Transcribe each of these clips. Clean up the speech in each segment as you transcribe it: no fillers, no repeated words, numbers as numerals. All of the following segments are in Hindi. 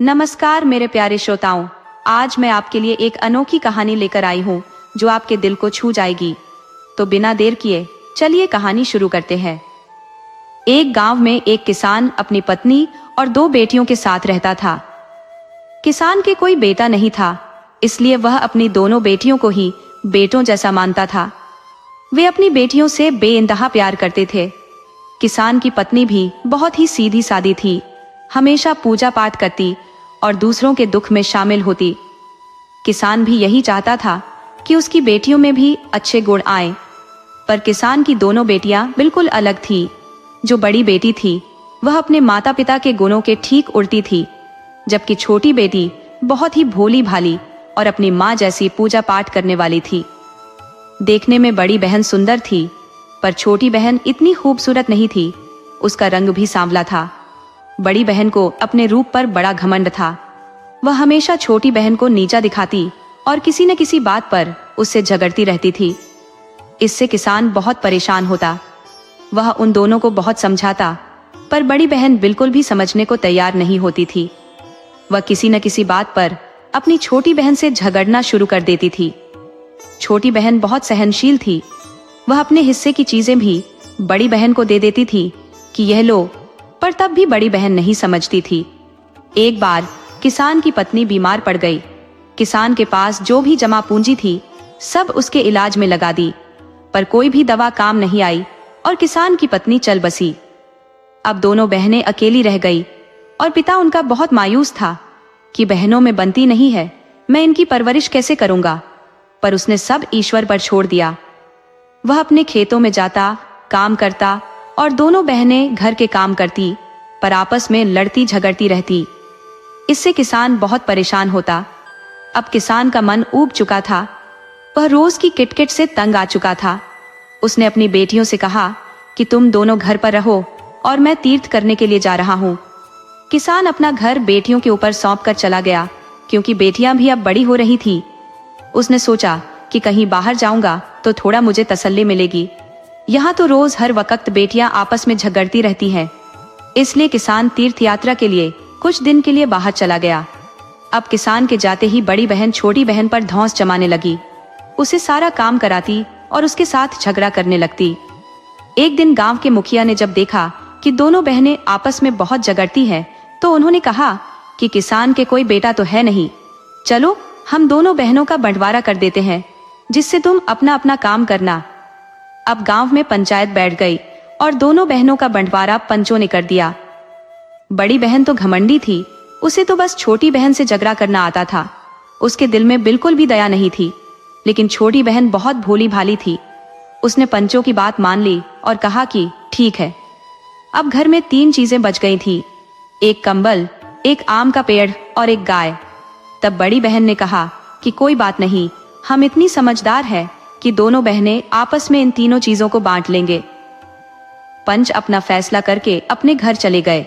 नमस्कार मेरे प्यारे श्रोताओं, आज मैं आपके लिए एक अनोखी कहानी लेकर आई हूँ जो आपके दिल को छू जाएगी। तो बिना देर किए चलिए कहानी शुरू करते हैं। एक गांव में एक किसान अपनी पत्नी और 2 बेटियों के साथ रहता था। किसान के कोई बेटा नहीं था, इसलिए वह अपनी दोनों बेटियों को ही बेटों जैसा मानता था। वे अपनी बेटियों से बेइंतहा प्यार करते थे। किसान की पत्नी भी बहुत ही सीधी सादी थी, हमेशा पूजा पाठ करती और दूसरों के दुख में शामिल होती। किसान भी यही चाहता था कि उसकी बेटियों में भी अच्छे गुण आए, पर किसान की दोनों बेटियां बिल्कुल अलग थी। जो बड़ी बेटी थी वह अपने माता पिता के गुणों के ठीक उल्टी थी, जबकि छोटी बेटी बहुत ही भोली भाली और अपनी माँ जैसी पूजा पाठ करने वाली थी। देखने में बड़ी बहन सुंदर थी, पर छोटी बहन इतनी खूबसूरत नहीं थी। उसका रंग भी सांवला था। बड़ी बहन को अपने रूप पर बड़ा घमंड था। वह हमेशा छोटी बहन को नीचा दिखाती और किसी न किसी बात पर उससे झगड़ती रहती थी। इससे किसान बहुत परेशान होता। वह उन दोनों को बहुत समझाता, पर बड़ी बहन बिल्कुल भी समझने को तैयार नहीं होती थी। वह किसी न किसी बात पर अपनी छोटी बहन से झगड़ना शुरू कर देती थी। छोटी बहन बहुत सहनशील थी। वह अपने हिस्से की चीजें भी बड़ी बहन को दे देती थी कि यह लो, पर तब भी बड़ी बहन नहीं समझती थी। एक बार किसान की पत्नी बीमार पड़ गई। किसान के पास जो भी जमा पूंजी थी सब उसके इलाज में लगा दी, पर कोई भी दवा काम नहीं आई और किसान की पत्नी चल बसी। अब दोनों बहनें अकेली रह गई और पिता उनका बहुत मायूस था कि बहनों में बनती नहीं है, मैं इनकी परवरिश कैसे करूंगा। पर उसने सब ईश्वर पर छोड़ दिया। वह अपने खेतों में जाता, काम करता और दोनों बहनें घर के काम करती, पर आपस में लड़ती झगड़ती रहती। इससे किसान बहुत परेशान होता। अब किसान का मन ऊब चुका था। वह रोज की किटकिट से तंग आ चुका था। उसने अपनी बेटियों से कहा कि तुम दोनों घर पर रहो और मैं तीर्थ करने के लिए जा रहा हूँ। किसान अपना घर बेटियों के ऊपर सौंप कर चला गया, क्योंकि बेटियां भी अब बड़ी हो रही थी। उसने सोचा कि कहीं बाहर जाऊंगा तो थोड़ा मुझे तसल्ली मिलेगी। यहाँ तो रोज हर वक्त बेटियां आपस में झगड़ती रहती हैं। इसलिए किसान तीर्थ यात्रा के लिए कुछ दिन के लिए बाहर चला गया। अब किसान के जाते ही बड़ी बहन छोटी बहन पर धौंस जमाने लगी। उसे सारा काम कराती और उसके साथ झगड़ा करने लगती। एक दिन गांव के मुखिया ने जब देखा कि दोनों बहनें आपस में बहुत झगड़ती हैं, तो उन्होंने कहा कि किसान के कोई बेटा तो है नहीं, चलो हम दोनों बहनों का बंटवारा कर देते हैं, जिससे तुम अपना अपना काम करना। अब गांव में पंचायत बैठ गई और दोनों बहनों का बंटवारा पंचों ने कर दिया। बड़ी बहन तो घमंडी थी, उसे तो बस छोटी बहन से झगड़ा करना आता था। उसके दिल में बिल्कुल भी दया नहीं थी। लेकिन छोटी बहन बहुत भोली भाली थी। उसने पंचों की बात मान ली और कहा कि ठीक है। अब घर में 3 चीजें बच गई थी, एक कंबल, एक आम का पेड़ और एक गाय। तब बड़ी बहन ने कहा कि कोई बात नहीं, हम इतनी समझदार हैं कि दोनों बहनें आपस में इन तीनों चीजों को बांट लेंगे। पंच अपना फैसला करके अपने घर चले गए।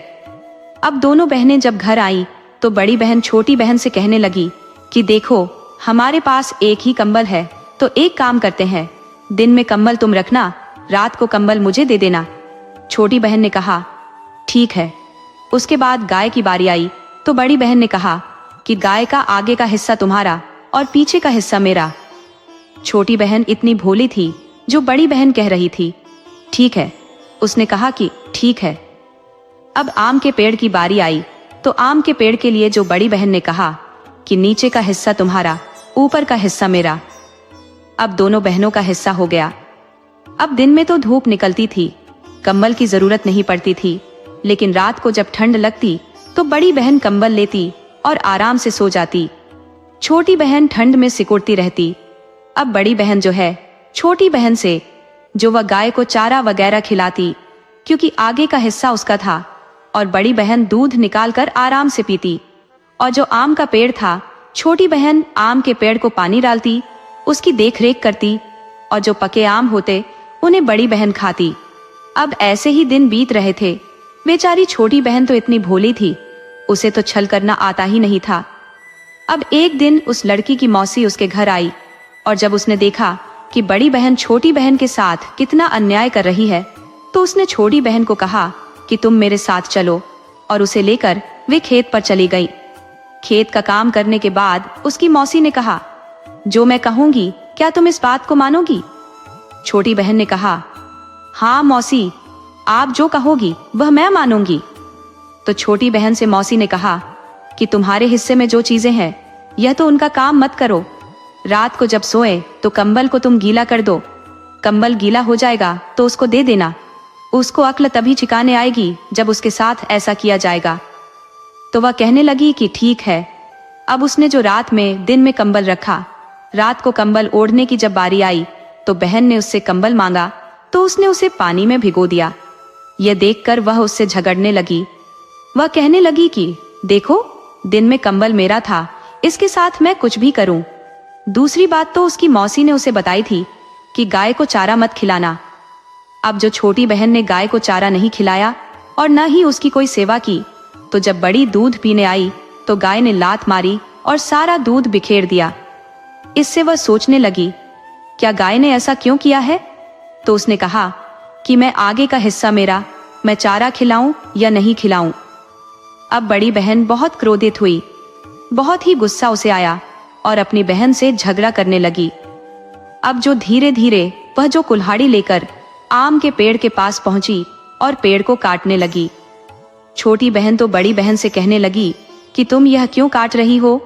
अब दोनों बहनें जब घर आई तो बड़ी बहन छोटी बहन से कहने लगी कि देखो, हमारे पास एक ही कंबल है, तो एक काम करते हैं, दिन में कंबल तुम रखना, रात को कंबल मुझे दे देना। छोटी बहन ने कहा ठीक है। उसके बाद गाय की बारी आई तो बड़ी बहन ने कहा कि गाय का आगे का हिस्सा तुम्हारा और पीछे का हिस्सा मेरा। छोटी बहन इतनी भोली थी, जो बड़ी बहन कह रही थी ठीक है, उसने कहा कि ठीक है। अब आम के पेड़ की बारी आई तो आम के पेड़ के लिए जो बड़ी बहन ने कहा कि नीचे का हिस्सा तुम्हारा, ऊपर का हिस्सा मेरा। अब दोनों बहनों का हिस्सा हो गया। अब दिन में तो धूप निकलती थी, कंबल की जरूरत नहीं पड़ती थी, लेकिन रात को जब ठंड लगती तो बड़ी बहन कंबल लेती और आराम से सो जाती। छोटी बहन ठंड में सिकुड़ती रहती। अब बड़ी बहन जो है छोटी बहन से जो वह गाय को चारा वगैरह खिलाती, क्योंकि आगे का हिस्सा उसका था, और बड़ी बहन दूध निकाल कर आराम से पीती। और जो आम का पेड़ था, छोटी बहन आम के पेड़ को पानी डालती, उसकी देखरेख करती, और जो पके आम होते उन्हें बड़ी बहन खाती। अब ऐसे ही दिन बीत रहे थे। बेचारी छोटी बहन तो इतनी भोली थी, उसे तो छल करना आता ही नहीं था। अब एक दिन उस लड़की की मौसी उसके घर आई, और जब उसने देखा कि बड़ी बहन छोटी बहन के साथ कितना अन्याय कर रही है, तो उसने छोटी बहन को कहा कि तुम मेरे साथ चलो, और उसे लेकर वे खेत पर चली गई। खेत का काम करने के बाद उसकी मौसी ने कहा, जो मैं कहूंगी क्या तुम इस बात को मानोगी? छोटी बहन ने कहा, हाँ मौसी, आप जो कहोगी वह मैं मानूंगी। तो छोटी बहन से मौसी ने कहा कि तुम्हारे हिस्से में जो चीजें हैं यह तो उनका काम मत करो। रात को जब सोए तो कंबल को तुम गीला कर दो। कंबल गीला हो जाएगा तो उसको दे देना। उसको अक्ल तभी ठिकाने आएगी जब उसके साथ ऐसा किया जाएगा। तो वह कहने लगी कि ठीक है। अब उसने जो रात में दिन में कंबल रखा, रात को कंबल ओढ़ने की जब बारी आई तो बहन ने उससे कंबल मांगा तो उसने उसे पानी में भिगो दिया। यह देखकर वह उससे झगड़ने लगी। वह कहने लगी कि देखो, दिन में कंबल मेरा था, इसके साथ मैं कुछ भी करूं। दूसरी बात तो उसकी मौसी ने उसे बताई थी कि गाय को चारा मत खिलाना। अब जो छोटी बहन ने गाय को चारा नहीं खिलाया और न ही उसकी कोई सेवा की, तो जब बड़ी दूध पीने आई तो गाय ने लात मारी और सारा दूध बिखेर दिया। इससे वह सोचने लगी, क्या गाय ने ऐसा क्यों किया है? तो उसने कहा कि मैं आगे का हिस्सा मेरा, मैं चारा खिलाऊं या नहीं खिलाऊं। अब बड़ी बहन बहुत क्रोधित हुई, बहुत ही गुस्सा उसे आया और अपनी बहन से झगड़ा करने लगी। अब जो धीरे धीरे वह जो कुल्हाड़ी लेकर आम के पेड़ के पास पहुंची और पेड़ को काटने लगी। छोटी बहन तो बड़ी बहन से कहने लगी कि तुम यह क्यों काट रही हो?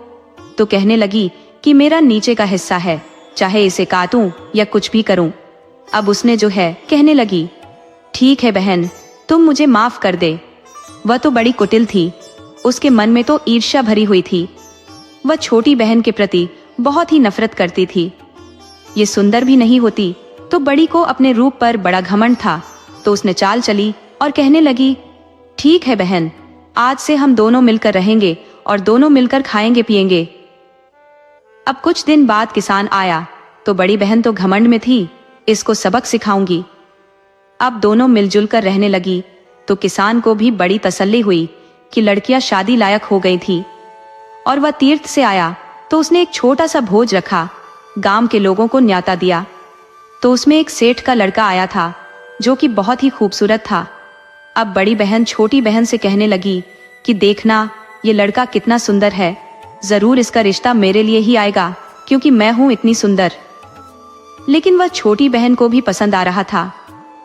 तो कहने लगी कि मेरा नीचे का हिस्सा है, चाहे इसे काटूं या कुछ भी करूं। अब उसने जो है कहने लगी, ठीक है बहन, तुम मुझे माफ कर दे। वह तो बड़ी कुटिल थी, उसके मन में तो ईर्ष्या भरी हुई थी। वह छोटी बहन के प्रति बहुत ही नफरत करती थी। ये सुंदर भी नहीं होती तो बड़ी को अपने रूप पर बड़ा घमंड था। तो उसने चाल चली और कहने लगी, ठीक है बहन, आज से हम दोनों मिलकर रहेंगे और दोनों मिलकर खाएंगे पिएंगे। अब कुछ दिन बाद किसान आया तो बड़ी बहन तो घमंड में थी, इसको सबक सिखाऊंगी। अब दोनों मिलजुल कर रहने लगी तो किसान को भी बड़ी तसल्ली हुई कि लड़कियां शादी लायक हो गई थी। और वह तीर्थ से आया तो उसने एक छोटा सा भोज रखा, गांव के लोगों को न्योता दिया। तो उसमें एक सेठ का लड़का आया था जो कि बहुत ही खूबसूरत था। अब बड़ी बहन छोटी बहन से कहने लगी कि देखना, ये लड़का कितना सुंदर है, जरूर इसका रिश्ता मेरे लिए ही आएगा क्योंकि मैं हूं इतनी सुंदर। लेकिन वह छोटी बहन को भी पसंद आ रहा था,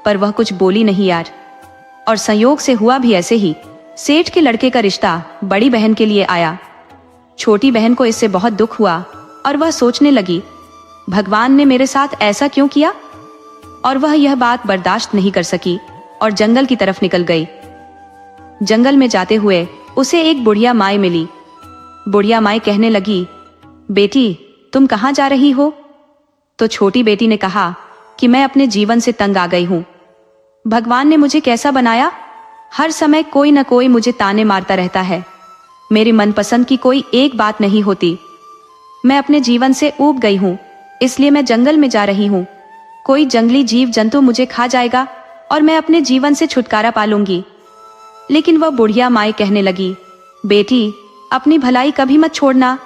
पर वह कुछ बोली नहीं यार। और संयोग से हुआ भी ऐसे ही, सेठ के लड़के का रिश्ता बड़ी बहन के लिए आया। छोटी बहन को इससे बहुत दुख हुआ और वह सोचने लगी, भगवान ने मेरे साथ ऐसा क्यों किया? और वह यह बात बर्दाश्त नहीं कर सकी और जंगल की तरफ निकल गई। जंगल में जाते हुए उसे एक बुढ़िया माई मिली। बुढ़िया माई कहने लगी, बेटी तुम कहाँ जा रही हो? तो छोटी बेटी ने कहा कि मैं अपने जीवन से तंग आ गई हूँ। भगवान ने मुझे कैसा बनाया, हर समय कोई न कोई मुझे ताने मारता रहता है। मेरी मनपसंद की कोई एक बात नहीं होती। मैं अपने जीवन से ऊब गई हूँ, इसलिए मैं जंगल में जा रही हूँ। कोई जंगली जीव जंतु मुझे खा जाएगा और मैं अपने जीवन से छुटकारा पालूंगी। लेकिन वह बुढ़िया माई कहने लगी, बेटी अपनी भलाई कभी मत छोड़ना,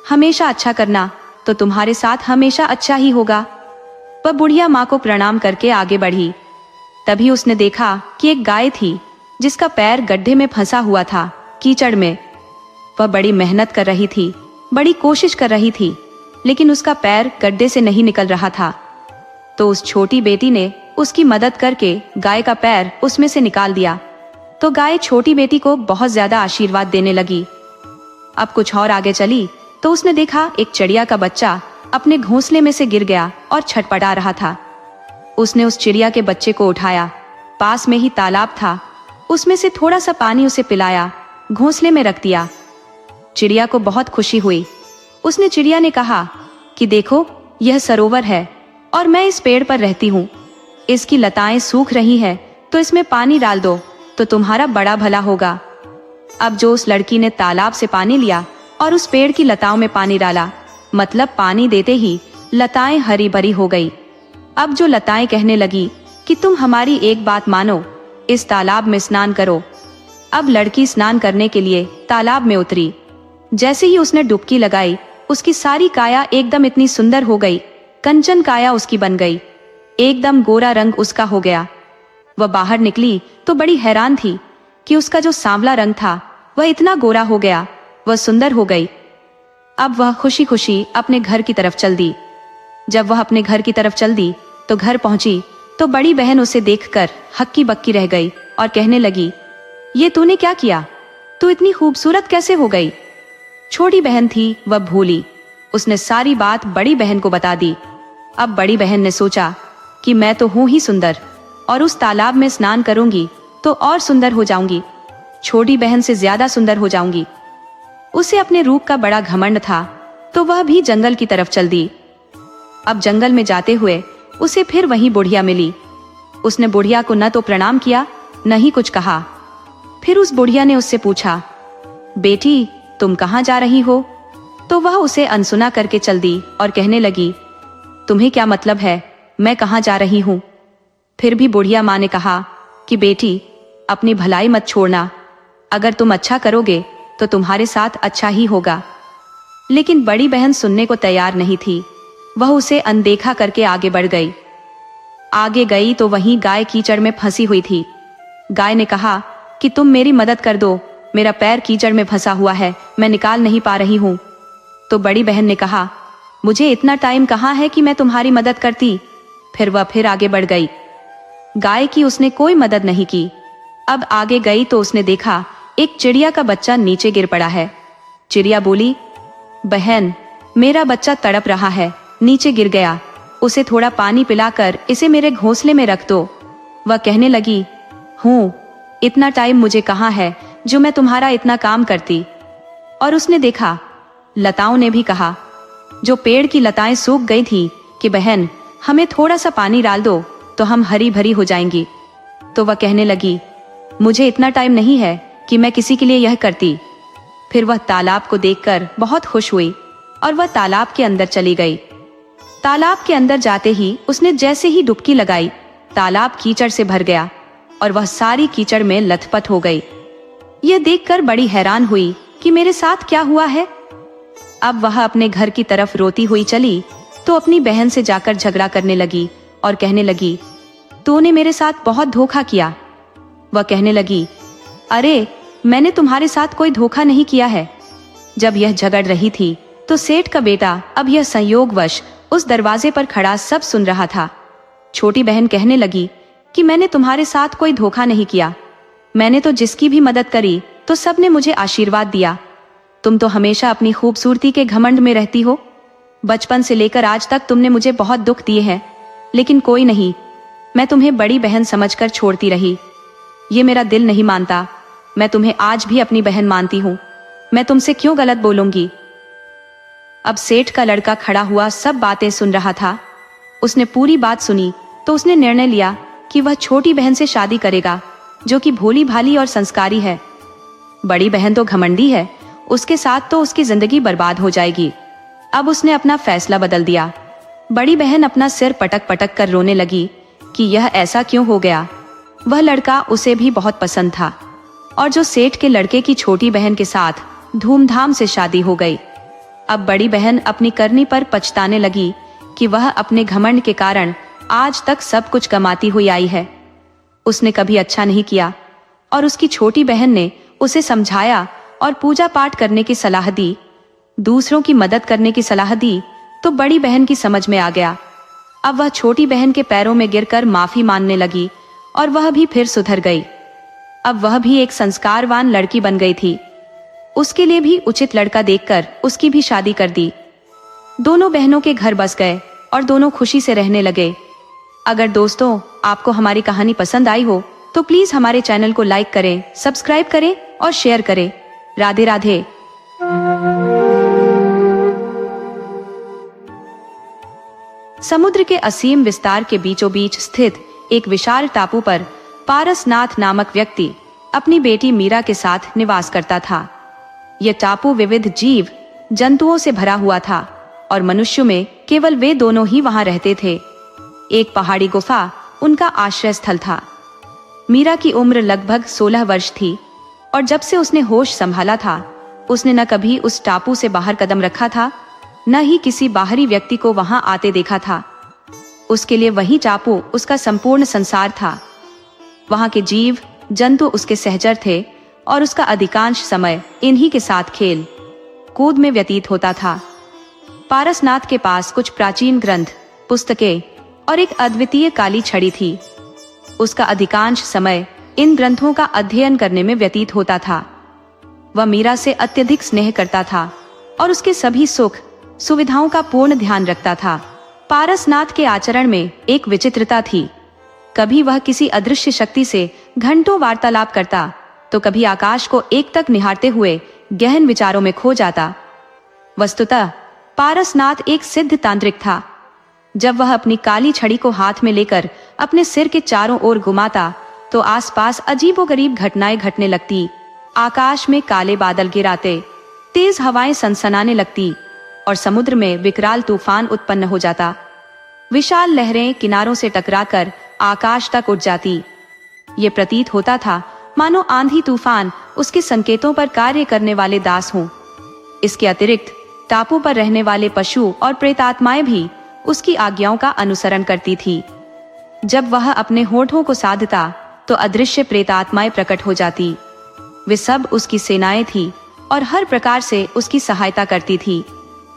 हमेशा अच्छा करना, तो तुम्हारे साथ हमेशा अच्छा ही होगा। वह बुढ़िया माँ को प्रणाम करके आगे बढ़ी। तभी उसने देखा कि एक गाय थी जिसका पैर गड्ढे में फंसा हुआ था, कीचड़ में। वह बड़ी मेहनत कर रही थी, बड़ी कोशिश कर रही थी, लेकिन उसका पैर गड्ढे से नहीं निकल रहा था। तो उस छोटी बेटी ने उसकी मदद करके गाय का पैर उसमें से निकाल दिया। तो गाय छोटी बेटी को बहुत ज्यादा आशीर्वाद देने लगी। अब कुछ और आगे चली तो उसने देखा एक चिड़िया का बच्चा अपने घोंसले में से गिर गया और छटपटा रहा था। उसने उस चिड़िया के बच्चे को उठाया, पास में ही तालाब था, उसमें से थोड़ा सा पानी उसे पिलाया, घोंसले में रख दिया। चिड़िया को बहुत खुशी हुई। उसने चिड़िया ने कहा कि देखो, यह सरोवर है और मैं इस पेड़ पर रहती हूँ। इसकी लताएं सूख रही हैं, तो इसमें पानी डाल दो तो तुम्हारा बड़ा भला होगा। अब जो उस लड़की ने तालाब से पानी लिया और उस पेड़ की लताओं में पानी डाला, मतलब पानी देते ही लताएं हरी भरी हो गई। अब जो लताएं कहने लगी कि तुम हमारी एक बात मानो, इस तालाब में स्नान करो। अब लड़की स्नान करने के लिए तालाब में उतरी। जैसे ही उसने डुबकी लगाई, उसकी सारी काया एकदम इतनी सुंदर हो गई, कंचन काया उसकी बन गई, एकदम गोरा रंग उसका हो गया। वह बाहर निकली तो बड़ी हैरान थी कि उसका जो सांवला रंग था वह इतना गोरा हो गया वह सुंदर हो गई। अब वह खुशी खुशी अपने घर की तरफ चल दी। जब वह अपने घर की तरफ चल दी तो घर पहुंची तो बड़ी बहन उसे देखकर हक्की बक्की रह गई और कहने लगी, ये तूने क्या किया? तू इतनी खूबसूरत कैसे हो गई? छोटी बहन थी, वह भूली। उसने सारी बात बड़ी बहन को बता दी। अब बड़ी बहन ने सोचा कि मैं तो हूं ही सुंदर, और उस तालाब में स्नान करूंगी तो और सुंदर हो जाऊंगी, छोटी बहन से ज्यादा सुंदर हो जाऊंगी। उसे अपने रूप का बड़ा घमंड था, तो वह भी जंगल की तरफ चल दी। अब जंगल में जाते हुए उसे फिर वही बुढ़िया मिली। उसने बुढ़िया को न तो प्रणाम किया, न ही कुछ कहा। फिर उस बुढ़िया ने उससे पूछा, बेटी तुम कहाँ जा रही हो? तो वह उसे अनसुना करके चल दी और कहने लगी, तुम्हें क्या मतलब है मैं कहाँ जा रही हूँ? फिर भी बुढ़िया माँ ने कहा कि बेटी अपनी भलाई मत छोड़ना, अगर तुम अच्छा करोगे तो तुम्हारे साथ अच्छा ही होगा। लेकिन बड़ी बहन सुनने को तैयार नहीं थी। वह उसे अनदेखा करके आगे बढ़ गई। आगे गई तो वहीं गाय कीचड़ में फंसी हुई थी। गाय ने कहा कि तुम मेरी मदद कर दो, मेरा पैर कीचड़ में फंसा हुआ है, मैं निकाल नहीं पा रही हूँ। तो बड़ी बहन ने कहा, मुझे इतना टाइम कहाँ है कि मैं तुम्हारी मदद करती। फिर वह फिर आगे बढ़ गई। गाय की उसने कोई मदद नहीं की। अब आगे गई तो उसने देखा एक चिड़िया का बच्चा नीचे गिर पड़ा है। चिड़िया बोली, बहन मेरा बच्चा तड़प रहा है, नीचे गिर गया, उसे थोड़ा पानी पिलाकर इसे मेरे घोंसले में रख दो। वह कहने लगी, हूँ इतना टाइम मुझे कहाँ है जो मैं तुम्हारा इतना काम करती। और उसने देखा लताओं ने भी कहा, जो पेड़ की लताएं सूख गई थी, कि बहन हमें थोड़ा सा पानी डाल दो तो हम हरी भरी हो जाएंगी। तो वह कहने लगी, मुझे इतना टाइम नहीं है कि मैं किसी के लिए यह करती। फिर वह तालाब को देखकर बहुत खुश हुई और वह तालाब के अंदर चली गई। तालाब के अंदर जाते ही उसने जैसे ही डुबकी लगाई, तालाब कीचड़ से भर गया और वह सारी कीचड़ में लथपथ हो गई। यह देखकर बड़ी हैरान हुई कि मेरे साथ क्या हुआ है। अब वह अपने घर की तरफ रोती हुई चली तो अपनी बहन से जाकर झगड़ा करने लगी और कहने लगी, तूने मेरे साथ बहुत धोखा किया। वह कहने लगी, अरे मैंने तुम्हारे साथ कोई धोखा नहीं किया है। जब यह झगड़ रही थी तो सेठ का बेटा अब यह संयोगवश उस दरवाजे पर खड़ा सब सुन रहा था। छोटी बहन कहने लगी कि मैंने तुम्हारे साथ कोई धोखा नहीं किया, मैंने तो जिसकी भी मदद करी तो सबने मुझे आशीर्वाद दिया। तुम तो हमेशा अपनी खूबसूरती के घमंड में रहती हो। बचपन से लेकर आज तक तुमने मुझे बहुत दुख दिए हैं, लेकिन कोई नहीं, मैं तुम्हें बड़ी बहन समझकर छोड़ती रही। ये मेरा दिल नहीं मानता, मैं तुम्हें आज भी अपनी बहन मानती हूँ, मैं तुमसे क्यों गलत बोलूंगी। अब सेठ का लड़का खड़ा हुआ सब बातें सुन रहा था। उसने पूरी बात सुनी तो उसने निर्णय लिया कि वह छोटी बहन से शादी करेगा, जो कि भोली भाली और संस्कारी है। बड़ी बहन तो घमंडी है, उसके साथ तो उसकी जिंदगी बर्बाद हो जाएगी। अब उसने अपना फैसला बदल दिया। बड़ी बहन अपना सिर पटक पटक कर रोने लगी कि यह ऐसा क्यों हो गया। वह लड़का उसे भी बहुत पसंद था और जो सेठ के लड़के की छोटी बहन के साथ धूमधाम से शादी हो गई। अब बड़ी बहन अपनी करनी पर पछताने लगी कि वह अपने घमंड के कारण आज तक सब कुछ कमाती हुई आई है। उसने कभी अच्छा नहीं किया और उसकी छोटी बहन ने उसे समझाया और पूजा पाठ करने की सलाह दी, दूसरों की मदद करने की सलाह दी, तो बड़ी बहन की समझ में आ गया। अब वह छोटी बहन के पैरों में गिरकर माफी मांगने लगी और वह भी फिर सुधर गई। अब वह भी एक संस्कारवान लड़की बन गई थी। उसके लिए भी उचित लड़का देखकर उसकी भी शादी कर दी। दोनों बहनों के घर बस गए और दोनों खुशी से रहने लगे। अगर दोस्तों आपको हमारी कहानी पसंद आई हो तो प्लीज हमारे चैनल को लाइक करें, सब्सक्राइब करें और शेयर करें। राधे राधे। समुद्र के असीम विस्तार के बीचों बीच स्थित एक विशाल टापू पर पारसनाथ नामक व्यक्ति अपनी बेटी मीरा के साथ निवास करता था। यह टापू विविध जीव जंतुओं से भरा हुआ था और मनुष्यों में केवल वे दोनों ही वहां रहते थे। एक पहाड़ी गुफा उनका आश्रय स्थल था। मीरा की उम्र लगभग 16 वर्ष थी और जब से उसने होश संभाला था उसने न कभी उस टापू से बाहर कदम रखा था, न ही किसी बाहरी व्यक्ति को वहां आते देखा था। उसके लिए वही टापू उसका संपूर्ण संसार था। वहां के जीव जंतु उसके सहचर थे और उसका अधिकांश समय इन्हीं के साथ खेल कूद में व्यतीत होता था। पारसनाथ के पास कुछ प्राचीन ग्रंथ, पुस्तकें और एक अद्वितीय काली छड़ी थी। उसका अधिकांश समय इन ग्रंथों का अध्ययन करने में व्यतीत होता था। वह मीरा से अत्यधिक स्नेह करता था और उसके सभी सुख सुविधाओं का पूर्ण ध्यान रखता था। पारसनाथ के आचरण में एक विचित्रता थी। कभी वह किसी अदृश्य शक्ति से घंटों वार्तालाप करता, तो कभी आकाश को एकटक निहारते हुए गहन विचारों में खो जाता। वस्तुतः पारसनाथ एक सिद्ध तांत्रिक था। जब वह अपनी काली छड़ी को हाथ में लेकर अपने सिर के चारों ओर घुमाता, तो आसपास अजीबोगरीब घटनाएं घटने लगती। आकाश में काले बादल गिराते, तेज हवाएं सनसनाने लगती और समुद्र में विकराल तूफान उत्पन्न हो जाता। विशाल लहरें किनारों से टकराकर आकाश तक उठ जाती। ये प्रतीत होता था मानो आंधी तूफान उसके संकेतों पर कार्य करने वाले दास हों। इसके अतिरिक्त टापू पर रहने वाले पशु और प्रेतात्माएं भी उसकी आज्ञाओं का अनुसरण करती थी। जब वह अपने होठों को साधता, तो अदृश्य प्रेतात्माएं प्रकट हो जाती। वे सब उसकी सेनाएं थी और हर प्रकार से उसकी सहायता करती थी।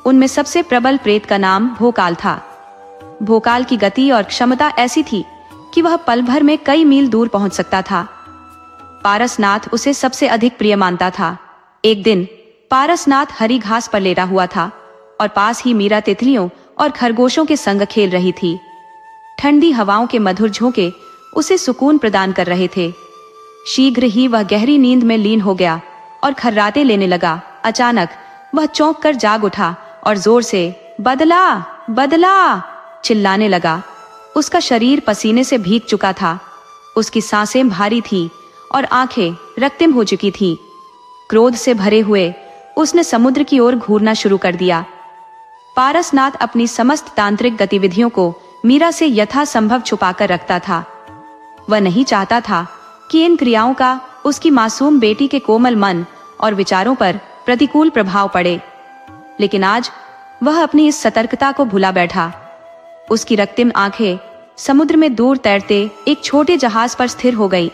उनमें सबसे प्रबल प्रेत का नाम भोकाल था। भोकाल की गति और क्षमता ऐसी थी कि वह पल भर में कई मील दूर पहुंच सकता था। पारसनाथ उसे सबसे अधिक प्रिय मानता था। एक दिन पारसनाथ हरी घास पर लेटा हुआ था और पास ही मीरा तितलियों और खरगोशों के संग खेल रही थी। ठंडी हवाओं के मधुर झोंके उसे सुकून प्रदान कर रहे थे। शीघ्र ही वह गहरी नींद में लीन हो गया और खर्राटे लेने लगा। अचानक वह चौंक कर जाग उठा और जोर से बदला बदला चिल्लाने लगा। उसका शरीर पसीने से भीग चुका था। उसकी सांसें भारी थी और आंखें रक्तिम हो चुकी थी। क्रोध से भरे हुए उसने समुद्र की ओर घूरना शुरू कर दिया। पारसनाथ अपनी समस्त तांत्रिक गतिविधियों को मीरा से यथासंभव छुपाकर रखता था। वह नहीं चाहता था कि इन क्रियाओं का उसकी मासूम बेटी के कोमल मन और विचारों पर प्रतिकूल प्रभाव पड़े। लेकिन आज वह अपनी इस सतर्कता को भुला बैठा। उसकी रक्तिम आंखें समुद्र में दूर तैरते एक छोटे जहाज पर स्थिर हो गई।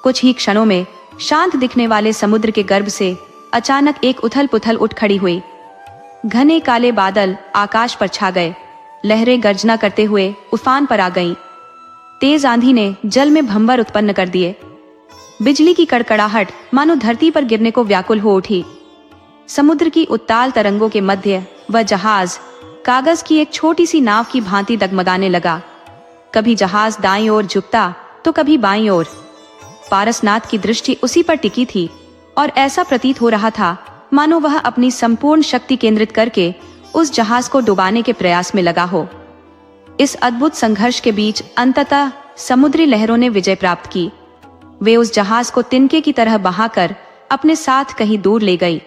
कुछ ही क्षणों में शांत दिखने वाले समुद्र के गर्भ से अचानक एक उथल पुथल उठ खड़ी हुई। घने काले बादल आकाश पर छा गए। लहरें गर्जना करते हुए उफान पर आ गईं। तेज आंधी ने जल में भंवर उत्पन्न कर दिए। बिजली की कड़कड़ाहट मानो धरती पर गिरने को व्याकुल हो उठी। समुद्र की उत्ताल तरंगों के मध्य वह जहाज कागज की एक छोटी सी नाव की भांति डगमगाने लगा। कभी जहाज दाईं ओर झुकता तो कभी बाईं ओर। पारसनाथ की दृष्टि उसी पर टिकी थी और ऐसा प्रतीत हो रहा था मानो वह अपनी संपूर्ण शक्ति केंद्रित करके उस जहाज को डुबाने के प्रयास में लगा हो। इस अद्भुत संघर्ष के बीच अंततः समुद्री लहरों ने विजय प्राप्त की। वे उस जहाज को तिनके की तरह बहाकर अपने साथ कहीं दूर ले गई।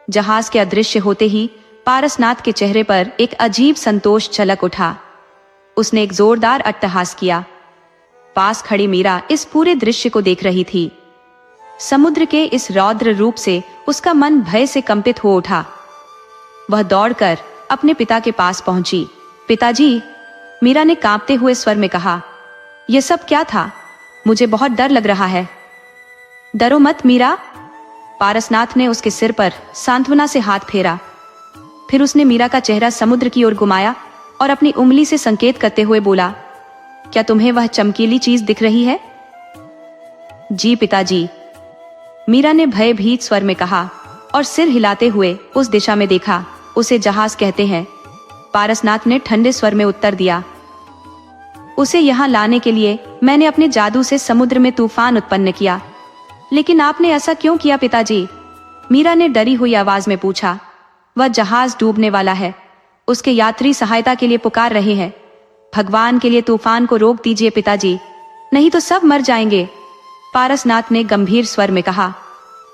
जहाज के अदृश्य होते ही पारसनाथ के चेहरे पर एक अजीब संतोष झलक उठा। उसने एक जोरदार अट्टहास किया। पास खड़ी मीरा इस पूरे दृश्य को देख रही थी। समुद्र के इस रौद्र रूप से उसका मन भय से कंपित हो उठा। वह दौड़कर अपने पिता के पास पहुंची। पिताजी, मीरा ने कांपते हुए स्वर में कहा, यह सब क्या था? मुझे बहुत डर लग रहा है। डरो मत मीरा। पारसनाथ ने उसके सिर पर सांत्वना से हाथ फेरा। फिर उसने मीरा का चेहरा समुद्र की ओर घुमाया और अपनी उंगली से संकेत करते हुए बोला, क्या तुम्हें वह चमकीली चीज दिख रही है? जी पिताजी, मीरा ने भयभीत स्वर में कहा और सिर हिलाते हुए उस दिशा में देखा। उसे जहाज कहते हैं। पारसनाथ ने ठंडे स्वर में उत्तर दिया। उसे यहाँ लाने के लिए मैंने अपने जादू से समुद्र में तूफान उत्पन्न किया। लेकिन आपने ऐसा क्यों किया पिताजी? मीरा ने डरी हुई आवाज में पूछा। वह जहाज डूबने वाला है। उसके यात्री सहायता के लिए पुकार रहे हैं। भगवान के लिए तूफान को रोक दीजिए पिताजी, नहीं तो सब मर जाएंगे। पारसनाथ ने गंभीर स्वर में कहा।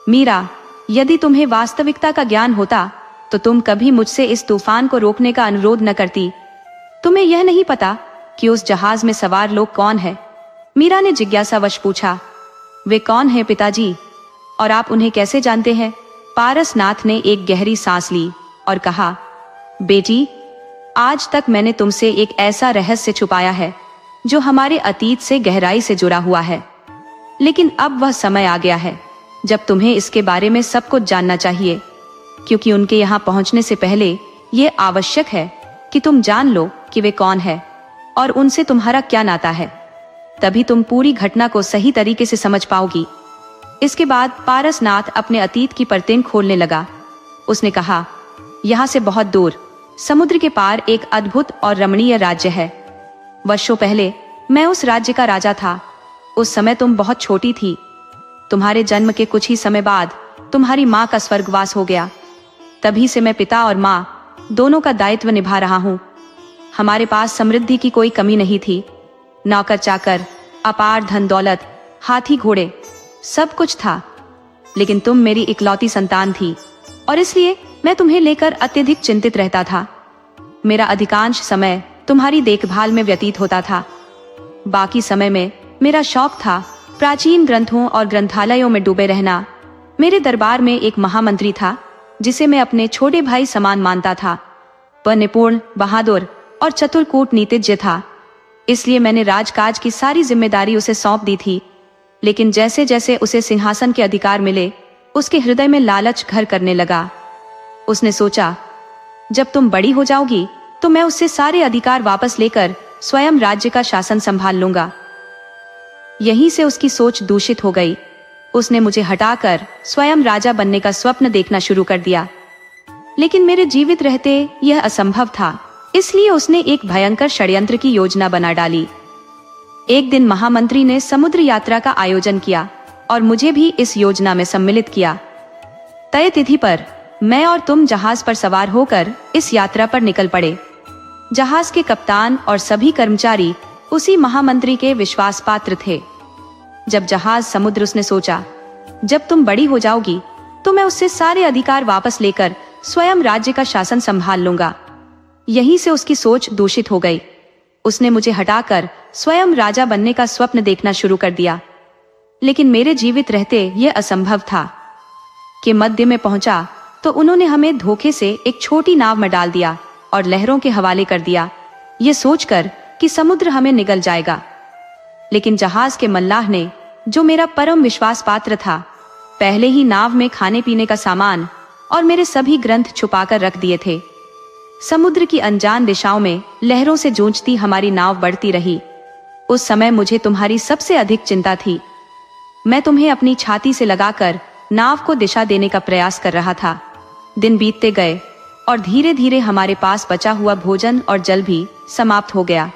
मीरा, यदि तुम्हें वास्तविकता का ज्ञान होता तो तुम कभी मुझसे इस तूफान को रोकने का अनुरोध न करती। तुम्हें यह नहीं पता कि उस जहाज में सवार लोग कौन है? मीरा ने जिज्ञासावश पूछा। वे कौन हैं पिताजी, और आप उन्हें कैसे जानते हैं? पारसनाथ ने एक गहरी सांस ली और कहा, बेटी, आज तक मैंने तुमसे एक ऐसा रहस्य छुपाया है जो हमारे अतीत से गहराई से जुड़ा हुआ है। लेकिन अब वह समय आ गया है जब तुम्हें इसके बारे में सब कुछ जानना चाहिए, क्योंकि उनके यहाँ पहुंचने से पहले ये आवश्यक है कि तुम जान लो कि वे कौन है और उनसे तुम्हारा क्या नाता है। तभी तुम पूरी घटना को सही तरीके से समझ पाओगी। इसके बाद पारसनाथ अपने अतीत की परतें खोलने लगा। उसने कहा, यहाँ से बहुत दूर समुद्र के पार एक अद्भुत और रमणीय राज्य है। वर्षों पहले मैं उस राज्य का राजा था। उस समय तुम बहुत छोटी थी। तुम्हारे जन्म के कुछ ही समय बाद तुम्हारी माँ का स्वर्गवास हो गया। तभी से मैं पिता और माँ दोनों का दायित्व निभा रहा हूँ। हमारे पास समृद्धि की कोई कमी नहीं थी। नौकर चाकर, अपार धन दौलत, हाथी घोड़े, सब कुछ था। लेकिन तुम मेरी इकलौती संतान थी और इसलिए मैं तुम्हें लेकर अत्यधिक चिंतित रहता था। मेरा अधिकांश समय तुम्हारी देखभाल में व्यतीत होता था। बाकी समय में मेरा शौक था प्राचीन ग्रंथों और ग्रंथालयों में डूबे रहना। मेरे दरबार में एक महामंत्री था जिसे मैं अपने छोटे भाई समान मानता था। वह निपुण, बहादुर और चतुर कूटनीतिज्ञ था। इसलिए मैंने राजकाज की सारी जिम्मेदारी उसे सौंप दी थी। लेकिन जैसे जैसे उसे सिंहासन के अधिकार मिले, उसके हृदय में लालच घर करने लगा। उसने सोचा, जब तुम बड़ी हो जाओगी तो मैं उससे सारे अधिकार वापस लेकर स्वयं राज्य का शासन संभाल लूंगा। यहीं से उसकी सोच दूषित हो गई। उसने मुझे हटाकर स्वयं राजा बनने का स्वप्न देखना शुरू कर दिया। लेकिन मेरे जीवित रहते यह असंभव था। इसलिए उसने एक भयंकर षड्यंत्र की योजना बना डाली। एक दिन महामंत्री ने समुद्र यात्रा का आयोजन किया और मुझे भी इस योजना में सम्मिलित किया। तय तिथि पर मैं और तुम जहाज पर सवार होकर इस यात्रा पर निकल पड़े। जहाज के कप्तान और सभी कर्मचारी उसी महामंत्री के विश्वास पात्र थे। जब जहाज समुद्र, उसने सोचा, जब तुम बड़ी हो जाओगी तो मैं उससे सारे अधिकार वापस लेकर स्वयं राज्य का शासन संभाल लूंगा। यहीं से उसकी सोच दूषित हो गई। उसने मुझे हटाकर स्वयं राजा बनने का स्वप्न देखना शुरू कर दिया। लेकिन मेरे जीवित रहते यह असंभव था। कि मध्य में पहुंचा तो उन्होंने हमें धोखे से एक छोटी नाव में डाल दिया और लहरों के हवाले कर दिया, ये सोचकर कि समुद्र हमें निगल जाएगा। लेकिन जहाज के मल्लाह ने, जो मेरा परम विश्वास पात्र था, पहले ही नाव में खाने पीने का सामान और मेरे सभी ग्रंथ छुपाकर रख दिए थे। समुद्र की अनजान दिशाओं में लहरों से जूझती हमारी नाव बढ़ती रही। उस समय मुझे तुम्हारी सबसे अधिक चिंता थी। मैं तुम्हें अपनी छाती से लगाकर नाव को दिशा देने का प्रयास कर रहा था। दिन बीतते गए और धीरे धीरे हमारे पास बचा हुआ भोजन और जल भी समाप्त हो गया।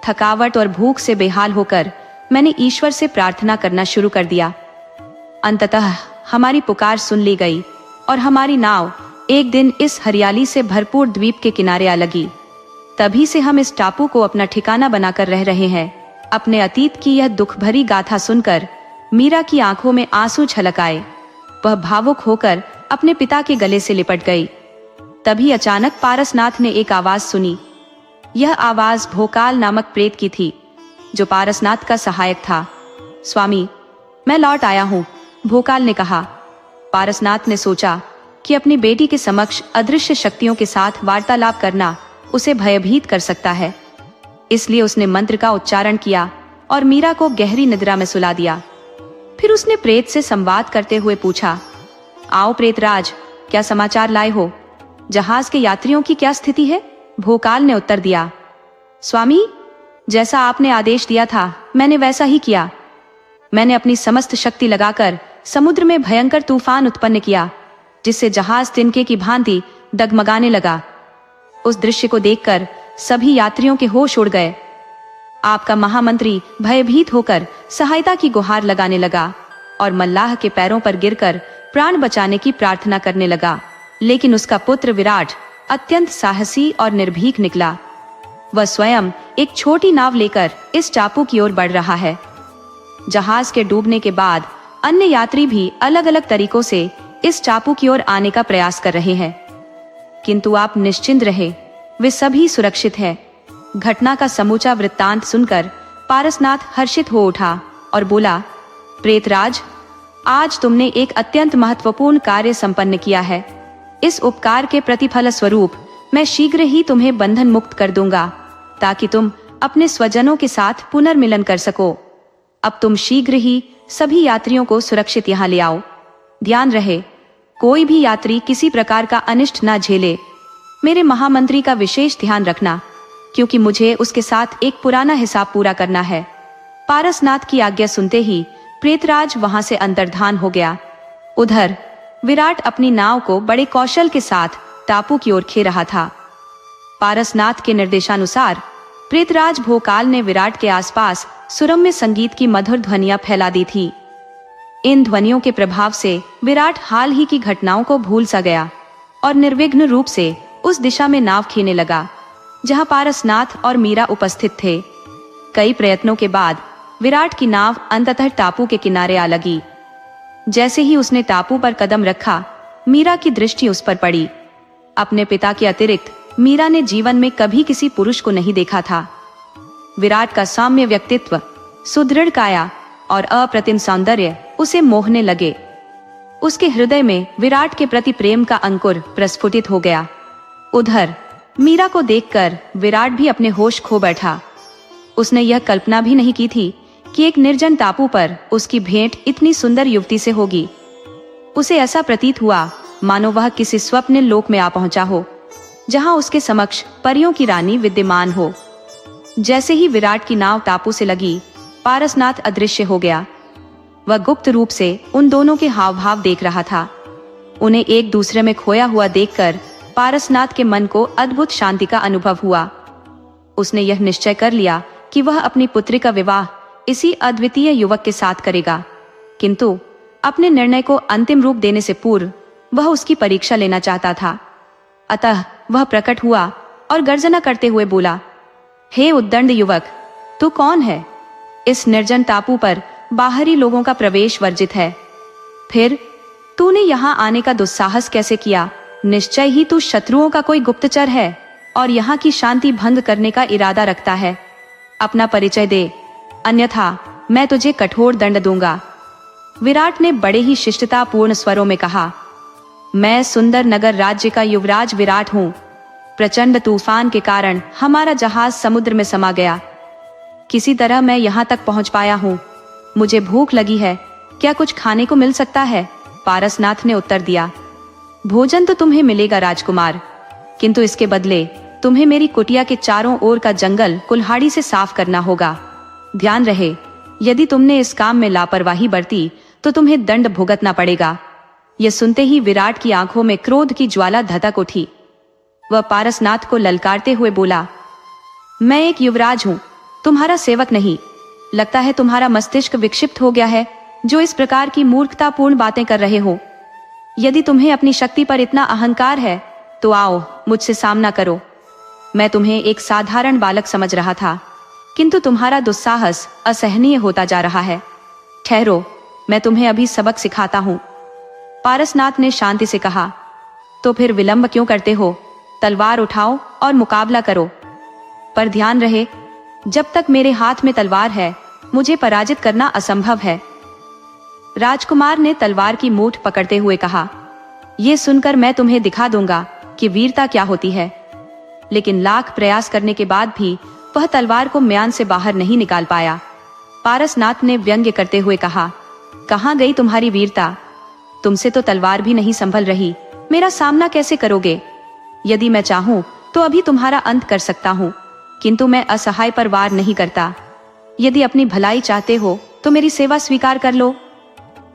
थकावट और भूख से बेहाल होकर मैंने ईश्वर से प्रार्थना करना शुरू कर दिया। अंततः हमारी पुकार सुन ली गई और हमारी नाव एक दिन इस हरियाली से भरपूर द्वीप के किनारे आ लगी। तभी से हम इस टापू को अपना ठिकाना बनाकर रह रहे हैं। अपने अतीत की यह दुख भरी गाथा सुनकर मीरा की आंखों में आंसू छलक आए। वह भावुक होकर अपने पिता के गले से लिपट गई। तभी अचानक पारसनाथ ने एक आवाज सुनी। यह आवाज भोकाल नामक प्रेत की थी, जो पारसनाथ का सहायक था। स्वामी, मैं लौट आया हूँ, भोकाल ने कहा। पारसनाथ ने सोचा कि अपनी बेटी के समक्ष अदृश्य शक्तियों के साथ वार्तालाप करना उसे भयभीत कर सकता है। इसलिए उसने मंत्र का उच्चारण किया और मीरा को गहरी निद्रा में सुला दिया। फिर उसने प्रेत से संवाद करते हुए पूछा, आओ प्रेतराज, क्या समाचार लाए हो? जहाज के यात्रियों की क्या स्थिति है? भोकाल ने उत्तर दिया, स्वामी, जैसा आपने आदेश दिया था मैंने वैसा ही किया। मैंने अपनी समस्त शक्ति लगाकर समुद्र में भयंकर तूफान उत्पन्न किया, जिससे जहाज तिनके की भांति डगमगाने लगा। उस दृश्य को देखकर सभी यात्रियों के होश उड़ गए। आपका महामंत्री भयभीत होकर सहायता की गुहार लगाने लगा और मल्लाह के पैरों पर गिरकर प्राण बचाने की प्रार्थना करने लगा। लेकिन उसका पुत्र विराट अत्यंत साहसी और निर्भीक निकला। वह स्वयं एक छोटी नाव लेकर इस टापू की ओर बढ़ रहा है। जहाज के डूबने के बाद अन्य यात्री भी अलग अलग तरीकों से इस टापू की ओर आने का प्रयास कर रहे हैं, किंतु आप निश्चिंत रहे, वे सभी सुरक्षित हैं। घटना का समूचा वृत्तांत सुनकर पारसनाथ हर्षित हो उठा और बोला, प्रेतराज, आज तुमने एक अत्यंत महत्वपूर्ण कार्य संपन्न किया है। इस उपकार के प्रतिफल स्वरूप मैं शीघ्र ही तुम्हें बंधन मुक्त कर दूंगा, ताकि तुम अपने स्वजनों के साथ पुनर्मिलन कर सको। अब तुम शीघ्र ही सभी यात्रियों को सुरक्षित यहाँ ले आओ। ध्यान रहे, कोई भी यात्री किसी प्रकार का अनिष्ट न झेले। मेरे महामंत्री का विशेष ध्यान रखना, क्योंकि मुझे उसके साथ एक पुराना हिसाब पूरा करना है। पारसनाथ की आज्ञा सुनते ही प्रेतराज वहां से अंतर्धान हो गया। उधर विराट अपनी नाव को बड़े कौशल के साथ टापू की ओर खे रहा था। पारसनाथ के निर्देशानुसार प्रेतराज भोकाल ने विराट के आसपास सुरम्य संगीत की मधुर ध्वनियां फैला दी थी। इन ध्वनियों के प्रभाव से विराट हाल ही की घटनाओं को भूल सा गया और निर्विघ्न रूप से उस दिशा में नाव खींचने लगा जहां पारसनाथ और मीरा उपस्थित थे। कई प्रयत्नों के बाद विराट की नाव अंततः टापू के किनारे आ लगी। जैसे ही उसने टापू पर कदम रखा, मीरा की दृष्टि उस पर पड़ी। अपने पिता के अतिरिक्त मीरा ने जीवन में कभी किसी पुरुष को नहीं देखा था। विराट का सौम्य व्यक्तित्व, सुदृढ़ काया और अप्रतिम सौंदर्य उसे मोहने लगे। उसके हृदय में विराट के प्रति प्रेम का अंकुर प्रस्फुटित हो गया। उधर मीरा को देखकर विराट भी अपने होश खो बैठा। उसने यह कल्पना भी नहीं की थी कि एक निर्जन टापू पर उसकी भेंट इतनी सुंदर युवती से होगी। उसे ऐसा प्रतीत हुआ मानो वह किसी स्वप्न लोक में आ पहुंचा हो, जहां उसके समक्ष परियों की रानी विद्यमान हो। जैसे ही विराट की नाव टापू से लगी, पारसनाथ अदृश्य हो गया। वह गुप्त रूप से उन दोनों के हाव भाव देख रहा था। उन्हें एक दूसरे में खोया हुआ देखकर पारसनाथ के मन को अद्भुत शांति का अनुभव हुआ। उसने यह निश्चय कर लिया कि वह अपनी पुत्री का विवाह इसी अद्वितीय युवक के साथ करेगा, किंतु अपने निर्णय को अंतिम रूप देने से पूर्व वह उसकी परीक्षा लेना चाहता था। अतः वह प्रकट हुआ और गर्जना करते हुए बोला, हे उद्दंड युवक, तू कौन है? इस निर्जन टापू पर बाहरी लोगों का प्रवेश वर्जित है, फिर तूने यहाँ आने का दुस्साहस कैसे किया? निश्चय ही तू शत्रुओं का कोई गुप्तचर है और यहाँ की शांति भंग करने का इरादा रखता है। अपना परिचय दे, अन्यथा मैं तुझे कठोर दंड दूंगा। विराट ने बड़े ही शिष्टतापूर्ण स्वरों में कहा, मैं सुंदर नगर राज्य का युवराज विराट हूँ। प्रचंड तूफान के कारण हमारा जहाज समुद्र में समा गया। किसी तरह मैं यहाँ तक पहुँच पाया हूँ। मुझे भूख लगी है, क्या कुछ खाने को मिल सकता है? पारसनाथ ने उत्तर दिया, भोजन तो तुम्हें मिलेगा राजकुमार, किंतु इसके बदले तुम्हें मेरी कुटिया के चारों ओर का जंगल कुल्हाड़ी से साफ करना होगा। ध्यान रहे, यदि तुमने इस काम में लापरवाही बरती तो तुम्हें दंड भुगतना पड़ेगा। यह सुनते ही विराट की आंखों में क्रोध की ज्वाला धधक उठी। वह पारसनाथ को ललकारते हुए बोला, मैं एक युवराज हूँ, तुम्हारा सेवक नहीं। लगता है तुम्हारा मस्तिष्क विक्षिप्त हो गया है, जो इस प्रकार की मूर्खतापूर्ण बातें कर रहे हो। यदि तुम्हें अपनी शक्ति पर इतना अहंकार है तो आओ मुझसे सामना करो। मैं तुम्हें एक साधारण बालक समझ रहा था, किंतु तुम्हारा दुस्साहस असहनीय होता जा रहा है। ठहरो, मैं तुम्हें अभी सबक सिखाता हूँ। पारसनाथ ने शांति से कहा, तो फिर विलंब क्यों करते हो? तलवार उठाओ और मुकाबला करो। पर ध्यान रहे, जब तक मेरे हाथ में तलवार है मुझे पराजित करना असंभव है। राजकुमार ने तलवार की मूठ पकड़ते हुए कहा, यह सुनकर मैं तुम्हें दिखा दूंगा कि वीरता क्या होती है। लेकिन लाख प्रयास करने के बाद भी वह तलवार को म्यान से बाहर नहीं निकाल पाया। पारसनाथ ने व्यंग्य करते हुए कहा, कहाँ गई तुम्हारी वीरता? तुमसे तो तलवार भी नहीं संभल रही, मेरा सामना कैसे करोगे? यदि मैं चाहूं तो अभी तुम्हारा अंत कर सकता हूं, किंतु मैं असहाय पर वार नहीं करता। यदि अपनी भलाई चाहते हो तो मेरी सेवा स्वीकार कर लो।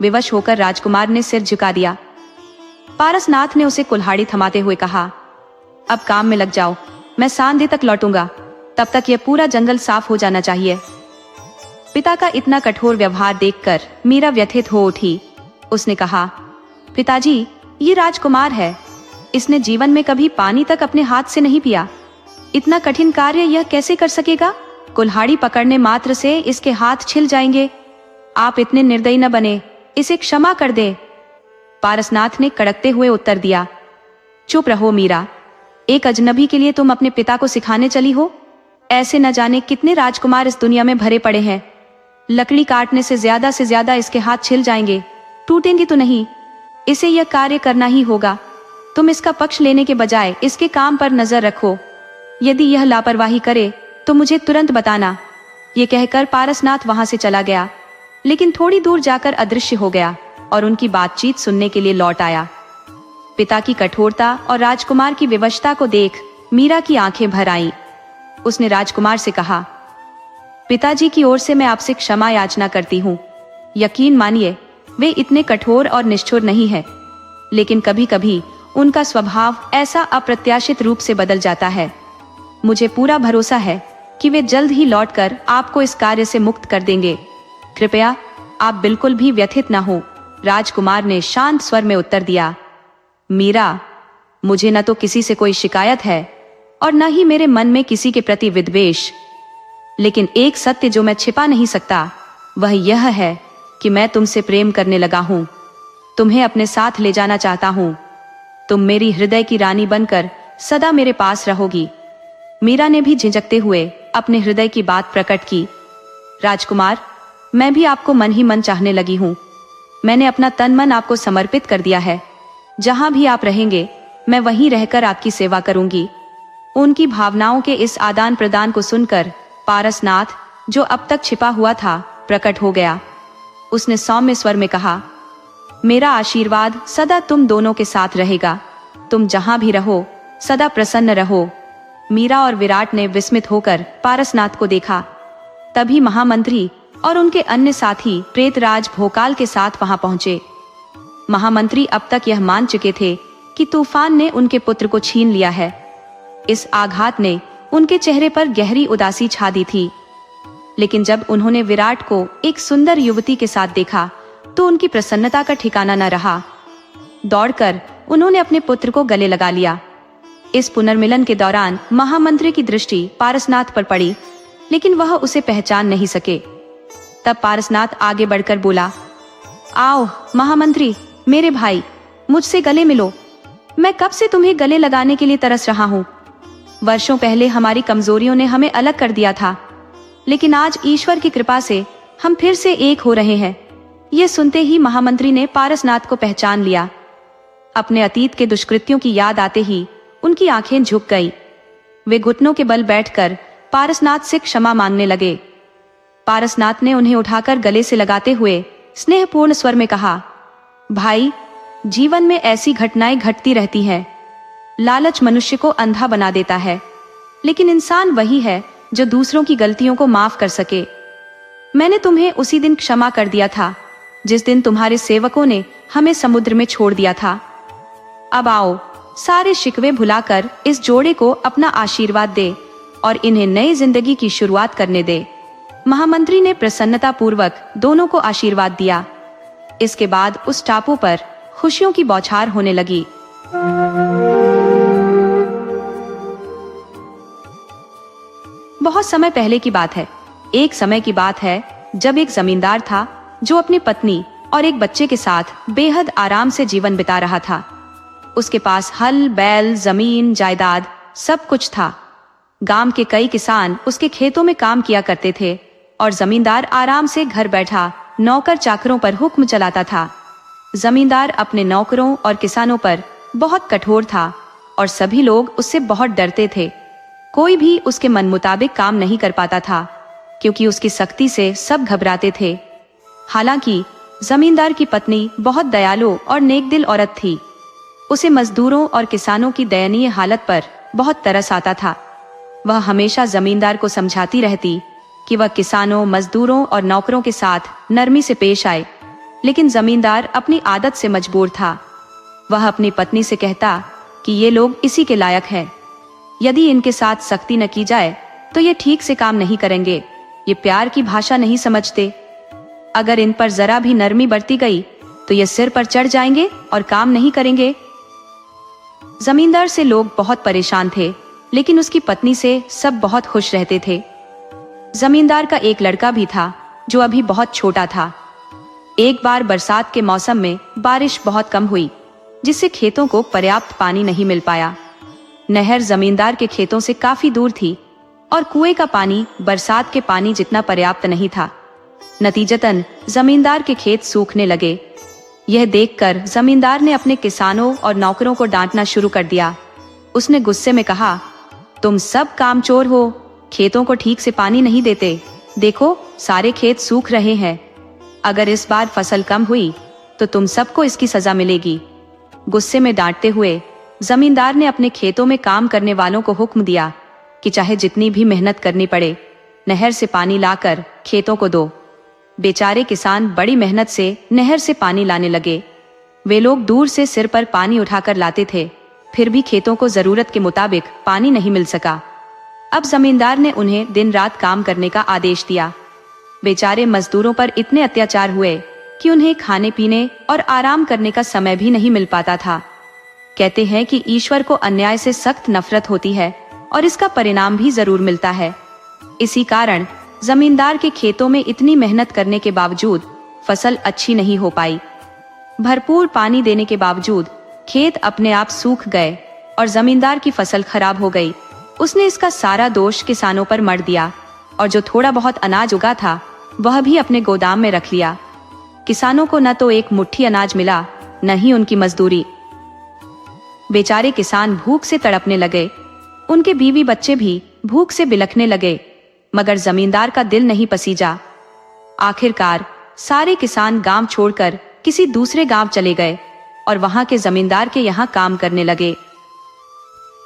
विवश होकर राजकुमार ने सिर झुका दिया। पारसनाथ ने उसे कुल्हाड़ी थमाते हुए कहा, अब काम में लग जाओ, मैं सांध्य तक लौटूंगा, तब तक यह पूरा जंगल साफ हो जाना चाहिए। पिता का इतना कठोर व्यवहार देखकर मीरा व्यथित हो उठी। उसने कहा, पिताजी, ये राजकुमार है, इसने जीवन में कभी पानी तक अपने हाथ से नहीं पिया। इतना कठिन कार्य यह कैसे कर सकेगा? कुल्हाड़ी पकड़ने मात्र से इसके हाथ छिल जाएंगे। आप इतने निर्दयी न बने, इसे क्षमा कर दे। पारसनाथ ने कड़कते हुए उत्तर दिया, चुप रहो मीरा, एक अजनबी के लिए तुम अपने पिता को सिखाने चली हो? ऐसे न जाने कितने राजकुमार इस दुनिया में भरे पड़े हैं। लकड़ी काटने से ज्यादा इसके हाथ छिल जाएंगे, टूटेंगे तो नहीं। इसे यह कार्य करना ही होगा। तुम इसका पक्ष लेने के बजाय इसके काम पर नजर रखो। यदि यह लापरवाही करे तो मुझे तुरंत बताना। ये कहकर पारसनाथ वहां से चला गया, लेकिन थोड़ी दूर जाकर अदृश्य हो गया और उनकी बातचीत सुनने के लिए लौट आया। पिता की कठोरता और राजकुमार की विवशता को देख मीरा की आंखें भर आईं। उसने राजकुमार से कहा, पिताजी की ओर से मैं आपसे क्षमा याचना करती हूँ। यकीन मानिए, वे इतने कठोर और निष्ठुर नहीं है, लेकिन कभी कभी उनका स्वभाव ऐसा अप्रत्याशित रूप से बदल जाता है। मुझे पूरा भरोसा है कि वे जल्द ही लौटकर आपको इस कार्य से मुक्त कर देंगे। कृपया आप बिल्कुल भी व्यथित न हो, राजकुमार ने शांत स्वर में उत्तर दिया। मीरा, मुझे न तो किसी से कोई शिकायत है और न ही मेरे मन में किसी के प्रति विद्वेष, लेकिन एक सत्य जो मैं छिपा नहीं सकता वह यह है कि मैं तुमसे प्रेम करने लगा हूं। तुम्हें अपने साथ ले जाना चाहता हूं। तुम मेरी हृदय की रानी बनकर सदा मेरे पास रहोगी। मीरा ने भी झिझकते हुए अपने हृदय की बात प्रकट की। राजकुमार, मैं भी आपको मन ही मन चाहने लगी हूँ। मैंने अपना तन मन आपको समर्पित कर दिया है। जहां भी आप रहेंगे मैं वहीं रहकर आपकी सेवा करूंगी। उनकी भावनाओं के इस आदान प्रदान को सुनकर पारसनाथ, जो अब तक छिपा हुआ था, प्रकट हो गया। उसने सौम्य स्वर में कहा, मेरा आशीर्वाद सदा तुम दोनों के साथ रहेगा। तुम जहां भी रहो सदा प्रसन्न रहो। मीरा और विराट ने विस्मित होकर पारसनाथ को देखा। तभी महामंत्री और उनके अन्य साथी प्रेतराज भोकाल के साथ वहां पहुंचे। महामंत्री अब तक यह मान चुके थे कि तूफान ने उनके पुत्र को छीन लिया है। इस आघात ने उनके चेहरे पर गहरी उदासी छा दी थी, लेकिन जब उन्होंने विराट को एक सुंदर युवती के साथ देखा तो उनकी प्रसन्नता का ठिकाना न रहा। दौड़कर उन्होंने अपने पुत्र को गले लगा लिया। इस पुनर्मिलन के दौरान महामंत्री की दृष्टि पारसनाथ पर पड़ी, लेकिन वह उसे पहचान नहीं सके। तब पारसनाथ आगे बढ़कर बोला, आओ महामंत्री, मेरे भाई, मुझसे गले मिलो। मैं कब से तुम्हें गले लगाने के लिए तरस रहा हूँ। वर्षों पहले हमारी कमजोरियों ने हमें अलग कर दिया था, लेकिन आज ईश्वर की कृपा से हम फिर से एक हो रहे हैं। ये सुनते ही महामंत्री ने पारसनाथ को पहचान लिया। अपने अतीत के दुष्कृत्यों की याद आते ही उनकी आंखें झुक गईं। वे घुटनों के बल बैठकर पारसनाथ से क्षमा मांगने लगे। पारसनाथ ने उन्हें उठाकर गले से लगाते हुए स्नेहपूर्ण स्वर में कहा, भाई, जीवन में ऐसी घटनाएं घटती रहती हैं। लालच मनुष्य को अंधा बना देता है, लेकिन इंसान वही है जो दूसरों की गलतियों को माफ कर सके। मैंने तुम्हें उसी दिन क्षमा कर दिया था जिस दिन तुम्हारे सेवकों ने हमें समुद्र में छोड़ दिया था। अब आओ, सारे शिकवे भुलाकर इस जोड़े को अपना आशीर्वाद दे और इन्हें नई जिंदगी की शुरुआत करने दे। महामंत्री ने प्रसन्नता पूर्वक दोनों को आशीर्वाद दिया। इसके बाद उस टापू पर खुशियों की बौछार होने लगी। बहुत समय पहले की बात है। एक समय की बात है जब एक जमींदार था जो अपनी पत्नी और एक बच्चे के साथ बेहद आराम से जीवन बिता रहा था। उसके पास हल, बैल, जमीन, जायदाद सब कुछ था। गांव के कई किसान उसके खेतों में काम किया करते थे और जमींदार आराम से घर बैठा नौकर चाकरों पर हुक्म चलाता था। जमींदार अपने नौकरों और किसानों पर बहुत कठोर था और सभी लोग उससे बहुत डरते थे। कोई भी उसके मन मुताबिक काम नहीं कर पाता था, क्योंकि उसकी सख्ती से सब घबराते थे। हालांकि जमींदार की पत्नी बहुत दयालु और नेकदिल औरत थी। उसे मजदूरों और किसानों की दयनीय हालत पर बहुत तरस आता था। वह हमेशा जमींदार को समझाती रहती कि वह किसानों, मजदूरों और नौकरों के साथ नरमी से पेश आए, लेकिन जमींदार अपनी आदत से मजबूर था। वह अपनी पत्नी से कहता कि ये लोग इसी के लायक हैं। यदि इनके साथ सख्ती न की जाए तो ये ठीक से काम नहीं करेंगे। ये प्यार की भाषा नहीं समझते। अगर इन पर जरा भी नरमी बरती गई तो ये सिर पर चढ़ जाएंगे और काम नहीं करेंगे। जमींदार से लोग बहुत परेशान थे, लेकिन उसकी पत्नी से सब बहुत खुश रहते थे। जमींदार का एक लड़का भी था जो अभी बहुत छोटा था। एक बार बरसात के मौसम में बारिश बहुत कम हुई, जिससे खेतों को पर्याप्त पानी नहीं मिल पाया। नहर जमींदार के खेतों से काफी दूर थी और कुएं का पानी बरसात के पानी जितना पर्याप्त नहीं था। नतीजतन जमींदार के खेत सूखने लगे। यह देखकर जमींदार ने अपने किसानों और नौकरों को डांटना शुरू कर दिया। उसने गुस्से में कहा, तुम सब कामचोर हो, खेतों को ठीक से पानी नहीं देते। देखो, सारे खेत सूख रहे हैं। अगर इस बार फसल कम हुई तो तुम सबको इसकी सजा मिलेगी। गुस्से में डांटते हुए जमींदार ने अपने खेतों में काम करने वालों को हुक्म दिया कि चाहे जितनी भी मेहनत करनी पड़े, नहर से पानी लाकर खेतों को दो। बेचारे किसान बड़ी मेहनत से नहर से पानी लाने लगे। वे लोग दूर से सिर पर पानी उठाकर लाते थे, फिर भी खेतों को जरूरत के मुताबिक पानी नहीं मिल सका। अब जमींदार ने उन्हें दिन रात काम करने का आदेश दिया। बेचारे मजदूरों पर इतने अत्याचार हुए कि उन्हें खाने पीने और आराम करने का समय भी नहीं मिल पाता था। कहते हैं कि ईश्वर को अन्याय से सख्त नफरत होती है और इसका परिणाम भी जरूर मिलता है। इसी कारण जमींदार के खेतों में इतनी मेहनत करने के बावजूद फसल अच्छी नहीं हो पाई। भरपूर पानी देने के बावजूद खेत अपने आप सूख गए और जमींदार की फसल खराब हो गई। उसने इसका सारा दोष किसानों पर मढ़ दिया और जो थोड़ा बहुत अनाज उगा था वह भी अपने गोदाम में रख लिया। किसानों को न तो एक मुट्ठी अनाज मिला, न ही उनकी मजदूरी। बेचारे किसान भूख से तड़पने लगे। उनके बीवी बच्चे भी भूख से बिलखने लगे, मगर जमींदार का दिल नहीं पसीजा। आखिरकार सारे किसान गांव छोड़कर किसी दूसरे गांव चले गए और वहां के जमींदार के यहाँ काम करने लगे।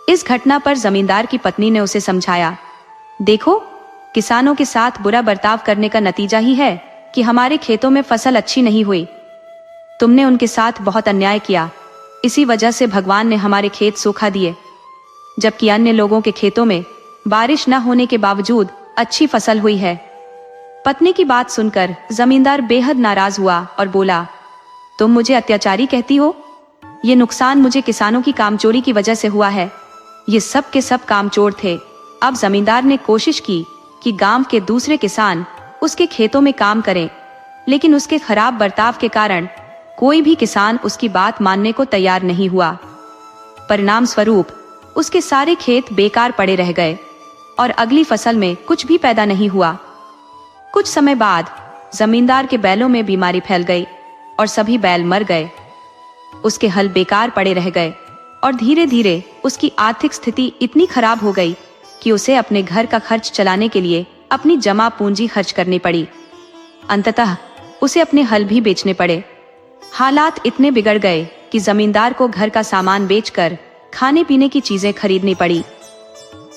इस घटना पर जमींदार की पत्नी ने उसे समझाया, देखो, किसानों के साथ बुरा बर्ताव करने का नतीजा ही है कि हमारे खेतों में फसल अच्छी नहीं हुई। तुमने उनके साथ बहुत अन्याय किया, इसी वजह से भगवान ने हमारे खेत सूखा दिए, जबकि अन्य लोगों के खेतों में बारिश न होने के बावजूद अच्छी फसल हुई है। पत्नी की बात सुनकर जमींदार बेहद नाराज हुआ और बोला, तुम मुझे अत्याचारी कहती हो? ये नुकसान मुझे किसानों की कामचोरी की वजह से हुआ है। ये सब के सब कामचोर थे। अब जमींदार ने कोशिश की कि गांव के दूसरे किसान उसके खेतों में काम करें, लेकिन उसके खराब बर्ताव के कारण कोई भी किसान उसकी बात मानने को तैयार नहीं हुआ। परिणाम स्वरूप उसके सारे खेत बेकार पड़े रह गए और अगली फसल में कुछ भी पैदा नहीं हुआ। कुछ समय बाद जमींदार के बैलों में बीमारी फैल गई और सभी बैल मर गए। उसके हल बेकार पड़े रह गए और धीरे धीरे उसकी आर्थिक स्थिति इतनी खराब हो गई कि उसे अपने घर का खर्च चलाने के लिए अपनी जमा पूंजी खर्च करनी पड़ी। अंततः उसे अपने हल भी बेचने पड़े। हालात इतने बिगड़ गए कि जमींदार को घर का सामान बेचकर खाने पीने की चीजें खरीदनी पड़ी।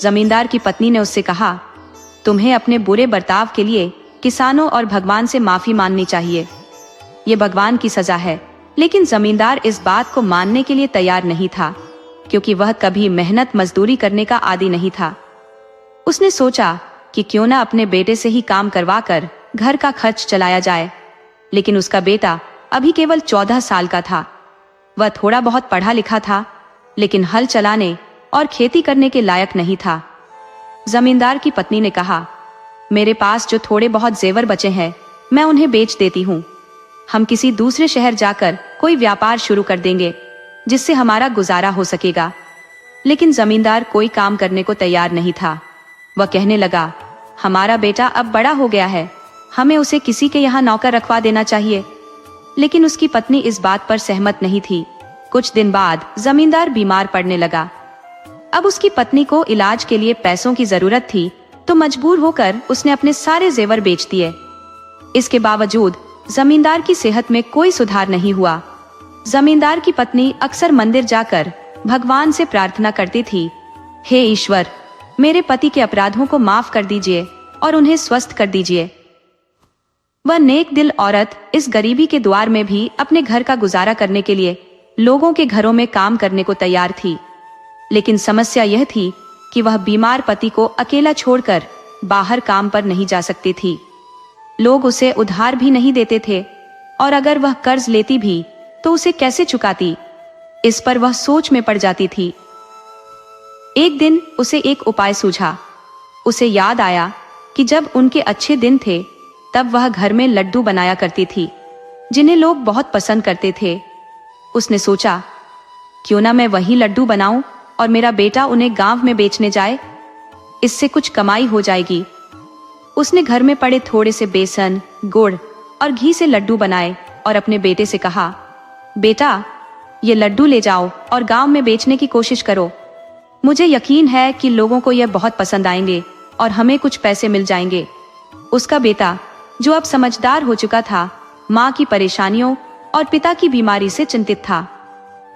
जमींदार की पत्नी ने उससे कहा, तुम्हें अपने बुरे बर्ताव के लिए किसानों और भगवान से माफी मांगनी चाहिए। ये भगवान की सजा है। लेकिन जमींदार इस बात को मानने के लिए तैयार नहीं था, क्योंकि वह कभी मेहनत मजदूरी करने का आदी नहीं था। उसने सोचा कि क्यों न अपने बेटे से ही काम करवाकर घर का खर्च चलाया जाए। लेकिन उसका बेटा अभी केवल 14 साल का था। वह थोड़ा बहुत पढ़ा लिखा था, लेकिन हल चलाने और खेती करने के लायक नहीं था। जमींदार की पत्नी ने कहा, मेरे पास जो थोड़े बहुत जेवर बचे हैं, मैं उन्हें बेच देती हूँ। हम किसी दूसरे शहर जाकर कोई व्यापार शुरू कर देंगे, जिससे हमारा गुजारा हो सकेगा। लेकिन जमींदार कोई काम करने को तैयार नहीं था। वह कहने लगा, हमारा बेटा अब बड़ा हो गया है, हमें उसे किसी के यहाँ नौकर रखवा देना चाहिए। लेकिन उसकी पत्नी इस बात पर सहमत नहीं थी। कुछ दिन बाद जमींदार बीमार पड़ने लगा। अब उसकी पत्नी को इलाज के लिए पैसों की जरूरत थी, तो मजबूर होकर उसने अपने सारे जेवर बेच दिए। इसके बावजूद जमींदार की सेहत में कोई सुधार नहीं हुआ। जमींदार की पत्नी अक्सर मंदिर जाकर भगवान से प्रार्थना करती थी, हे ईश्वर, मेरे पति के अपराधों को माफ कर दीजिए और उन्हें स्वस्थ कर दीजिए। वह नेक दिल औरत इस गरीबी के द्वार में भी अपने घर का गुजारा करने के लिए लोगों के घरों में काम करने को तैयार थी। लेकिन समस्या यह थी कि वह बीमार पति को अकेला छोड़कर बाहर काम पर नहीं जा सकती थी। लोग उसे उधार भी नहीं देते थे, और अगर वह कर्ज लेती भी तो उसे कैसे चुकाती, इस पर वह सोच में पड़ जाती थी। एक दिन उसे एक उपाय सूझा। उसे याद आया कि जब उनके अच्छे दिन थे, तब वह घर में लड्डू बनाया करती थी, जिन्हें लोग बहुत पसंद करते थे। उसने सोचा, क्यों ना मैं वही लड्डू बनाऊं और मेरा बेटा उन्हें गांव में बेचने जाए, इससे कुछ कमाई हो जाएगी। उसने घर में पड़े थोड़े से बेसन, गुड़ और घी से लड्डू बनाए और अपने बेटे से कहा, बेटा, ये लड्डू ले जाओ और गांव में बेचने की कोशिश करो। मुझे यकीन है कि लोगों को यह बहुत पसंद आएंगे और हमें कुछ पैसे मिल जाएंगे। उसका बेटा, जो अब समझदार हो चुका था, माँ की परेशानियों और पिता की बीमारी से चिंतित था।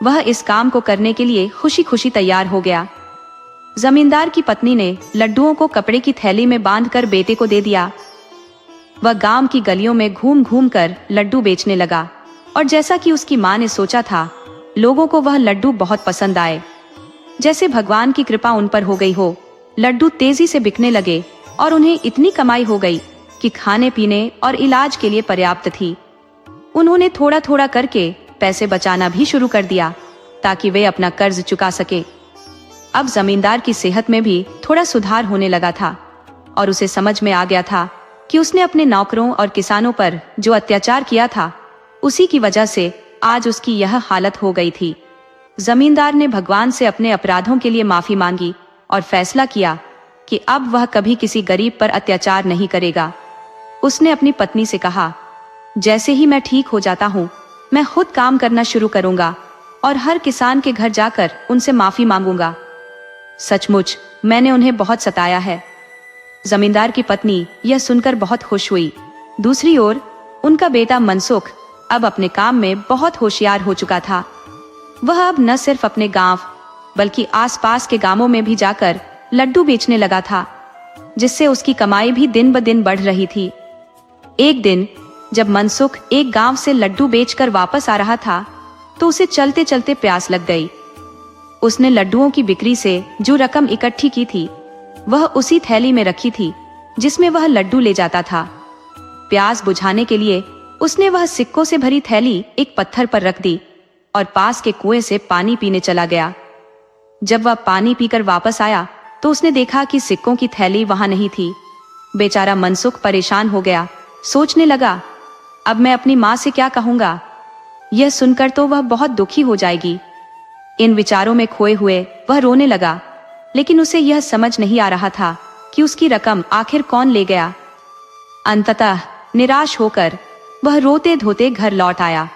वह इस काम को करने के लिए खुशी खुशी तैयार हो गया। जमींदार की पत्नी ने लड्डुओं को कपड़े की थैली में बांधकर बेटे को दे दिया। वह गांव की गलियों में घूम घूम कर लड्डू बेचने लगा और जैसा कि उसकी मां ने सोचा था, लोगों को वह लड्डू बहुत पसंद आए। जैसे भगवान की कृपा उन पर हो गई हो, लड्डू तेजी से बिकने लगे और उन्हें इतनी कमाई हो गई कि खाने पीने और इलाज के लिए पर्याप्त थी। उन्होंने थोड़ा थोड़ा करके पैसे बचाना भी शुरू कर दिया ताकि वे अपना कर्ज चुका सके। अब जमींदार की सेहत में भी थोड़ा सुधार होने लगा था और उसे समझ में आ गया था कि उसने अपने नौकरों और किसानों पर जो अत्याचार किया था, उसी की वजह से आज उसकी यह हालत हो गई थी। जमींदार ने भगवान से अपने अपराधों के लिए माफी मांगी और फैसला किया कि अब वह कभी किसी गरीब पर अत्याचार नहीं करेगा। उसने अपनी पत्नी से कहा, जैसे ही मैं ठीक हो जाता हूँ, मैं खुद काम करना शुरू करूंगा और हर किसान के घर जाकर उनसे माफी मांगूंगा। सचमुच मैंने उन्हें बहुत सताया है। जमींदार की पत्नी यह सुनकर बहुत खुश हुई। दूसरी ओर उनका बेटा मनसुख अब अपने काम में बहुत होशियार हो चुका था। वह अब न सिर्फ अपने गांव बल्कि आसपास के गांवों में भी जाकर लड्डू बेचने लगा था, जिससे उसकी कमाई भी दिन ब दिन बढ़ रही थी। एक दिन जब मनसुख एक गांव से लड्डू बेचकर वापस आ रहा था, तो उसे चलते चलते प्यास लग गई। उसने लड्डुओं की बिक्री से जो रकम इकट्ठी की थी, वह उसी थैली में रखी थी जिसमें वह लड्डू ले जाता था। प्यास बुझाने के लिए उसने वह सिक्कों से भरी थैली एक पत्थर पर रख दी और पास के कुएं से पानी पीने चला गया। जब वह पानी पीकर वापस आया तो उसने देखा कि सिक्कों की थैली वहां नहीं थी। बेचारा मनसुख परेशान हो गया। सोचने लगा, अब मैं अपनी मां से क्या कहूंगा? यह सुनकर तो वह बहुत दुखी हो जाएगी। इन विचारों में खोए हुए वह रोने लगा, लेकिन उसे यह समझ नहीं आ रहा था कि उसकी रकम आखिर कौन ले गया। अंततः निराश होकर वह रोते धोते घर लौट आया।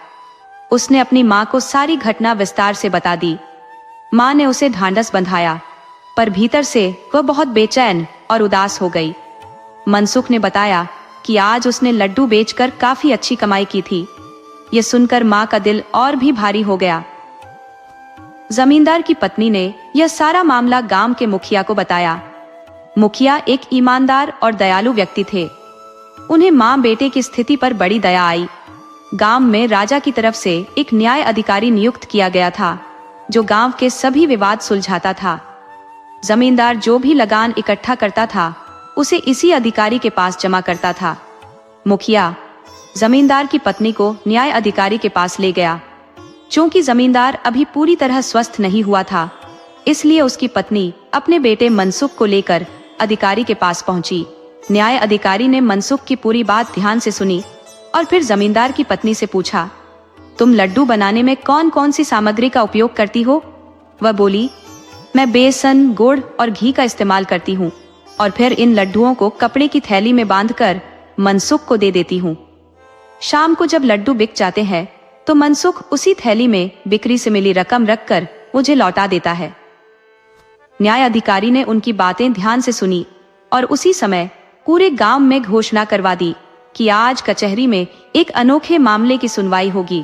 उसने अपनी मां को सारी घटना विस्तार से बता दी। मां ने उसे ढांढस बंधाया, पर भीतर से वह बहुत बेचैन और उदास हो गई। मनसुख ने बताया कि आज उसने लड्डू बेचकर काफी अच्छी कमाई की थी। यह सुनकर मां का दिल और भी भारी हो गया। जमींदार की पत्नी ने यह सारा मामला गांव के मुखिया को बताया। मुखिया एक ईमानदार और दयालु व्यक्ति थे। उन्हें मां बेटे की स्थिति पर बड़ी दया आई। गांव में राजा की तरफ से एक न्याय अधिकारी नियुक्त किया गया था, जो गांव के सभी विवाद सुलझाता था। जमींदार जो भी लगान इकट्ठा करता था, उसे इसी अधिकारी के पास जमा करता था। मुखिया जमींदार की पत्नी को न्याय अधिकारी के पास ले गया। चूंकि जमींदार अभी पूरी तरह स्वस्थ नहीं हुआ था, इसलिए उसकी पत्नी अपने बेटे मनसुख को लेकर अधिकारी के पास पहुंची। न्याय अधिकारी ने मनसुख की पूरी बात ध्यान से सुनी और फिर जमींदार की पत्नी से पूछा, तुम लड्डू बनाने में कौन कौन सी सामग्री का उपयोग करती हो? वह बोली, मैं बेसन, गुड़ और घी का इस्तेमाल करती हूँ और फिर इन लड्डुओं को कपड़े की थैली में बांधकर मनसुख को दे देती हूँ। शाम को जब लड्डू बिक जाते हैं तो मनसुख उसी थैली में बिक्री से मिली रकम रखकर मुझे लौटा देता है। न्याय अधिकारी ने उनकी बातें ध्यान से सुनी और उसी समय पूरे गांव में घोषणा करवा दी कि आज कचहरी में एक अनोखे मामले की सुनवाई होगी,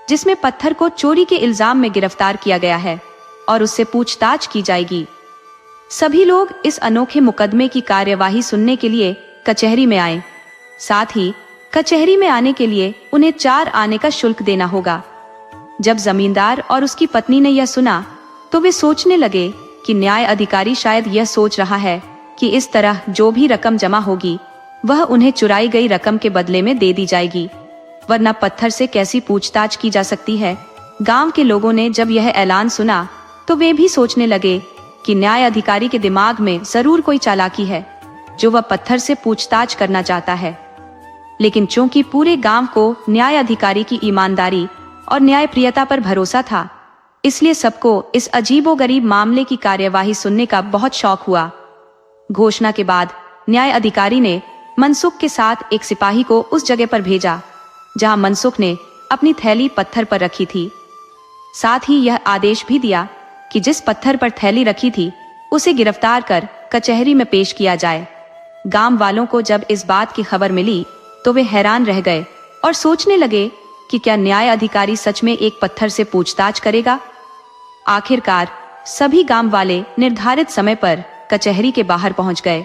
जिसमें पत्थर को चोरी के इल्जाम में गिरफ्तार किया गया है और उससे पूछताछ की जाएगी। सभी लोग इस अनोखे मुकदमे की कार्यवाही सुनने के लिए कचहरी में आए। साथ ही कचहरी में आने के लिए उन्हें 4 आने का शुल्क देना होगा। जब जमींदार और उसकी पत्नी ने यह सुना तो वे सोचने लगे कि न्याय अधिकारी शायद यह सोच रहा है कि इस तरह जो भी रकम जमा होगी वह उन्हें चुराई गई रकम के बदले में दे दी जाएगी, वरना पत्थर से कैसी पूछताछ की जा सकती है। गांव के लोगों ने जब यह ऐलान सुना तो वे भी सोचने लगे कि न्याय अधिकारी के दिमाग में जरूर कोई चालाकी है, जो वह पत्थर से पूछताछ करना चाहता है। लेकिन चूंकि पूरे गांव को न्याय अधिकारी की ईमानदारी और न्यायप्रियता पर भरोसा था, इसलिए सबको इस अजीबोगरीब मामले की कार्यवाही सुनने का बहुत शौक हुआ। घोषणा के बाद न्याय अधिकारी ने मनसुख के साथ एक सिपाही को उस जगह पर भेजा जहां मनसुख ने अपनी थैली पत्थर पर रखी थी। साथ ही यह आदेश भी दिया कि जिस पत्थर पर थैली रखी थी उसे गिरफ्तार कर कचहरी में पेश किया जाए। गांव वालों को जब इस बात की खबर मिली तो वे हैरान रह गए और सोचने लगे कि कि क्या न्याय अधिकारी सच में एक पत्थर से पूछताछ करेगा। आखिरकार सभी गांव वाले निर्धारित समय पर कचहरी के बाहर पहुंच गए।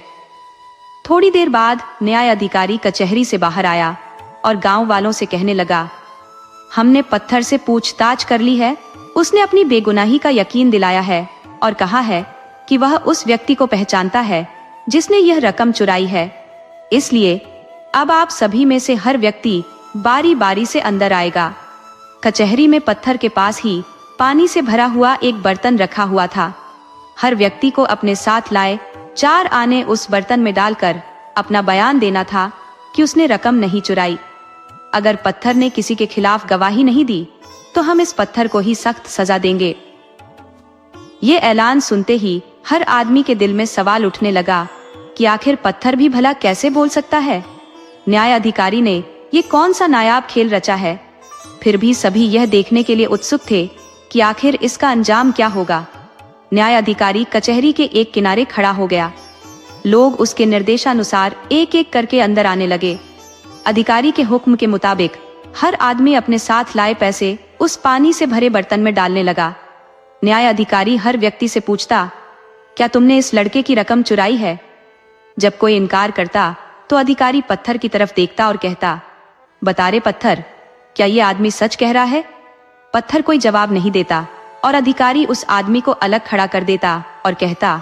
थोड़ी देर बाद न्याय अधिकारी कचहरी से बाहर आया और गांव वालों से कहने लगा, हमने पत्थर से पूछताछ कर ली है। उसने अपनी बेगुनाही का यकीन दिलाया है और कहा है कि वह उस व्यक्ति को पहचानता है जिसने यह रकम चुराई है। इसलिए अब आप सभी में से हर व्यक्ति बारी बारी से अंदर आएगा। कचहरी में पत्थर के पास ही पानी से भरा हुआ एक बर्तन रखा हुआ था। हर व्यक्ति को अपने साथ लाए 4 आने उस बर्तन में डालकर अपना बयान देना था कि उसने रकम नहीं चुराई। अगर पत्थर ने किसी के खिलाफ गवाही नहीं दी तो हम इस पत्थर को ही सख्त सजा देंगे। ये ऐलान सुनते ही हर आदमी के दिल में सवाल उठने लगा कि आखिर पत्थर भी भला कैसे बोल सकता है। न्याय अधिकारी ने ये कौन सा नायाब खेल रचा है। फिर भी सभी यह देखने के लिए उत्सुक थे कि आखिर इसका अंजाम क्या होगा। न्याय अधिकारी कचहरी के एक किनारे खड़ा हो गया। लोग उसके निर्देशानुसार एक एक करके अंदर आने लगे। अधिकारी के हुक्म के मुताबिक हर आदमी अपने साथ लाए पैसे उस पानी से भरे बर्तन में डालने लगा। न्याय अधिकारी हर व्यक्ति से पूछता, क्या तुमने इस लड़के की रकम चुराई है। जब कोई इनकार करता तो अधिकारी पत्थर की तरफ देखता और कहता, बता रे पत्थर, क्या ये आदमी सच कह रहा है। पत्थर कोई जवाब नहीं देता और अधिकारी उस आदमी को अलग खड़ा कर देता और कहता,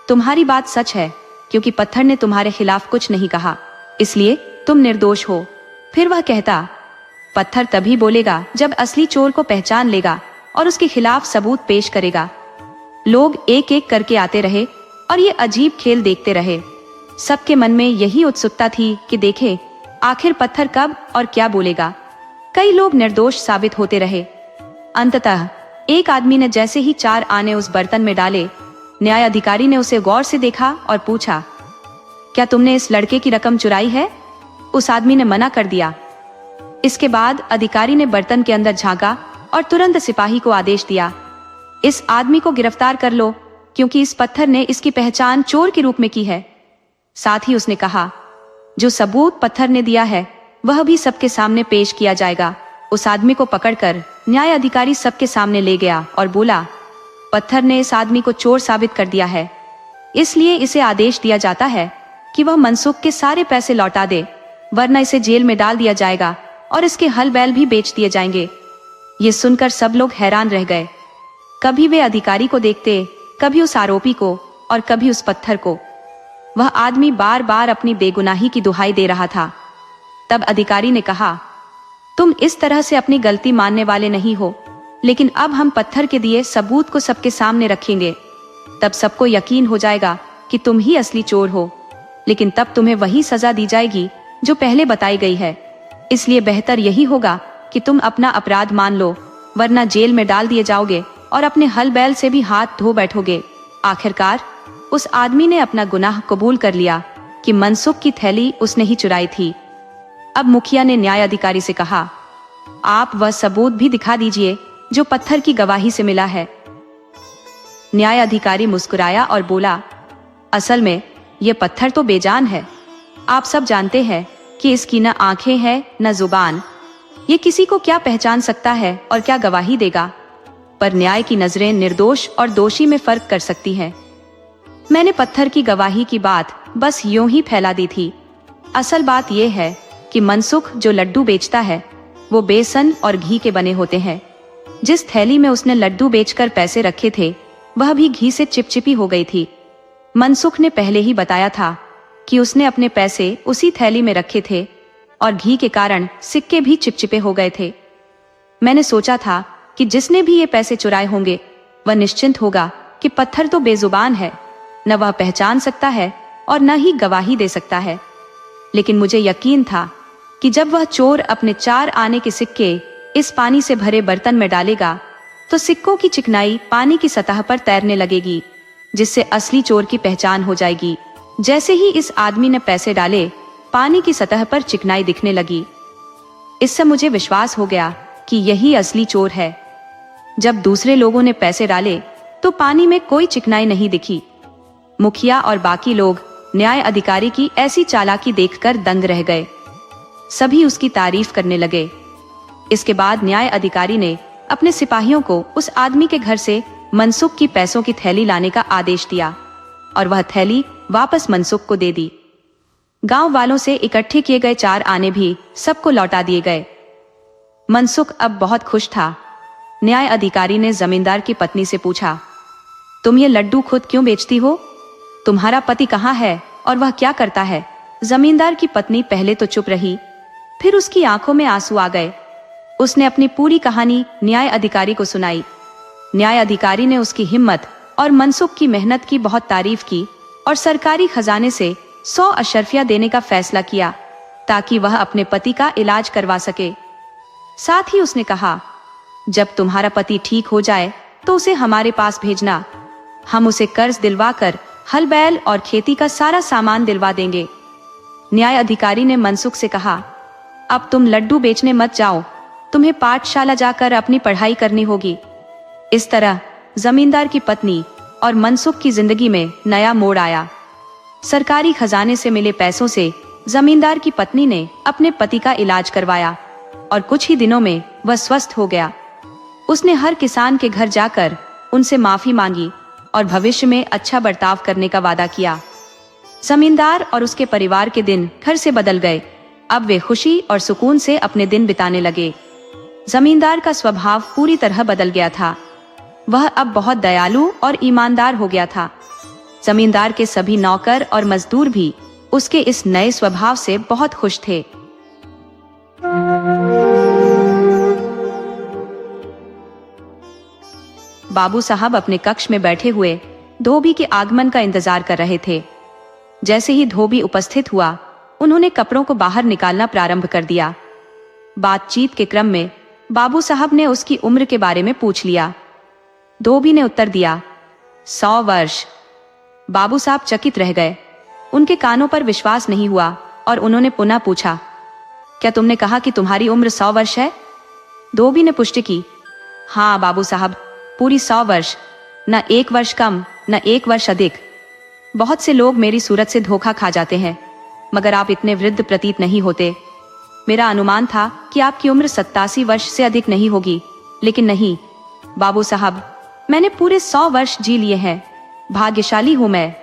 तुम्हारी बात सच है क्योंकि पत्थर ने तुम्हारे खिलाफ कुछ नहीं कहा, इसलिए तुम निर्दोष हो। फिर वह कहता, पत्थर तभी बोलेगा जब असली चोर को पहचान लेगा और उसके खिलाफ सबूत पेश करेगा। लोग एक एक करके आते रहे और ये अजीब खेल देखते रहे। सबके मन में यही उत्सुकता थी कि देखें आखिर पत्थर कब और क्या बोलेगा। कई लोग निर्दोष साबित होते रहे। अंततः एक आदमी ने जैसे ही 4 आने उस बर्तन में डाले, न्याय अधिकारी ने उसे गौर से देखा और पूछा, क्या तुमने इस लड़के की रकम चुराई है। उस आदमी ने मना कर दिया। इसके बाद अधिकारी ने बर्तन के अंदर झांका और तुरंत सिपाही को आदेश दिया, इस आदमी को गिरफ्तार कर लो क्योंकि इस पत्थर ने इसकी पहचान चोर के रूप में की है। साथ ही उसने कहा, जो सबूत पत्थर ने दिया है वह भी सबके सामने पेश किया जाएगा। उस आदमी को पकड़कर न्याय अधिकारी सबके सामने ले गया और बोला, पत्थर ने इस आदमी को चोर साबित कर दिया है, इसलिए इसे आदेश दिया जाता है कि वह मनसुख के सारे पैसे लौटा दे, वरना इसे जेल में डाल दिया जाएगा और इसके हल बैल भी बेच दिए जाएंगे। ये सुनकर सब लोग हैरान रह गए। कभी वे अधिकारी को देखते, कभी उस आरोपी को और कभी उस पत्थर को। वह आदमी बार बार अपनी बेगुनाही की दुहाई दे रहा था। तब अधिकारी ने कहा, तुम इस तरह से अपनी गलती मानने वाले नहीं हो, लेकिन अब हम पत्थर के दिए सबूत को सबके सामने रखेंगे। तब सबको यकीन हो जाएगा कि तुम ही असली चोर हो, लेकिन तब तुम्हें वही सजा दी जाएगी जो पहले बताई गई है। इसलिए बेहतर यही होगा कि तुम अपना अपराध मान लो, वरना जेल में डाल दिए जाओगे और अपने हल बैल से भी हाथ धो बैठोगे। आखिरकार उस आदमी ने अपना गुनाह कबूल कर लिया कि मनसुख की थैली उसने ही चुराई थी। अब मुखिया ने न्याय अधिकारी से कहा, आप वह सबूत भी दिखा दीजिए जो पत्थर की गवाही से मिला है। न्याय अधिकारी मुस्कुराया और बोला, असल में यह पत्थर तो बेजान है। आप सब जानते हैं कि इसकी न आंखें हैं न जुबान। ये किसी को क्या पहचान सकता है और क्या गवाही देगा। पर न्याय की नजरें निर्दोष और दोषी में फर्क कर सकती हैं। मैंने पत्थर की गवाही की बात बस यूं ही फैला दी थी। असल बात यह है कि मनसुख जो लड्डू बेचता है वो बेसन और घी के बने होते हैं। जिस थैली में उसने लड्डू बेचकर पैसे रखे थे वह भी घी से चिपचिपी हो गई थी। मनसुख ने पहले ही बताया था कि उसने अपने पैसे उसी थैली में रखे थे और घी के कारण सिक्के भी चिपचिपे हो गए थे। मैंने सोचा था कि जिसने भी ये पैसे चुराए होंगे वह निश्चिंत होगा कि पत्थर तो बेजुबान है, न वह पहचान सकता है और न ही गवाही दे सकता है। लेकिन मुझे यकीन था कि जब वह चोर अपने 4 आने के सिक्के इस पानी से भरे बर्तन में डालेगा तो सिक्कों की चिकनाई पानी की सतह पर तैरने लगेगी, जिससे असली चोर की पहचान हो जाएगी। जैसे ही इस आदमी ने पैसे डाले, पानी की सतह पर चिकनाई दिखने लगी। इससे मुझे विश्वास हो गया कि यही असली चोर है। जब दूसरे लोगों ने पैसे डाले तो पानी में कोई चिकनाई नहीं दिखी। मुखिया और बाकी लोग न्याय अधिकारी की ऐसी चालाकी देखकर दंग रह गए। सभी उसकी तारीफ करने लगे। इसके बाद न्याय अधिकारी ने अपने सिपाहियों को उस आदमी के घर से मनसुख की पैसों की थैली लाने का आदेश दिया और वह थैली वापस मनसुख को दे दी। गांव वालों से इकट्ठे किए गए 4 आने भी सबको लौटा दिए गए। मनसुख अब बहुत खुश था। न्याय अधिकारी ने जमींदार की पत्नी से पूछा, तुम ये लड्डू खुद क्यों बेचती हो? तुम्हारा पति कहाँ है और वह क्या करता है? जमींदार की पत्नी पहले तो चुप रही, फिर उसकी आंखों में आंसू आ गए। उसने अपनी पूरी कहानी न्याय अधिकारी को सुनाई। न्याय अधिकारी ने उसकी हिम्मत और मनसुख की मेहनत की बहुत तारीफ की और सरकारी खजाने से 100 अशर्फिया देने का फैसला किया ताकि वह अपने पति का इलाज करवा सके। साथ ही उसने कहा, जब तुम्हारा पति ठीक हो जाए तो उसे हमारे पास भेजना। हम उसे कर्ज दिलवाकर हल बैल और खेती का सारा सामान दिलवा देंगे। न्याय अधिकारी ने मनसुख से कहा, अब तुम लड्डू बेचने मत जाओ, तुम्हें पाठशाला जाकर अपनी पढ़ाई करनी होगी। इस तरह जमींदार की पत्नी और मनसुख की जिंदगी में नया मोड़ आया। सरकारी खजाने से मिले पैसों से जमींदार की पत्नी ने अपने पति का इलाज करवाया और कुछ ही दिनों में वह स्वस्थ हो गया। उसने हर किसान के घर जाकर उनसे माफी मांगी और भविष्य में अच्छा बर्ताव करने का वादा किया। जमींदार और उसके परिवार के दिन घर से बदल गए। अब वे खुशी और सुकून से अपने दिन बिताने लगे। जमींदार का स्वभाव पूरी तरह बदल गया था। वह अब बहुत दयालु और ईमानदार हो गया था। जमींदार के सभी नौकर और मजदूर भी उसके इस नए स्वभाव से बहुत खुश थे। बाबू साहब अपने कक्ष में बैठे हुए धोबी के आगमन का इंतजार कर रहे थे। जैसे ही धोबी उपस्थित हुआ, उन्होंने कपड़ों को बाहर निकालना प्रारंभ कर दिया। बातचीत के क्रम में बाबू साहब ने उसकी उम्र के बारे में पूछ लिया। धोबी ने उत्तर दिया, 100 वर्ष। बाबू साहब चकित रह गए। उनके कानों पर विश्वास नहीं हुआ और उन्होंने पुनः पूछा, क्या तुमने कहा कि तुम्हारी उम्र 100 वर्ष है? धोबी ने पुष्टि की, हाँ बाबू साहब, पूरी 100 वर्ष, न 1 वर्ष कम न 1 वर्ष अधिक। बहुत से लोग मेरी सूरत से धोखा खा जाते हैं, मगर आप इतने वृद्ध प्रतीत नहीं होते। मेरा अनुमान था कि आपकी उम्र 87 वर्ष से अधिक नहीं होगी, लेकिन नहीं बाबू साहब, मैंने पूरे 100 वर्ष जी लिए हैं। भाग्यशाली हूं मैं।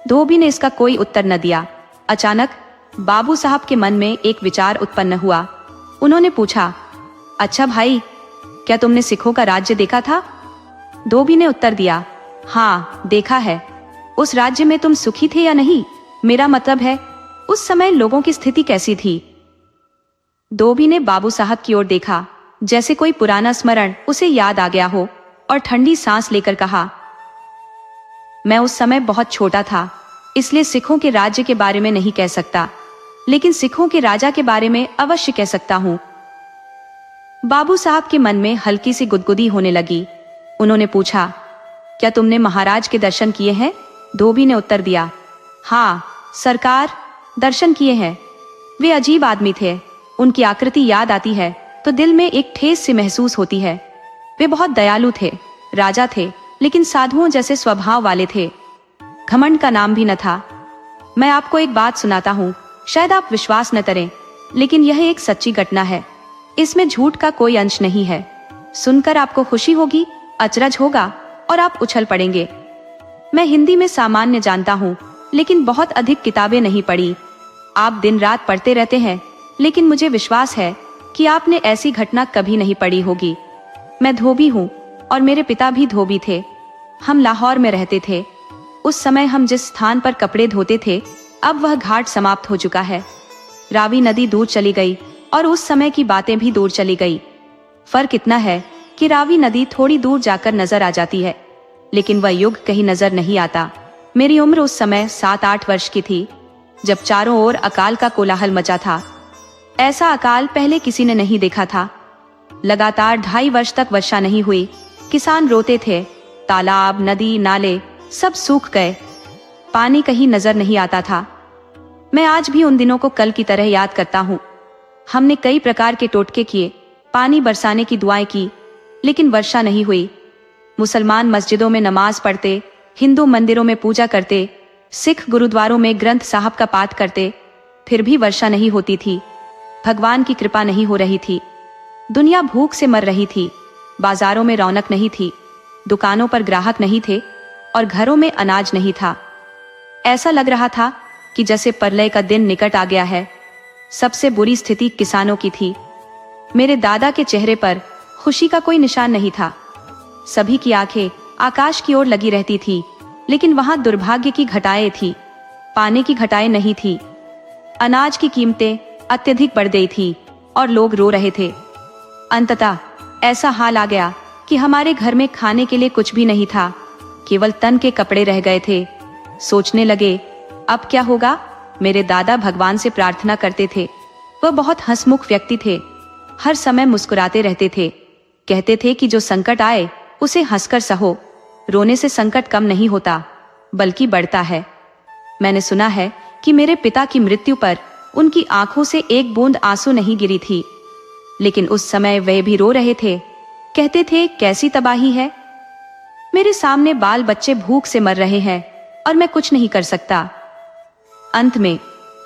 धोबी ने इसका कोई उत्तर न दिया। अचानक बाबू साहब के मन में एक विचार उत्पन्न हुआ। उन्होंने पूछा, अच्छा भाई, क्या तुमने सिखों का राज्य देखा था? धोबी ने उत्तर दिया, हाँ देखा है। उस राज्य में तुम सुखी थे या नहीं? मेरा मतलब है, उस समय लोगों की स्थिति कैसी थी? धोबी ने बाबू साहब की ओर देखा, जैसे कोई पुराना स्मरण उसे याद आ गया हो, और ठंडी सांस लेकर कहा, मैं उस समय बहुत छोटा था, इसलिए सिखों के राज्य के बारे में नहीं कह सकता, लेकिन सिखों के राजा के बारे में अवश्य कह सकता हूँ। बाबू साहब के मन में हल्की सी गुदगुदी होने लगी। उन्होंने पूछा, क्या तुमने महाराज के दर्शन किए हैं? धोबी ने उत्तर दिया, हाँ सरकार, दर्शन किए हैं। वे अजीब आदमी थे। उनकी आकृति याद आती है तो दिल में एक ठेस सी महसूस होती है। वे बहुत दयालु थे, राजा थे, लेकिन साधुओं जैसे स्वभाव वाले थे। घमंड का नाम भी न था। मैं आपको एक बात सुनाता हूँ, शायद आप विश्वास न करें, लेकिन यह एक सच्ची घटना है। इसमें झूठ का कोई अंश नहीं है। सुनकर आपको खुशी होगी, अचरज होगा और आप उछल पड़ेंगे। मैं हिंदी में सामान्य जानता हूँ, लेकिन बहुत अधिक किताबें नहीं पढ़ी। आप दिन रात पढ़ते रहते हैं, लेकिन मुझे विश्वास है कि आपने ऐसी घटना कभी नहीं पढ़ी होगी। मैं धोबी हूँ और मेरे पिता भी धोबी थे। हम लाहौर में रहते थे। उस समय हम जिस स्थान पर कपड़े धोते थे, अब वह घाट समाप्त हो चुका है। रावी नदी दूर चली गई और उस समय की बातें भी दूर चली गई। फर्क इतना है कि रावी नदी थोड़ी दूर जाकर नजर आ जाती है, लेकिन वह युग कहीं नजर नहीं आता। मेरी उम्र उस समय 7-8 वर्ष की थी, जब चारों ओर अकाल का कोलाहल मचा था। ऐसा अकाल पहले किसी ने नहीं देखा था। लगातार 2.5 वर्ष तक वर्षा नहीं हुई। किसान रोते थे। तालाब, नदी, नाले सब सूख गए। पानी कहीं नजर नहीं आता था। मैं आज भी उन दिनों को कल की तरह याद करता हूँ। हमने कई प्रकार के टोटके किए, पानी बरसाने की दुआएं की, लेकिन वर्षा नहीं हुई। मुसलमान मस्जिदों में नमाज पढ़ते, हिंदू मंदिरों में पूजा करते, सिख गुरुद्वारों में ग्रंथ साहब का पाठ करते, फिर भी वर्षा नहीं होती थी। भगवान की कृपा नहीं हो रही थी। दुनिया भूख से मर रही थी। बाजारों में रौनक नहीं थी, दुकानों पर ग्राहक नहीं थे और घरों में अनाज नहीं था। ऐसा लग रहा था कि जैसे प्रलय का दिन निकट आ गया है। सबसे बुरी स्थिति किसानों की थी। मेरे दादा के चेहरे पर खुशी का कोई निशान नहीं था। सभी की आंखें आकाश की ओर लगी रहती थी, लेकिन वहां दुर्भाग्य की घटाएं थी, पानी की घटाएं नहीं थी। अनाज की कीमतें अत्यधिक बढ़ गई थी और लोग रो रहे थे। अंततः ऐसा हाल आ गया कि हमारे घर में खाने के लिए कुछ भी नहीं था, केवल तन के कपड़े रह गए थे। सोचने लगे, अब क्या होगा। मेरे दादा भगवान से प्रार्थना करते थे। वह बहुत हंसमुख व्यक्ति थे, हर समय मुस्कुराते रहते थे। कहते थे कि जो संकट आए उसे हंसकर सहो, रोने से संकट कम नहीं होता बल्कि बढ़ता है। मैंने सुना है कि मेरे पिता की मृत्यु पर उनकी आंखों से एक बूंद आंसू नहीं गिरी थी, लेकिन उस समय वे भी रो रहे थे। कहते थे, कैसी तबाही है। मेरे सामने बाल बच्चे भूख से मर रहे हैं और मैं कुछ नहीं कर सकता। अंत में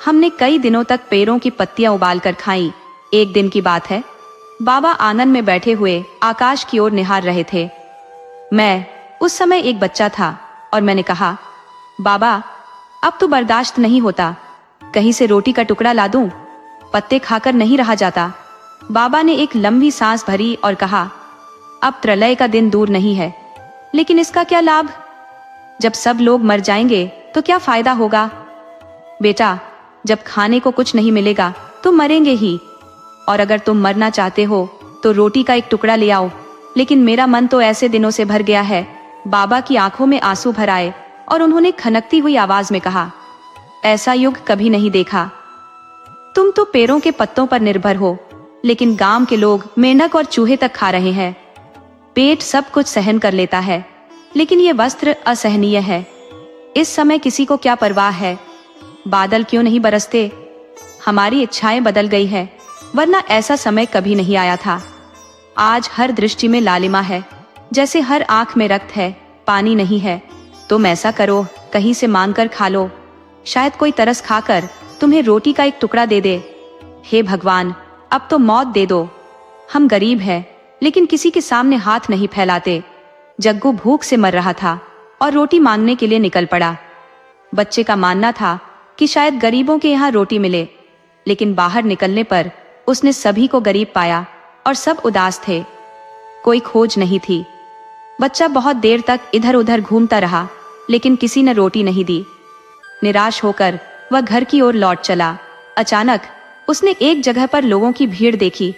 हमने कई दिनों तक पेड़ों की पत्तियां उबाल कर खाई। एक दिन की बात है, बाबा आंगन में बैठे हुए आकाश की ओर निहार रहे थे। मैं उस समय एक बच्चा था और मैंने कहा, बाबा अब तो बर्दाश्त नहीं होता, कहीं से रोटी का टुकड़ा ला दूं, पत्ते खाकर नहीं रहा जाता। बाबा ने एक लंबी सांस भरी और कहा, अब प्रलय का दिन दूर नहीं है, लेकिन इसका क्या लाभ। जब सब लोग मर जाएंगे तो क्या फायदा होगा। बेटा, जब खाने को कुछ नहीं मिलेगा तो मरेंगे ही, और अगर तुम मरना चाहते हो तो रोटी का एक टुकड़ा ले आओ। लेकिन मेरा मन तो ऐसे दिनों से भर गया है। बाबा की आंखों में आंसू भर आए और उन्होंने खनकती हुई आवाज में कहा, ऐसा युग कभी नहीं देखा। तुम तो पेड़ों के पत्तों पर निर्भर हो, लेकिन गांव के लोग मेंढक और चूहे तक खा रहे हैं। पेट सब कुछ सहन कर लेता है, लेकिन ये वस्त्र असहनीय है। इस समय किसी को क्या परवाह है। बादल क्यों नहीं बरसते। हमारी इच्छाएं बदल गई है, वरना ऐसा समय कभी नहीं आया था। आज हर दृष्टि में लालिमा है, जैसे हर आंख में रक्त है, पानी नहीं है। तुम ऐसा करो, कहीं से मांग कर खा लो, शायद कोई तरस खाकर तुम्हें रोटी का एक टुकड़ा दे दे। हे भगवान, अब तो मौत दे दो। हम गरीब हैं, लेकिन किसी के सामने हाथ नहीं फैलाते। जग्गू भूख से मर रहा था और रोटी मांगने के लिए निकल पड़ा। बच्चे का मानना था कि शायद गरीबों के यहाँ रोटी मिले, लेकिन बाहर निकलने पर उसने सभी को गरीब पाया और सब उदास थे। कोई खोज नहीं थी। बच्चा बहुत देर तक इधर उधर घूमता रहा, लेकिन किसी ने रोटी नहीं दी। निराश होकर वह घर की ओर लौट चला। अचानक उसने एक जगह पर लोगों की भीड़ देखी।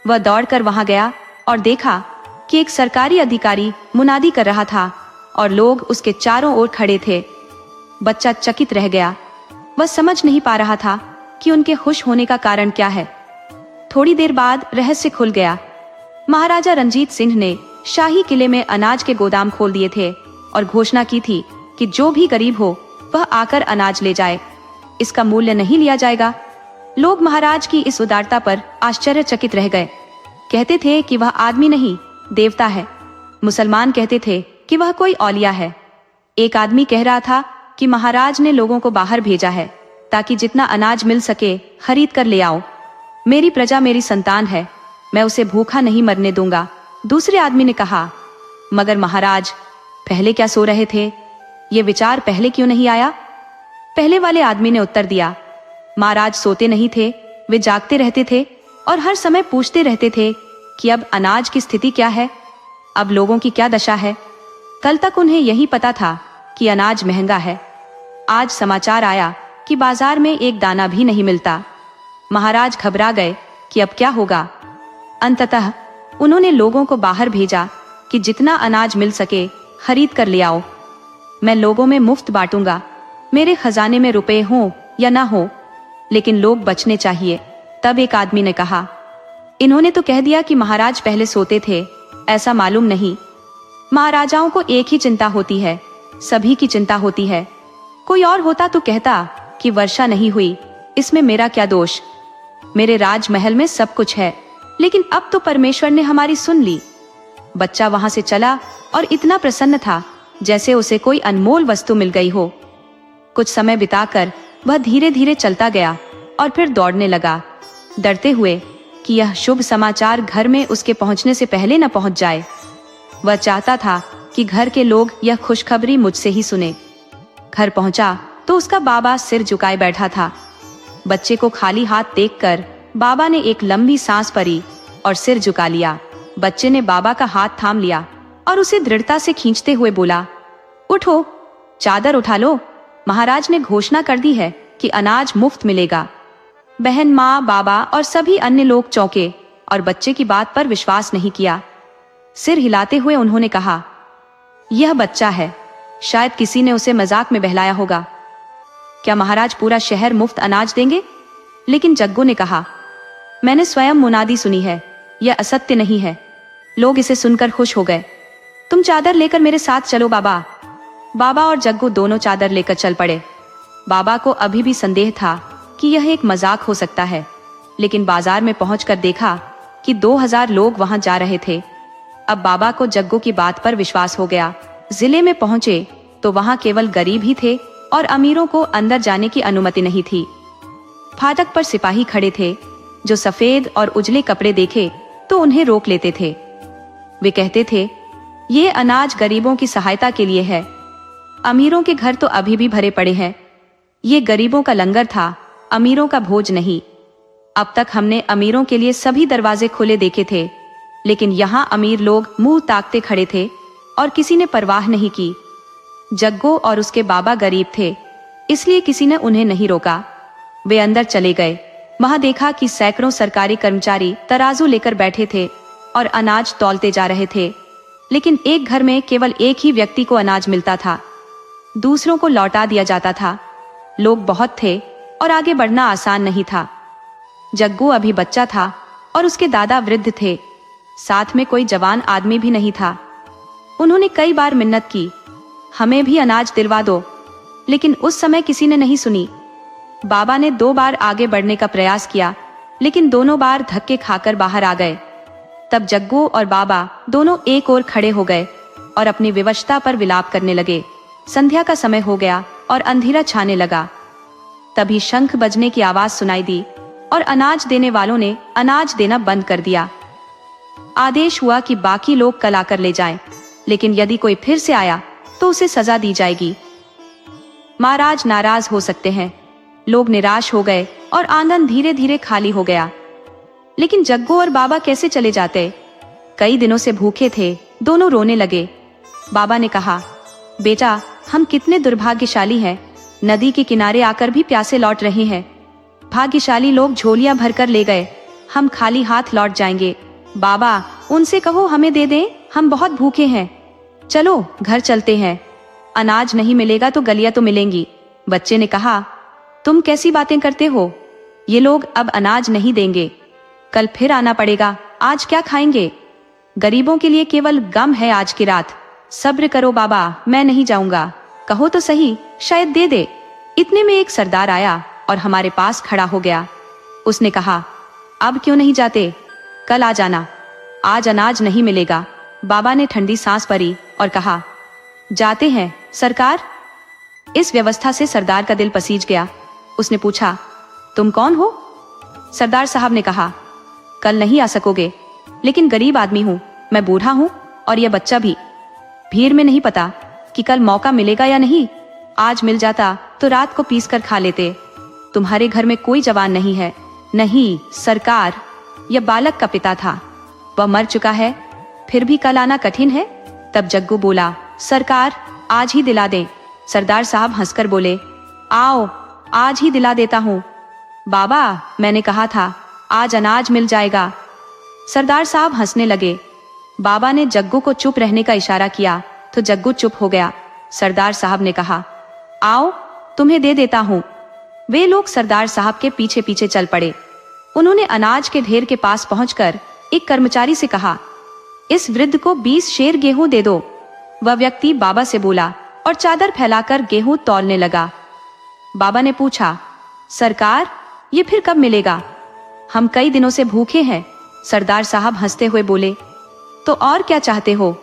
वह दौड़कर वहां गया और देखा कि एक सरकारी अधिकारी मुनादी कर रहा था और लोग उसके चारों ओर खड़े थे। बच्चा चकित रह गया। वह समझ नहीं पा रहा था कि उनके खुश होने का कारण क्या है। थोड़ी देर बाद रहस्य खुल गया। महाराजा रंजीत सिंह ने शाही किले में अनाज के गोदाम खोल दिए थे और घोषणा की थी कि जो भी गरीब हो वह आकर अनाज ले जाए, इसका मूल्य नहीं लिया जाएगा। लोग महाराज की इस उदारता पर आश्चर्यचकित रह गए। कहते थे कि वह आदमी नहीं, देवता है। मुसलमान कहते थे कि वह कोई औलिया है। एक आदमी कह रहा था कि महाराज ने लोगों को बाहर भेजा है ताकि जितना अनाज मिल सके खरीद कर ले आओ। मेरी प्रजा मेरी संतान है, मैं उसे भूखा नहीं मरने दूंगा। दूसरे आदमी ने कहा, मगर महाराज पहले क्या सो रहे थे, ये विचार पहले क्यों नहीं आया। पहले वाले आदमी ने उत्तर दिया, महाराज सोते नहीं थे, वे जागते रहते थे और हर समय पूछते रहते थे कि अब अनाज की स्थिति क्या है, अब लोगों की क्या दशा है। कल तक उन्हें यही पता था कि अनाज महंगा है। आज समाचार आया कि बाजार में एक दाना भी नहीं मिलता। महाराज घबरा गए कि अब क्या होगा। अंततः उन्होंने लोगों को बाहर भेजा कि जितना अनाज मिल सके खरीद कर ले आओ। मैं लोगों में मुफ्त बांटूंगा, मेरे खजाने में रुपए हों या ना हो, लेकिन लोग बचने चाहिए। तब एक आदमी ने कहा, इन्होंने तो कह दिया कि महाराज पहले सोते थे, ऐसा मालूम नहीं। महाराजाओं को एक ही चिंता होती है, सभी की चिंता होती है। कोई और होता तो कहता कि वर्षा नहीं हुई, इसमें मेरा क्या दोष। मेरे राजमहल में सब कुछ है, लेकिन अब तो परमेश्वर ने हमारी सुन ली। बच्चा वहां से चला और इतना प्रसन्न था जैसे उसे कोई अनमोल वस्तु मिल गई हो। कुछ समय बिताकर वह धीरे धीरे चलता गया और फिर दौड़ने लगा, डरते हुए कि यह शुभ समाचार घर में उसके पहुंचने से पहले न पहुंच जाए। वह चाहता था कि घर के लोग यह खुशखबरी मुझसे ही सुने। घर पहुंचा तो उसका बाबा सिर झुकाए बैठा था। बच्चे को खाली हाथ देखकर बाबा ने एक लंबी सांस भरी और सिर झुका लिया। बच्चे ने बाबा का हाथ थाम लिया और उसे दृढ़ता से खींचते हुए बोला, उठो, चादर उठा लो, महाराज ने घोषणा कर दी है कि अनाज मुफ्त मिलेगा। बहन, माँ, बाबा और सभी अन्य लोग चौंके और बच्चे की बात पर विश्वास नहीं किया। सिर हिलाते हुए उन्होंने कहा, यह बच्चा है, शायद किसी ने उसे मजाक में बहलाया होगा। क्या महाराज पूरा शहर मुफ्त अनाज देंगे? लेकिन जग्गू ने कहा, मैंने स्वयं मुनादी सुनी है, यह असत्य नहीं है। लोग इसे सुनकर खुश हो गए। तुम चादर लेकर मेरे साथ चलो बाबा। बाबा और जग्गू दोनों चादर लेकर चल पड़े। बाबा को अभी भी संदेह था कि यह एक मजाक हो सकता है, लेकिन बाजार में पहुंचकर देखा कि 2000 लोग वहां जा रहे थे। अब बाबा को जग्गू की बात पर विश्वास हो गया। जिले में पहुंचे तो वहां केवल गरीब ही थे और अमीरों को अंदर जाने की अनुमति नहीं थी। फाटक पर सिपाही खड़े थे जो सफेद और उजले कपड़े देखे तो उन्हें रोक लेते थे। वे कहते थे, ये अनाज गरीबों की सहायता के लिए है, अमीरों के घर तो अभी भी भरे पड़े हैं। ये गरीबों का लंगर था, अमीरों का भोज नहीं। अब तक हमने अमीरों के लिए सभी दरवाजे खुले देखे थे, लेकिन यहाँ अमीर लोग मुंह ताकते खड़े थे और किसी ने परवाह नहीं की। जग्गू और उसके बाबा गरीब थे, इसलिए किसी ने उन्हें नहीं रोका। वे अंदर चले गए। वहां देखा कि सैकड़ों सरकारी कर्मचारी तराजू लेकर बैठे थे और अनाज तौलते जा रहे थे, लेकिन एक घर में केवल एक ही व्यक्ति को अनाज मिलता था, दूसरों को लौटा दिया जाता था। लोग बहुत थे और आगे बढ़ना आसान नहीं था। जग्गू अभी बच्चा था और उसके दादा वृद्ध थे, साथ में कोई जवान आदमी भी नहीं था। उन्होंने कई बार मिन्नत की, हमें भी अनाज दिलवा दो, लेकिन उस समय किसी ने नहीं सुनी। बाबा ने 2 बार आगे बढ़ने का प्रयास किया, लेकिन दोनों बार धक्के खाकर बाहर आ गए। तब जग्गू और बाबा दोनों एक ओर खड़े हो गए और अपनी विवशता पर विलाप करने लगे। संध्या का समय हो गया और अंधेरा छाने लगा। तभी शंख बजने की आवाज सुनाई दी और अनाज देने वालों ने अनाज देना बंद कर दिया। आदेश हुआ कि बाकी लोग कल आकर ले जाएं, लेकिन यदि कोई फिर से आया तो उसे सजा दी जाएगी। महाराज नाराज हो सकते हैं। लोग निराश हो गए और आंगन धीरे धीरे खाली हो गया। लेकिन जग्गू और बाबा कैसे चले जाते? कई दिनों से भूखे थे। दोनों रोने लगे। बाबा ने कहा, बेटा, हम कितने दुर्भाग्यशाली हैं, नदी के किनारे आकर भी प्यासे लौट रहे हैं। भाग्यशाली लोग झोलियां भरकर ले गए, हम खाली हाथ लौट जाएंगे। बाबा, उनसे कहो हमें दे दें, हम बहुत भूखे हैं। चलो घर चलते हैं, अनाज नहीं मिलेगा तो गलियां तो मिलेंगी। बच्चे ने कहा, तुम कैसी बातें करते हो? ये लोग अब अनाज नहीं देंगे, कल फिर आना पड़ेगा। आज क्या खाएंगे? गरीबों के लिए केवल गम है आज की रात। सब्र करो बाबा, मैं नहीं जाऊंगा। कहो तो सही, शायद दे दे। इतने में एक सरदार आया और हमारे पास खड़ा हो गया। उसने कहा, अब क्यों नहीं जाते? कल आ जाना, आज अनाज नहीं मिलेगा। बाबा ने ठंडी सांस भरी और कहा, जाते हैं सरकार। इस व्यवस्था से सरदार का दिल पसीज गया। उसने पूछा, तुम कौन हो? सरदार साहब ने कहा, कल नहीं आ सकोगे, लेकिन गरीब आदमी हूं, मैं बूढ़ा हूं और यह बच्चा भी। भीड़ में नहीं पता कि कल मौका मिलेगा या नहीं। आज मिल जाता तो रात को पीस कर खा लेते। तुम्हारे घर में कोई जवान नहीं है? नहीं सरकार, यह बालक का पिता था, वह मर चुका है, फिर भी कल आना कठिन है। तब जग्गू बोला, सरकार आज ही दिला दें। सरदार साहब हंसकर बोले, आओ आज ही दिला देता हूँ। बाबा, मैंने कहा था आज अनाज मिल जाएगा। सरदार साहब हंसने लगे। बाबा ने जग्गू को चुप रहने का इशारा किया तो जग्गू चुप हो गया। सरदार साहब ने कहा, आओ तुम्हें दे देता हूँ। वे लोग सरदार साहब के पीछे पीछे चल पड़े। उन्होंने अनाज के ढेर के पास पहुंचकर एक कर्मचारी से कहा, इस वृद्ध को 20 शेर गेहूं दे दो। वह व्यक्ति बाबा से बोला और चादर फैलाकर गेहूं तौलने लगा। बाबा ने पूछा, सरकार ये फिर कब मिलेगा? हम कई दिनों से भूखे हैं। सरदार साहब हंसते हुए बोले, तो और क्या चाहते हो?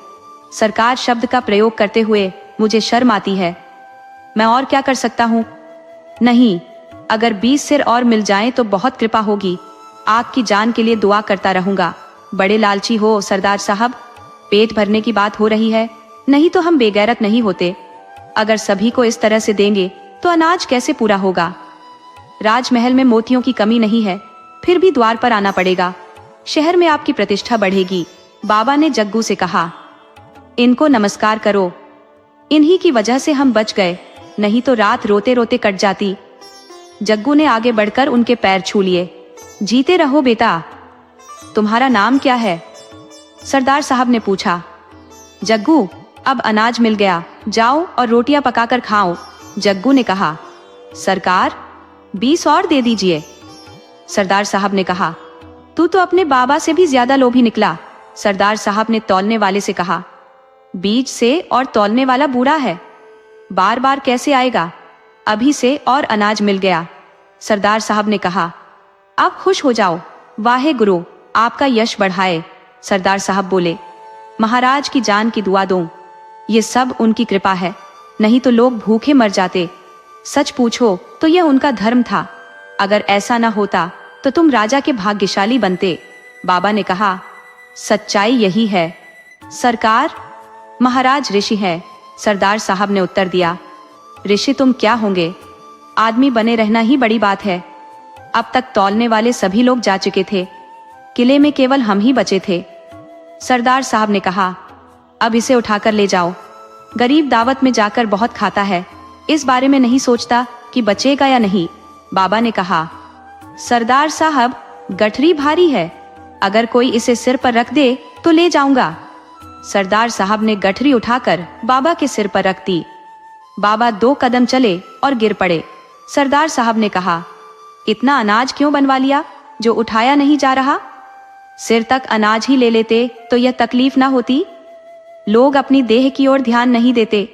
सरकार शब्द का प्रयोग करते हुए मुझे शर्म आती है, मैं और क्या कर सकता हूँ? नहीं, अगर 20 सिर और मिल जाएं तो बहुत कृपा होगी। आपकी जान के लिए दुआ करता रहूंगा। बड़े लालची हो सरदार साहब, पेट भरने की बात हो रही है, नहीं तो हम बेगैरत नहीं होते। अगर सभी को इस तरह से देंगे तो अनाज कैसे पूरा होगा। राजमहल में मोतियों की कमी नहीं है, फिर भी द्वार पर आना पड़ेगा। शहर में आपकी प्रतिष्ठा बढ़ेगी। बाबा ने जग्गू से कहा, इनको नमस्कार करो, इन्हीं की वजह से हम बच गए, नहीं तो रात रोते रोते कट जाती। जग्गू ने आगे बढ़कर उनके पैर छू लिए। जीते रहो बेटा। तुम्हारा नाम क्या है? सरदार साहब ने पूछा। जग्गू, अब अनाज मिल गया, जाओ और रोटियां पकाकर खाओ। जग्गू ने कहा। सरकार, 20 और दे दीजिए। सरदार साहब ने कहा। तू तो अपने बाबा से भी ज्यादा लोभी निकला। सरदार साहब ने तौलने वाले से कहा। बीज से और तौलने वाला बूढ़ा है, बार बार कैसे आएगा। अभी से और अनाज मिल गया। सरदार साहब ने कहा। अब खुश हो जाओ, वाहे गुरु आपका यश बढ़ाए। सरदार साहब बोले, महाराज की जान की दुआ दूं, ये सब उनकी कृपा है, नहीं तो लोग भूखे मर जाते। सच पूछो तो यह उनका धर्म था, अगर ऐसा न होता तो तुम राजा के भाग्यशाली बनते। बाबा ने कहा। सच्चाई यही है सरकार, महाराज ऋषि है। सरदार साहब ने उत्तर दिया। ऋषि तुम क्या होंगे, आदमी बने रहना ही बड़ी बात है। अब तक तौलने वाले सभी लोग जा चुके थे, किले में केवल हम ही बचे थे। सरदार साहब ने कहा। अब इसे उठाकर ले जाओ, गरीब दावत में जाकर बहुत खाता है, इस बारे में नहीं सोचता कि बचेगा या नहीं। बाबा ने कहा। सरदार साहब, गठरी भारी है, अगर कोई इसे सिर पर रख दे तो ले जाऊंगा। सरदार साहब ने गठरी उठाकर बाबा के सिर पर रख दी। बाबा 2 कदम चले और गिर पड़े। सरदार साहब ने कहा, इतना अनाज क्यों बनवा लिया जो उठाया नहीं जा रहा। सिर तक अनाज ही ले लेते तो यह तकलीफ ना होती। लोग अपनी देह की ओर ध्यान नहीं देते।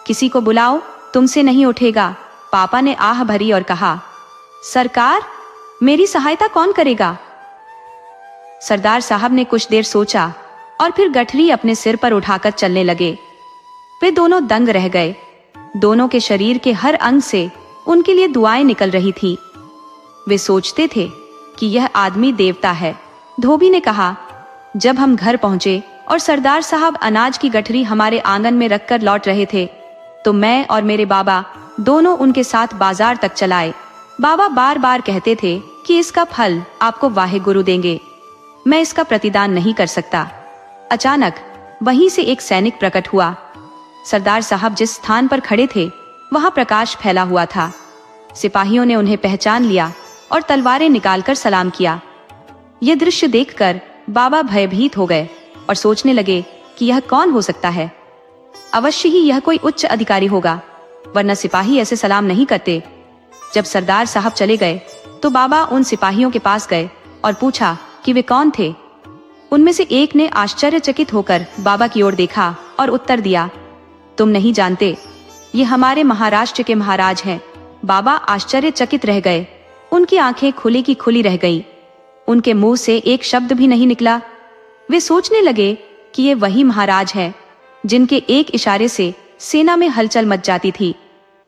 किसी को बुलाओ, तुमसे नहीं उठेगा। पापा ने आह भरी और कहा। सरकार, मेरी सहायता कौन करेगा। सरदार साहब ने कुछ देर सोचा और फिर गठरी अपने सिर पर उठाकर चलने लगे। वे दोनों दंग रह गए। दोनों के शरीर के हर अंग से उनके लिए दुआएं निकल रही थी। वे सोचते थे कि यह आदमी देवता है। धोबी ने कहा। जब हम घर पहुंचे और सरदार साहब अनाज की गठरी हमारे आंगन में रखकर लौट रहे थे, तो मैं और मेरे बाबा दोनों उनके साथ बाजार तक चलाए। बाबा बार बार कहते थे कि इसका फल आपको वाहे गुरु देंगे, मैं इसका प्रतिदान नहीं कर सकता। अचानक वहीं से एक सैनिक प्रकट हुआ। सरदार साहब जिस स्थान पर खड़े थे वहां प्रकाश फैला हुआ था। सिपाहियों ने उन्हें पहचान लिया और तलवारें निकालकर सलाम किया। यह दृश्य देखकर बाबा भयभीत हो गए और सोचने लगे कि यह कौन हो सकता है। अवश्य ही यह कोई उच्च अधिकारी होगा, वरना सिपाही ऐसे सलाम नहीं करते। जब सरदार साहब चले गए तो बाबा उन सिपाहियों के पास गए और पूछा कि वे कौन थे। उनमें से एक ने आश्चर्यचकित होकर बाबा की ओर देखा और उत्तर दिया, तुम नहीं जानते, ये हमारे महाराष्ट्र के महाराज हैं। बाबा आश्चर्यचकित रह गए। उनकी आंखें खुली की खुली रह गईं। उनके मुंह से एक शब्द भी नहीं निकला। वे सोचने लगे कि ये वही महाराज हैं जिनके एक इशारे से सेना में हलचल मच जाती थी,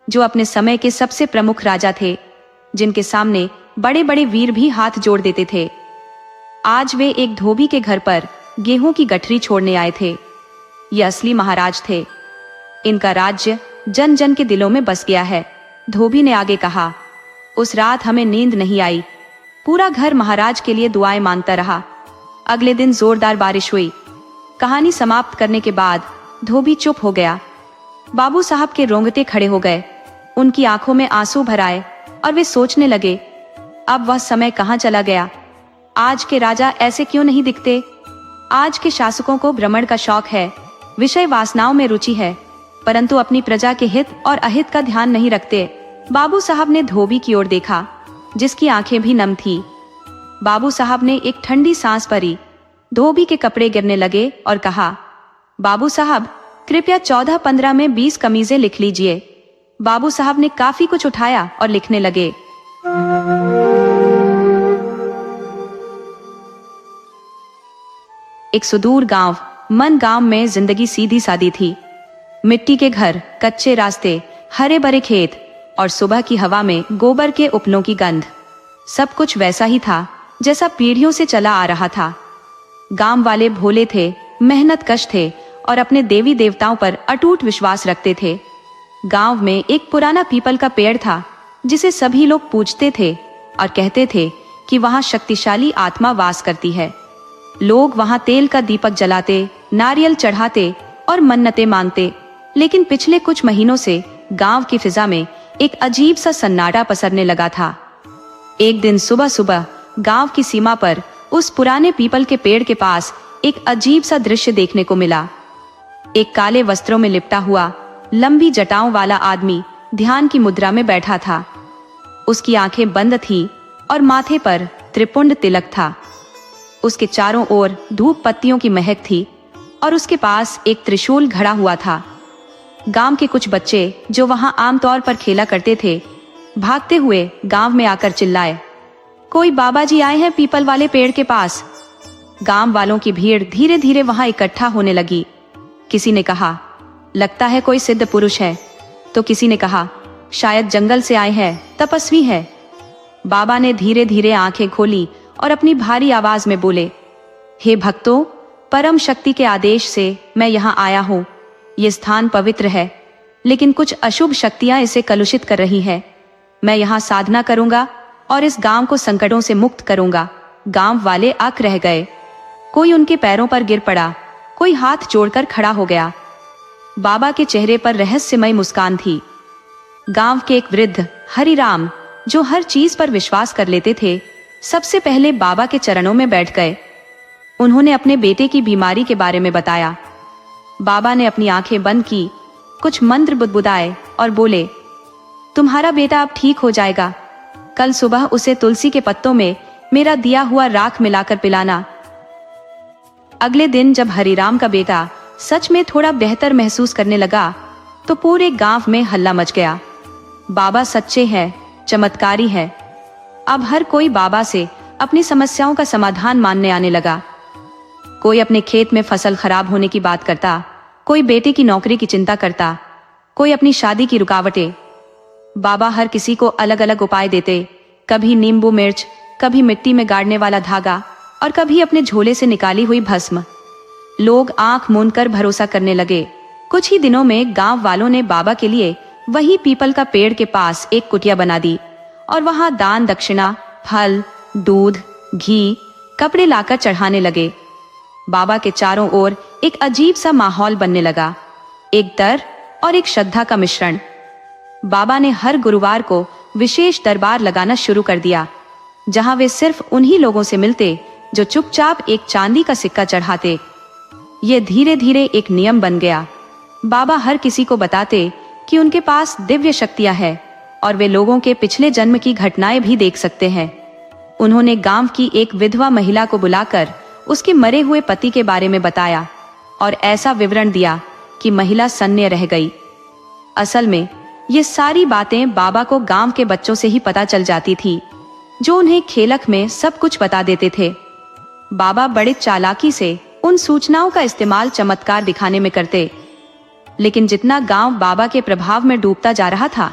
जो अपने समय के सबसे प्रमुख राजा थे, जिनके सामने बड़े बड़े वीर भी हाथ जोड़ देते थे। आज वे एक धोबी के घर पर गेहूं की गठरी छोड़ने आए थे। ये असली महाराज थे। इनका राज्य जन जन के दिलों में बस गया है। धोबी ने आगे कहा। उस रात हमें नींद नहीं आई। पूरा घर महाराज के लिए दुआएं मांगता रहा। अगले दिन जोरदार बारिश हुई। कहानी समाप्त करने के बाद धोबी चुप हो गया। बाबू साहब के रोंगटे खड़े हो गए। उनकी आंखों में आंसू भर आए और वे सोचने लगे, अब वह समय कहां चला गया। आज के राजा ऐसे क्यों नहीं दिखते। आज के शासकों को भ्रमण का शौक है, विषय वासनाओं में रुचि है, परंतु अपनी प्रजा के हित और अहित का ध्यान नहीं रखते। बाबू साहब ने धोबी की ओर देखा, जिसकी आंखें भी नम थी। बाबू साहब ने एक ठंडी सांस भरी। धोबी के कपड़े गिरने लगे और कहा, बाबू साहब, कृपया 14-15 में 20 कमीजें लिख लीजिए। बाबू साहब ने काफी कुछ उठाया और लिखने लगे। एक सुदूर गांव, मन गांव में जिंदगी सीधी सादी थी। मिट्टी के घर, कच्चे रास्ते, हरे भरे खेत और सुबह की हवा में गोबर के उपलों की गंध। सब कुछ वैसा ही था जैसा पीढ़ियों से चला आ रहा था। गांव वाले भोले थे, मेहनतकश थे और अपने देवी देवताओं पर अटूट विश्वास रखते थे। गांव में एक पुराना पीपल का पेड़ था जिसे सभी लोग पूजते थे और कहते थे कि वहां शक्तिशाली आत्मा वास करती है। लोग वहां तेल का दीपक जलाते, नारियल चढ़ाते और मन्नतें मांगते। लेकिन पिछले कुछ महीनों से गांव की फिजा में एक अजीब सा सन्नाटा पसरने लगा था। एक दिन सुबह सुबह गांव की सीमा पर उस पुराने पीपल के पेड़ के पास एक अजीब सा दृश्य देखने को मिला। एक काले वस्त्रों में लिपटा हुआ, लंबी जटाओं वाला आदमी ध्यान की मुद्रा में बैठा था। उसकी आंखें बंद थीं और माथे पर त्रिपुंड तिलक था। उसके चारों ओर धूप पत्तियों की महक थी और उसके पास एक त्रिशूल घड़ा हुआ था। गांव के कुछ बच्चे जो वहां आमतौर पर खेला करते थे, भागते हुए गांव में आकर चिल्लाए, कोई बाबा जी आए हैं पीपल वाले पेड़ के पास। गांव वालों की भीड़ धीरे धीरे वहां इकट्ठा होने लगी। किसी ने कहा, लगता है कोई सिद्ध पुरुष है, तो किसी ने कहा, शायद जंगल से आए हैं, तपस्वी है। बाबा ने धीरे धीरे आंखें खोली और अपनी भारी आवाज में बोले, हे भक्तों, परम शक्ति के आदेश से मैं यहाँ आया हूँ। ये स्थान पवित्र है, लेकिन कुछ अशुभ शक्तियां इसे कलुषित कर रही है। मैं यहाँ साधना करूंगा और इस गांव को संकटों से मुक्त करूंगा। गांव वाले अक रह गए। कोई उनके पैरों पर गिर पड़ा, कोई हाथ जोड़कर खड़ा हो गया। बाबा के चेहरे पर रहस्यमय मुस्कान थी। गांव के एक वृद्ध हरिराम, जो हर चीज पर विश्वास कर लेते थे, सबसे पहले बाबा के चरणों में बैठ गए। उन्होंने अपने बेटे की बीमारी के बारे में बताया। बाबा ने अपनी आंखें बंद की, कुछ मंत्र बुदबुदाए और बोले, तुम्हारा बेटा अब ठीक हो जाएगा। कल सुबह उसे तुलसी के पत्तों में मेरा दिया हुआ राख मिलाकर पिलाना। अगले दिन जब हरिराम का बेटा सच में थोड़ा बेहतर महसूस करने लगा, तो पूरे गांव में हल्ला मच गया। बाबा सच्चे हैं, चमत्कारी है। अब हर कोई बाबा से अपनी समस्याओं का समाधान मानने आने लगा। कोई अपने खेत में फसल खराब होने की बात करता, कोई बेटे की नौकरी की चिंता करता, कोई अपनी शादी की रुकावटें। बाबा हर किसी को अलग अलग उपाय देते, कभी नींबू मिर्च, कभी मिट्टी में गाड़ने वाला धागा और कभी अपने झोले से निकाली हुई भस्म। लोग आंख मूंदकर भरोसा करने लगे। कुछ ही दिनों में गांव वालों ने बाबा के लिए वही पीपल का पेड़ के पास एक कुटिया बना दी और वहां दान दक्षिणा, फल, दूध, घी, कपड़े लाकर चढ़ाने लगे। बाबा के चारों ओर एक अजीब सा माहौल बनने लगा, एक डर और एक श्रद्धा का मिश्रण। बाबा ने हर गुरुवार को विशेष दरबार लगाना शुरू कर दिया, जहां वे सिर्फ उन्हीं लोगों से मिलते जो चुपचाप एक चांदी का सिक्का चढ़ाते। ये धीरे धीरे एक नियम बन गया। बाबा हर किसी को बताते कि उनके पास दिव्य शक्तियां हैं और वे लोगों के पिछले जन्म की घटनाएं भी देख सकते हैं। उन्होंने गांव की एक विधवा महिला को बुलाकर उसके मरे हुए पति के बारे में बताया और ऐसा विवरण दिया कि महिला सन्य रह गई। असल में ये सारी बातें बाबा को गांव के बच्चों से ही पता चल जाती थी, जो उन्हें खेलक में सब कुछ बता देते थे। बाबा बड़े चालाकी से उन सूचनाओं का इस्तेमाल चमत्कार दिखाने में करते, लेकिन जितना गांव बाबा के प्रभाव में डूबता जा रहा था,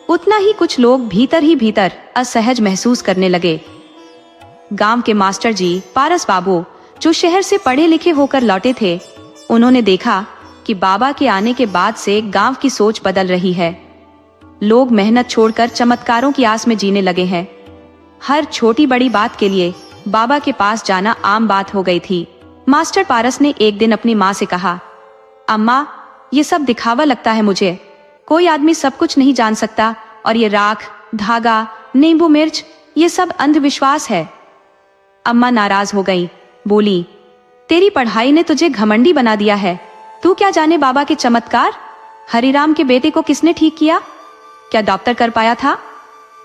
उतना ही कुछ लोग भीतर ही भीतर असहज महसूस करने लगे। गांव के मास्टर जी पारस बाबू, जो शहर से पढ़े लिखे होकर लौटे थे, उन्होंने देखा कि बाबा के आने के बाद से गांव की सोच बदल रही है। लोग मेहनत छोड़कर चमत्कारों की आस में जीने लगे हैं। हर छोटी बड़ी बात के लिए बाबा के पास जाना आम बात हो गई थी। मास्टर पारस ने एक दिन अपनी माँ से कहा, अम्मा, ये सब दिखावा लगता है मुझे। कोई आदमी सब कुछ नहीं जान सकता और ये राख, धागा, नींबू मिर्च, ये सब अंधविश्वास है। अम्मा नाराज हो गई, बोली, तेरी पढ़ाई ने तुझे घमंडी बना दिया है। तू क्या जाने बाबा के चमत्कार? हरिराम के बेटे को किसने ठीक किया? क्या डॉक्टर कर पाया था?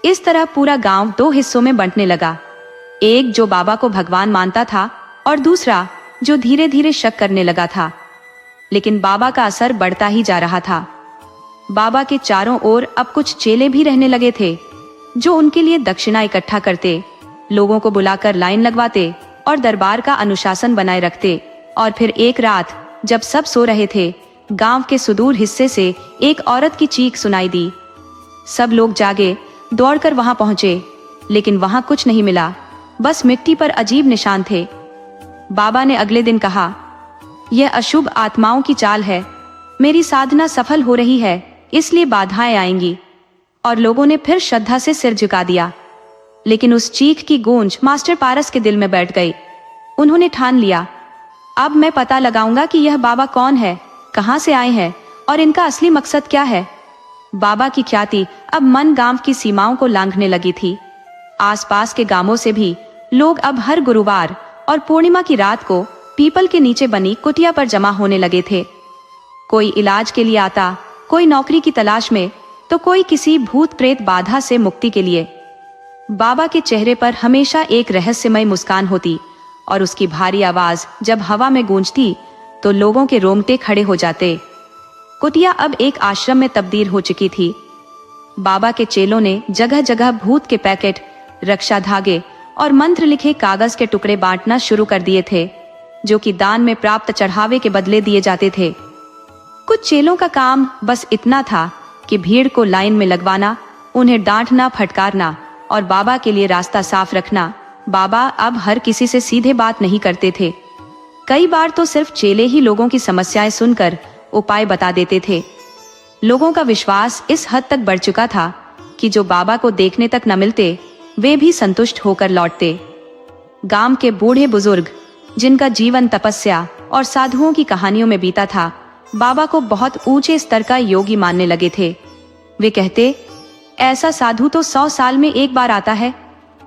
इस तरह पूरा गांव दो हिस्सों में बंटने लगा। एक जो बाबा को भगवान मानता था और दूसरा जो धीरे धीरे शक करने लगा था। लेकिन बाबा का असर बढ़ता ही जा रहा था। बाबा के चारों ओर अब कुछ चेले भी रहने लगे थे, जो उनके लिए दक्षिणा इकट्ठा करते, लोगों को बुलाकर लाइन लगवाते और दरबार का अनुशासन बनाए रखते। और फिर एक रात जब सब सो रहे थे, गांव के सुदूर हिस्से से एक औरत की चीख सुनाई दी। सब लोग जागे, दौड़कर वहां पहुंचे, लेकिन वहां कुछ नहीं मिला। बस मिट्टी पर अजीब निशान थे। बाबा ने अगले दिन कहा, यह अशुभ आत्माओं की चाल है। मेरी साधना सफल हो रही है, इसलिए बाधाएं आएंगी। और लोगों ने फिर श्रद्धा से सिर झुका दिया। लेकिन उस चीख की गूंज मास्टर पारस के दिल में बैठ गई। उन्होंने ठान लिया, अब मैं पता लगाऊंगा कि यह बाबा कौन है, कहां से आए हैं और इनका असली मकसद क्या है। बाबा की ख्याति अब मन गांव की सीमाओं को लांघने लगी थी। आसपास के गांवों से भी लोग अब हर गुरुवार और पूर्णिमा की रात को पीपल के नीचे बनी कुटिया पर जमा होने लगे थे। कोई इलाज के लिए आता, कोई नौकरी की तलाश में, तो कोई किसी भूत प्रेत बाधा से मुक्ति के लिए। बाबा के चेहरे पर हमेशा एक रहस्यमय मुस्कान होती और उसकी भारी आवाज जब हवा में गूंजती तो लोगों के रोंगटे खड़े हो जाते। कुटिया अब एक आश्रम में तब्दील हो चुकी थी। बाबा के चेलों ने जगह जगह भूत के पैकेट, रक्षा धागे और मंत्र लिखे कागज के टुकड़े बांटना शुरू कर दिए थे, जो कि दान में प्राप्त चढ़ावे के बदले दिए जाते थे। कुछ चेलों का काम बस इतना था कि भीड़ को लाइन में लगवाना, उन्हें डांटना, फटकारना और बाबा के लिए रास्ता साफ रखना। बाबा अब हर किसी से सीधे बात नहीं करते थे। कई बार तो सिर्फ चेले ही लोगों की समस्याएं सुनकर उपाय बता देते थे। लोगों का विश्वास इस हद तक बढ़ चुका था कि जो बाबा को देखने तक न मिलते, वे भी संतुष्ट होकर लौटते। गांव के बूढ़े बुजुर्ग, जिनका जीवन तपस्या और साधुओं की कहानियों में बीता था, बाबा को बहुत ऊंचे स्तर का योगी मानने लगे थे। वे कहते, ऐसा साधु तो 100 साल में एक बार आता है,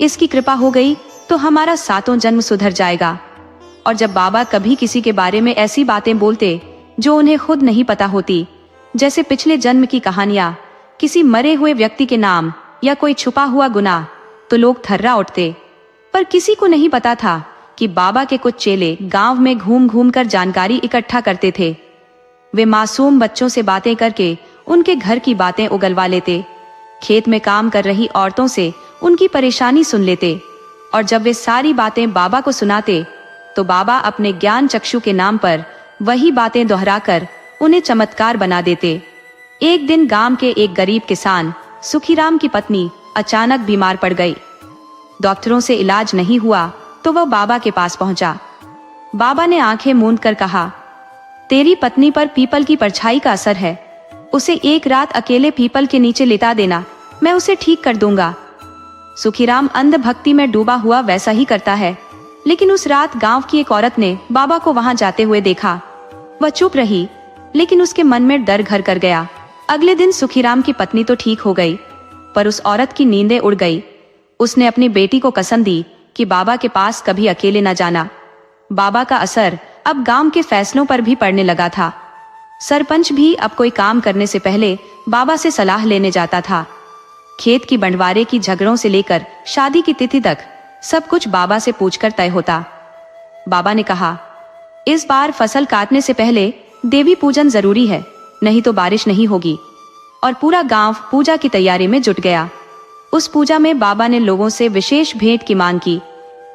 इसकी कृपा हो गई तो हमारा 7 जन्म सुधर जाएगा। और जब बाबा कभी किसी के बारे में ऐसी बातें बोलते जो उन्हें खुद नहीं पता होती, जैसे पिछले जन्म की कहानियां, किसी मरे हुए व्यक्ति के नाम या कोई छुपा हुआ गुनाह, तो लोग थर्रा उठते। पर किसी को नहीं पता था कि बाबा के कुछ चेले गांव में घूम घूम कर जानकारी इकट्ठा करते थे। वे मासूम बच्चों से बातें करके उनके घर की बातें उगलवा लेते, खेत में काम कर रही औरतों से उनकी परेशानी सुन लेते, और जब वे सारी बातें बाबा को सुनाते तो बाबा अपने ज्ञान चक्षु के नाम पर वही बातें दोहराकर उन्हें चमत्कार बना देते। एक दिन गांव के एक गरीब किसान सुखीराम की पत्नी अचानक बीमार पड़ गई। डॉक्टरों से इलाज नहीं हुआ तो वह बाबा के पास पहुंचा। बाबा ने आंखें मूंद कर कहा, तेरी पत्नी पर पीपल की परछाई का असर है, उसे एक रात अकेले पीपल के नीचे लिटा देना, मैं उसे ठीक कर दूंगा। सुखीराम अंध भक्ति में डूबा हुआ वैसा ही करता है, लेकिन उस रात गांव की एक औरत ने बाबा को वहां जाते हुए देखा। वह चुप रही, लेकिन उसके मन में डर घर कर गया। अगले दिन सुखीराम की पत्नी तो ठीक हो गई, पर उस औरत की नींदें उड़ गई। उसने अपनी बेटी को कसम दी कि बाबा के पास कभी अकेले न जाना। बाबा का असर अब गांव के फैसलों पर भी पड़ने लगा था। सरपंच भी अब कोई काम करने से पहले बाबा से सलाह लेने जाता था। खेत की बंटवारे की झगड़ों से लेकर शादी की तिथि तक सब कुछ बाबा से पूछकर तय होता। बाबा ने कहा, इस बार फसल काटने से पहले देवी पूजन जरूरी है, नहीं तो बारिश नहीं होगी। और पूरा गांव पूजा की तैयारी में जुट गया। उस पूजा में बाबा ने लोगों से विशेष भेंट की मांग की।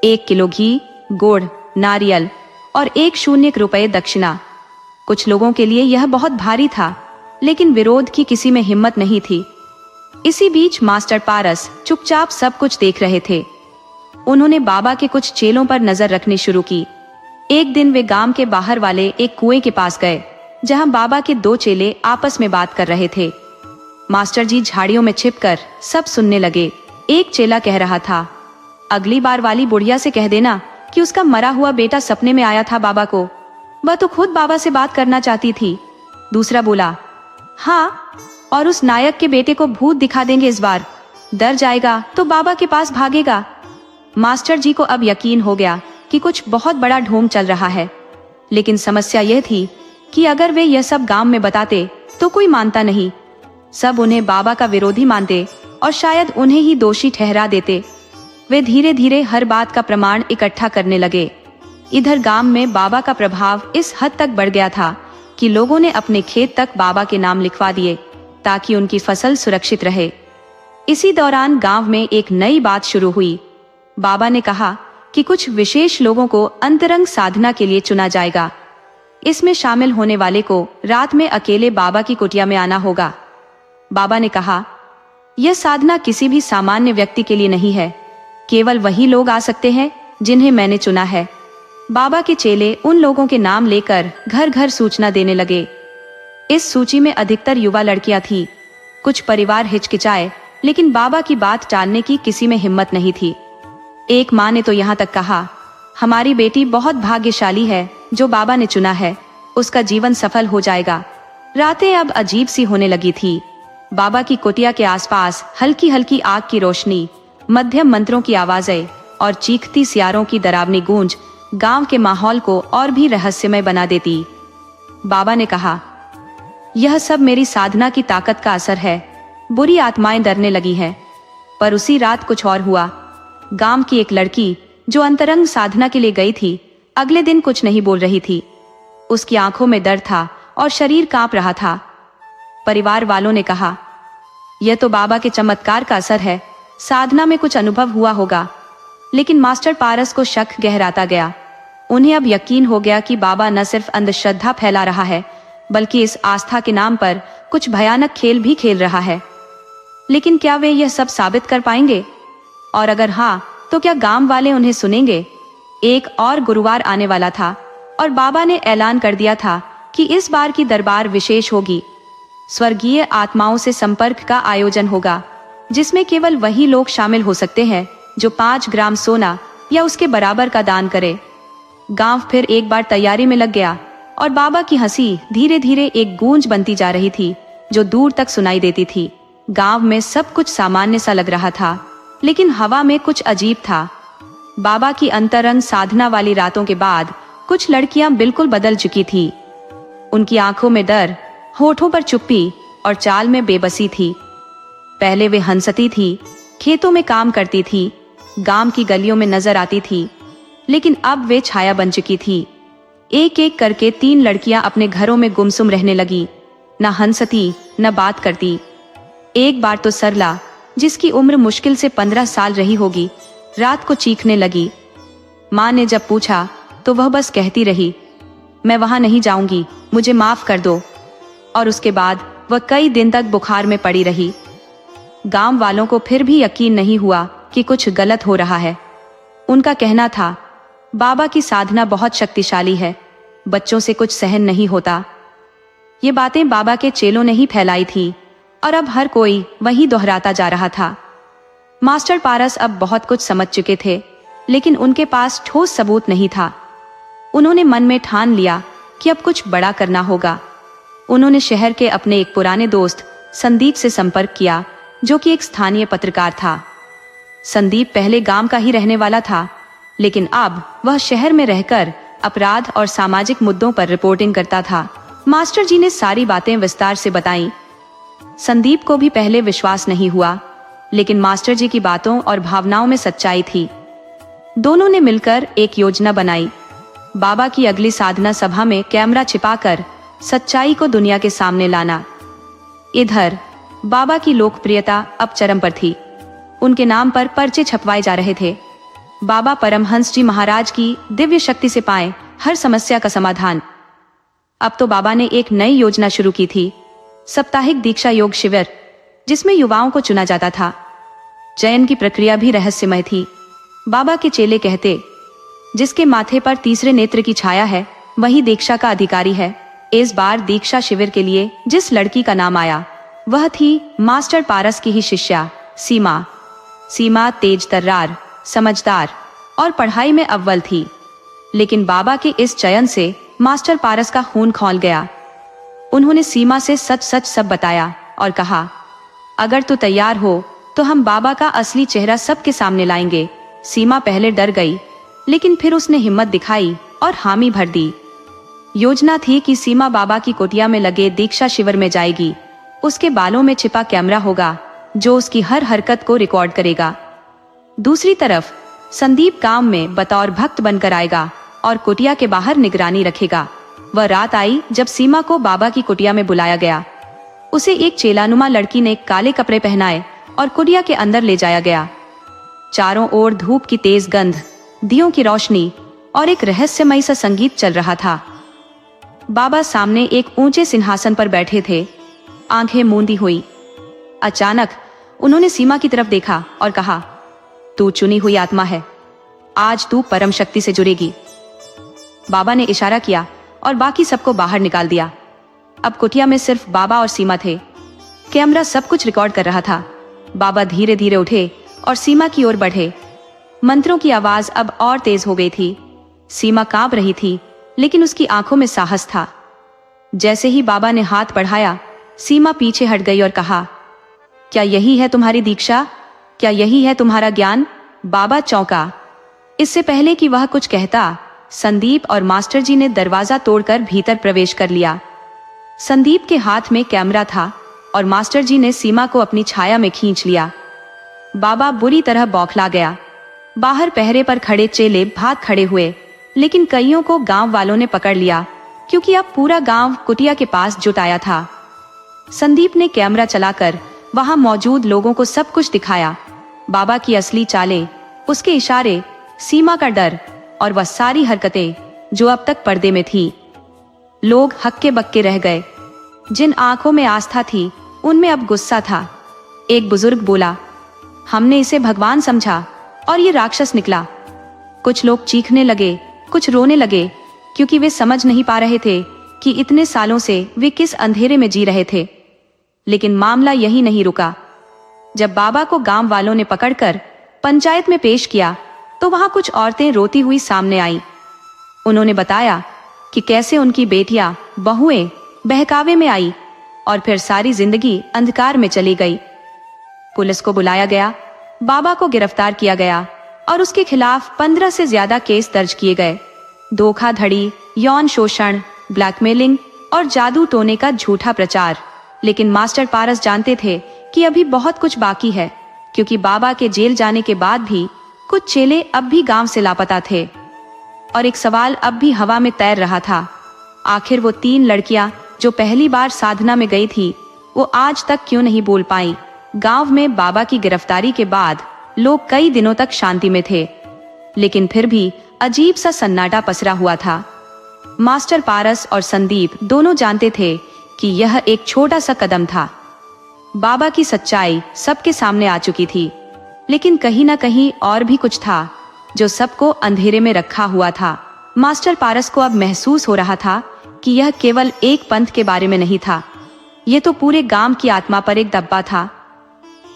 1 किलो घी, गुड़, नारियल और 1 रुपए दक्षिणा। कुछ लोगों के लिए यह बहुत भारी था, लेकिन विरोध की किसी में हिम्मत नहीं थी। इसी बीच मास्टर पारस चुपचाप सब कुछ देख रहे थे। उन्होंने बाबा के कुछ चेलों पर नजर रखनी शुरू की। एक दिन वे गांव के बाहर वाले एक कुएं के पास गए, जहां बाबा के 2 चेले आपस में बात कर रहे थे। मास्टर जी झाड़ियों में छिपकर सब सुनने लगे। एक चेला कह रहा था, अगली बार वाली बुढ़िया से कह देना कि उसका मरा हुआ बेटा सपने में आया था बाबा को, वह तो खुद बाबा से बात करना चाहती थी। दूसरा बोला, हाँ, और उस नायक के बेटे को भूत दिखा देंगे इस बार, डर जाएगा तो बाबा के पास भागेगा। मास्टर जी को अब यकीन हो गया कि कुछ बहुत बड़ा ढोंग चल रहा है, लेकिन समस्या यह थी कि अगर वे यह सब गांव में बताते तो कोई मानता नहीं। सब उन्हें बाबा का विरोधी मानते और शायद उन्हें ही दोषी ठहरा देते। वे धीरे धीरे हर बात का प्रमाण इकट्ठा करने लगे। इधर गांव में बाबा का प्रभाव इस हद तक बढ़ गया था कि लोगों ने अपने खेत तक बाबा के नाम लिखवा दिए ताकि उनकी फसल सुरक्षित रहे। इसी दौरान गांव में एक नई बात शुरू हुई। बाबा ने कहा कि कुछ विशेष लोगों को अंतरंग साधना के लिए चुना जाएगा। इसमें शामिल होने वाले को रात में अकेले बाबा की कुटिया में आना होगा। बाबा ने कहा, यह साधना किसी भी सामान्य व्यक्ति के लिए नहीं है, केवल वही लोग आ सकते हैं जिन्हें मैंने चुना है। बाबा के चेले उन लोगों के नाम लेकर घर घर सूचना देने लगे। इस सूची में अधिकतर युवा लड़कियां थी। कुछ परिवार हिचकिचाए, लेकिन बाबा की बात टालने की किसी में हिम्मत नहीं थी। एक माँ ने तो यहाँ तक कहा, हमारी बेटी बहुत भाग्यशाली है, जो बाबा ने चुना है, उसका जीवन सफल हो जाएगा। रातें अब अजीब सी होने लगी थी। बाबा की कुटिया के आसपास हल्की हल्की आग की रोशनी, मध्यम मंत्रों की आवाजें और चीखती सियारों की डरावनी गूंज गांव के माहौल को और भी रहस्यमय बना देती। बाबा ने कहा, यह सब मेरी साधना की ताकत का असर है। बुरी आत्माएं डरने लगी हैं। पर उसी रात कुछ और हुआ। गांव की एक लड़की जो अंतरंग साधना के लिए गई थी, अगले दिन कुछ नहीं बोल रही थी। उसकी आंखों में डर था और शरीर कांप रहा था। परिवार वालों ने कहा, यह तो बाबा के चमत्कार का असर है, साधना में कुछ अनुभव हुआ होगा। लेकिन मास्टर पारस को शक गहराता गया। उन्हें अब यकीन हो गया कि बाबा न सिर्फ अंधश्रद्धा फैला रहा है, बल्कि इस आस्था के नाम पर कुछ भयानक खेल भी खेल रहा है। लेकिन क्या वे यह सब साबित कर पाएंगे? और अगर हाँ, तो क्या गांव वाले उन्हें सुनेंगे? एक और गुरुवार आने वाला था और बाबा ने ऐलान कर दिया था कि इस बार की दरबार विशेष होगी। स्वर्गीय आत्माओं से संपर्क का आयोजन होगा, जिसमें केवल वही लोग शामिल हो सकते हैं जो 5 ग्राम सोना या उसके बराबर का दान करे। गांव फिर एक बार तैयारी में लग गया और बाबा की हंसी धीरे धीरे एक गूंज बनती जा रही थी, जो दूर तक सुनाई देती थी। गांव में सब कुछ सामान्य सा लग रहा था, लेकिन हवा में कुछ अजीब था। बाबा की अंतरंग साधना वाली रातों के बाद कुछ लड़कियां बिल्कुल बदल चुकी थी। उनकी आंखों में डर, होठों पर चुप्पी और चाल में बेबसी थी। पहले वे हंसती थी, खेतों में काम करती थी, गांव की गलियों में नजर आती थी, लेकिन अब वे छाया बन चुकी थी। एक एक करके 3 लड़कियां अपने घरों में गुमसुम रहने लगी, न हंसती न बात करती। एक बार तो सरला, जिसकी उम्र मुश्किल से 15 साल रही होगी, रात को चीखने लगी। माँ ने जब पूछा तो वह बस कहती रही, मैं वहां नहीं जाऊंगी, मुझे माफ कर दो। और उसके बाद वह कई दिन तक बुखार में पड़ी रही। गांव वालों को फिर भी यकीन नहीं हुआ कि कुछ गलत हो रहा है। उनका कहना था, बाबा की साधना बहुत शक्तिशाली है, बच्चों से कुछ सहन नहीं होता। ये बातें बाबा के चेलों ने ही फैलाई थी और अब हर कोई वही दोहराता जा रहा था। मास्टर पारस अब बहुत कुछ समझ चुके थे, लेकिन उनके पास ठोस सबूत नहीं था। उन्होंने मन में ठान लिया कि अब कुछ बड़ा करना होगा। उन्होंने शहर के अपने एक पुराने दोस्त संदीप से संपर्क किया, जो कि एक स्थानीय पत्रकार था। संदीप पहले गांव का ही रहने वाला था, लेकिन अब वह शहर में रहकर अपराध और सामाजिक मुद्दों पर रिपोर्टिंग करता था। मास्टर जी ने सारी बातें विस्तार से बताईं। संदीप को भी पहले विश्वास नहीं हुआ, लेकिन मास्टर जी की बातों और भावनाओं में सच्चाई थी। दोनों ने मिलकर एक योजना बनाई। बाबा की अगली साधना सभा में कैमरा छिपाकर सच्चाई को दुनिया के सामने लाना। इधर बाबा की लोकप्रियता अब चरम पर थी। उनके नाम पर पर्चे छपवाए जा रहे थे। बाबा परमहंस जी महाराज की दिव्य शक्ति से पाए हर समस्या का समाधान। अब तो बाबा ने एक नई योजना शुरू की थी, साप्ताहिक दीक्षा योग शिविर, जिसमें युवाओं को चुना जाता था। चयन की प्रक्रिया भी रहस्यमय थी। बाबा के चेले कहते, जिसके माथे पर तीसरे नेत्र की छाया है, वही दीक्षा का अधिकारी है। इस बार दीक्षा शिविर के लिए जिस लड़की का नाम आया, वह थी मास्टर पारस की ही शिष्या सीमा। सीमा तेज तर्रार, समझदार और पढ़ाई में अव्वल थी, लेकिन बाबा के इस चयन से मास्टर पारस का खून खौल गया। उन्होंने सीमा से सच सच सब बताया और कहा, अगर तू तैयार हो तो हम बाबा का असली चेहरा सबके सामने लाएंगे। सीमा पहले डर गई, लेकिन फिर उसने हिम्मत दिखाई और हामी भर दी। योजना थी कि सीमा बाबा की कुटिया में लगे दीक्षा शिविर में जाएगी। उसके बालों में छिपा कैमरा होगा, जो उसकी हर हरकत को रिकॉर्ड करेगा। दूसरी तरफ संदीप गांव में बतौर भक्त बनकर आएगा और कुटिया के बाहर निगरानी रखेगा। वह रात आई जब सीमा को बाबा की कुटिया में बुलाया गया। उसे एक चेलानुमा लड़की ने काले कपड़े पहनाए और कुटिया के अंदर ले जाया गया। चारों ओर धूप की तेज गंध, दियों की रोशनी और एक रहस्यमय सा संगीत चल रहा था। बाबा सामने एक ऊंचे सिंहासन पर बैठे थे, आंखें मूंदी हुई। अचानक उन्होंने सीमा की तरफ देखा और कहा, तू चुनी हुई आत्मा है, आज तू परम शक्ति से जुड़ेगी। बाबा ने इशारा किया और बाकी सबको बाहर निकाल दिया। अब कुटिया में सिर्फ बाबा और सीमा थे। कैमरा सब कुछ रिकॉर्ड कर रहा था। बाबा धीरे धीरे उठे और सीमा की ओर बढ़े। मंत्रों की आवाज अब और तेज हो गई थी। सीमा कांप रही थी, लेकिन उसकी आंखों में साहस था। जैसे ही बाबा ने हाथ बढ़ाया, सीमा पीछे हट गई और कहा, क्या यही है तुम्हारी दीक्षा? क्या यही है तुम्हारा ज्ञान? बाबा चौंका। इससे पहले कि वह कुछ कहता, संदीप और मास्टर जी ने दरवाजा तोड़कर भीतर प्रवेश कर लिया। संदीप के हाथ में कैमरा था और मास्टर जी ने सीमा को अपनी छाया में खींच लिया। बाबा बुरी तरह बौखला गया। बाहर पहरे पर खड़े चेले भाग खड़े हुए, लेकिन कईयों को गांव वालों ने पकड़ लिया, क्योंकि अब पूरा गांव कुटिया के पास जुट आया था। संदीप ने कैमरा चलाकर वहां मौजूद लोगों को सब कुछ दिखाया। बाबा की असली चालें, उसके इशारे, सीमा का डर और वह सारी हरकतें जो अब तक पर्दे में थी। लोग हक्के बक्के रह गए। जिन आंखों में आस्था थी, उनमें अब गुस्सा था। एक बुजुर्ग बोला, हमने इसे भगवान समझा और ये राक्षस निकला। कुछ लोग चीखने लगे, कुछ रोने लगे, क्योंकि वे समझ नहीं पा रहे थे कि इतने सालों से वे किस अंधेरे में जी रहे थे। लेकिन मामला यही नहीं रुका। जब बाबा को गांव वालों ने पकड़कर पंचायत में पेश किया, तो वहां कुछ औरतें रोती हुई सामने आईं। उन्होंने बताया कि कैसे उनकी बेटियां, बहुएं बहकावे में आई और फिर सारी जिंदगी अंधकार में चली गई। पुलिस को बुलाया गया, बाबा को गिरफ्तार किया गया और उसके खिलाफ 15 से ज्यादा केस दर्ज किए गए। धोखाधड़ी, यौन शोषण, ब्लैकमेलिंग और जादू टोने का झूठा प्रचार। लेकिन मास्टर पारस जानते थे कि अभी बहुत कुछ बाकी है, क्योंकि बाबा के जेल जाने के बाद भी कुछ चेले अब भी गांव से लापता थे और एक सवाल अब भी हवा में तैर रहा था। आखिर वो 3 लड़कियां जो पहली बार साधना में गई थी, वो आज तक क्यों नहीं बोल पाई? गांव में बाबा की गिरफ्तारी के बाद लोग कई दिनों तक शांति में थे, लेकिन फिर भी अजीब सा सन्नाटा पसरा हुआ था। मास्टर पारस और संदीप दोनों जानते थे कि यह एक छोटा सा कदम था। बाबा की सच्चाई सबके सामने आ चुकी थी, लेकिन कहीं ना कहीं और भी कुछ था जो सबको अंधेरे में रखा हुआ था। मास्टर पारस को अब महसूस हो रहा था कि यह केवल एक पंथ के बारे में नहीं था, यह तो पूरे गांव की आत्मा पर एक दब्बा था।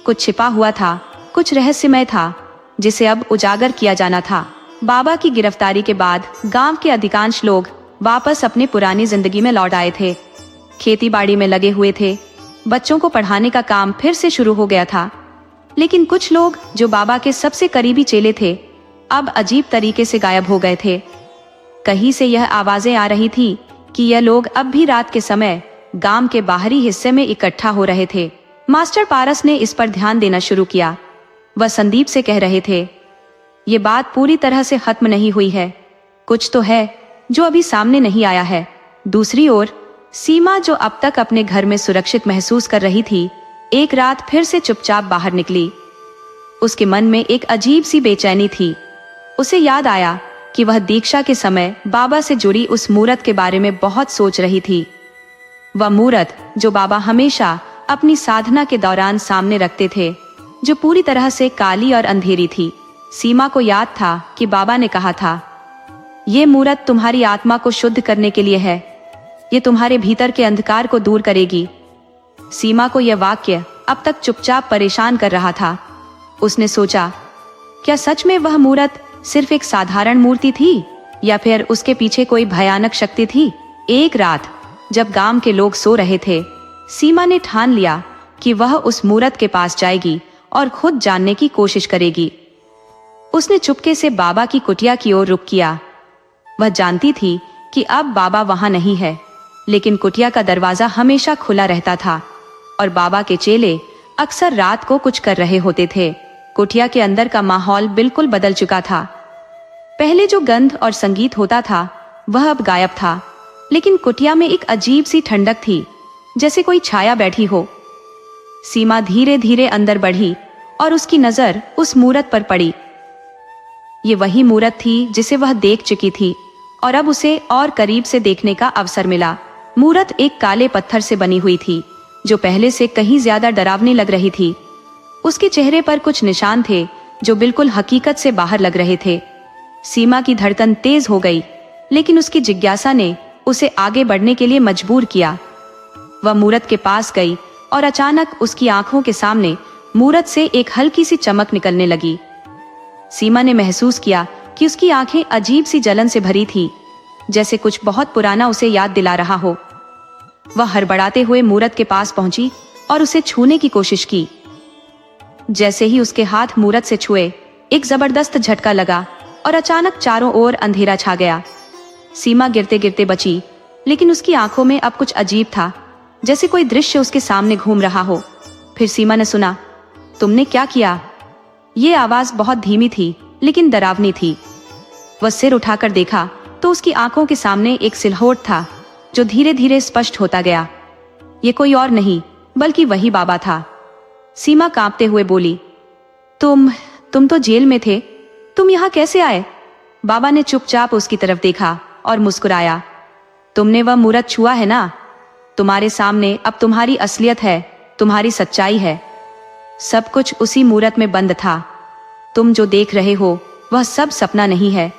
कुछ छिपा हुआ था, कुछ रहस्यमय था, जिसे अब उजागर किया जाना था। बाबा की गिरफ्तारी के बाद गांव के अधिकांश लोग वापस अपनी पुरानी जिंदगी में लौट आए थे। खेती बाड़ी में लगे हुए थे, बच्चों को पढ़ाने का काम फिर से शुरू हो गया था। लेकिन कुछ लोग जो बाबा के सबसे करीबी चेले थे, अब अजीब तरीके से गायब हो गए थे। कहीं से यह आवाजें आ रही थी कि यह लोग अब भी रात के समय गांव के बाहरी हिस्से में इकट्ठा हो रहे थे। मास्टर पारस ने इस पर ध्यान देना शुरू किया। वह संदीप से कह रहे थे, ये बात पूरी तरह से खत्म नहीं हुई है, कुछ तो है जो अभी सामने नहीं आया है। दूसरी ओर सीमा, जो अब तक अपने घर में सुरक्षित महसूस कर रही थी, एक रात फिर से चुपचाप बाहर निकली। उसके मन में एक अजीब सी बेचैनी थी। उसे याद आया कि वह दीक्षा के समय बाबा से जुड़ी उस मूरत के बारे में बहुत सोच रही थी। वह मूरत जो बाबा हमेशा अपनी साधना के दौरान सामने रखते थे, जो पूरी तरह से काली और अंधेरी थी। सीमा को याद था कि बाबा ने कहा था, ये मूरत तुम्हारी आत्मा को शुद्ध करने के लिए है, ये तुम्हारे भीतर के अंधकार को दूर करेगी। सीमा को यह वाक्य अब तक चुपचाप परेशान कर रहा था। उसने सोचा, क्या सच में वह मूरत सिर्फ एक साधारण मूर्ति थी, या फिर उसके पीछे कोई भयानक शक्ति थी? एक रात जब गांव के लोग सो रहे थे, सीमा ने ठान लिया कि वह उस मूरत के पास जाएगी और खुद जानने की कोशिश करेगी। उसने चुपके से बाबा की कुटिया की ओर रुख किया। वह जानती थी कि अब बाबा वहां नहीं है, लेकिन कुटिया का दरवाजा हमेशा खुला रहता था और बाबा के चेले अक्सर रात को कुछ कर रहे होते थे। कुटिया के अंदर का माहौल बिल्कुल बदल चुका था। पहले जो गंध और संगीत होता था, वह अब गायब था, लेकिन कुटिया में एक अजीब सी ठंडक थी, जैसे कोई छाया बैठी हो। सीमा धीरे धीरे अंदर बढ़ी और उसकी नजर उस मूरत पर पड़ी। ये वही मूरत थी जिसे वह देख चुकी थी और अब उसे और करीब से देखने का अवसर मिला। मूरत एक काले पत्थर से बनी हुई थी, जो पहले से कहीं ज्यादा डरावनी लग रही थी। उसके चेहरे पर कुछ निशान थे जो बिल्कुल हकीकत से बाहर लग रहे थे। सीमा की धड़कन तेज हो गई, लेकिन उसकी जिज्ञासा ने उसे आगे बढ़ने के लिए मजबूर किया। वह मूरत के पास गई और अचानक उसकी आंखों के सामने मूरत से एक हल्की सी चमक निकलने लगी। सीमा ने महसूस किया कि उसकी आंखें अजीब सी जलन से भरी थी, जैसे कुछ बहुत पुराना उसे याद दिला रहा हो। वह हड़बड़ाते हुए मूरत के पास पहुंची और उसे छूने की कोशिश की। जैसे ही उसके हाथ मूरत से छुए, एक जबरदस्त झटका लगा और अचानक चारों ओर अंधेरा छा गया। सीमा गिरते गिरते बची, लेकिन उसकी आंखों में अब कुछ अजीब था, जैसे कोई दृश्य उसके सामने घूम रहा हो। फिर सीमा ने सुना, तुमने क्या किया? ये आवाज बहुत धीमी थी, लेकिन डरावनी थी। वह सिर उठाकर देखा तो उसकी आंखों के सामने एक सिलहोट था, जो धीरे धीरे स्पष्ट होता गया। ये कोई और नहीं, बल्कि वही बाबा था। सीमा कांपते हुए बोली, तुम तो जेल में थे, तुम यहाँ कैसे आए? बाबा ने चुपचाप उसकी तरफ देखा और मुस्कुराया। तुमने वह मूरत छुआ है ना? तुम्हारे सामने अब तुम्हारी असलियत है, तुम्हारी सच्चाई है। सब कुछ उसी मूरत में बंद था। तुम जो देख रहे हो वह सब सपना नहीं है,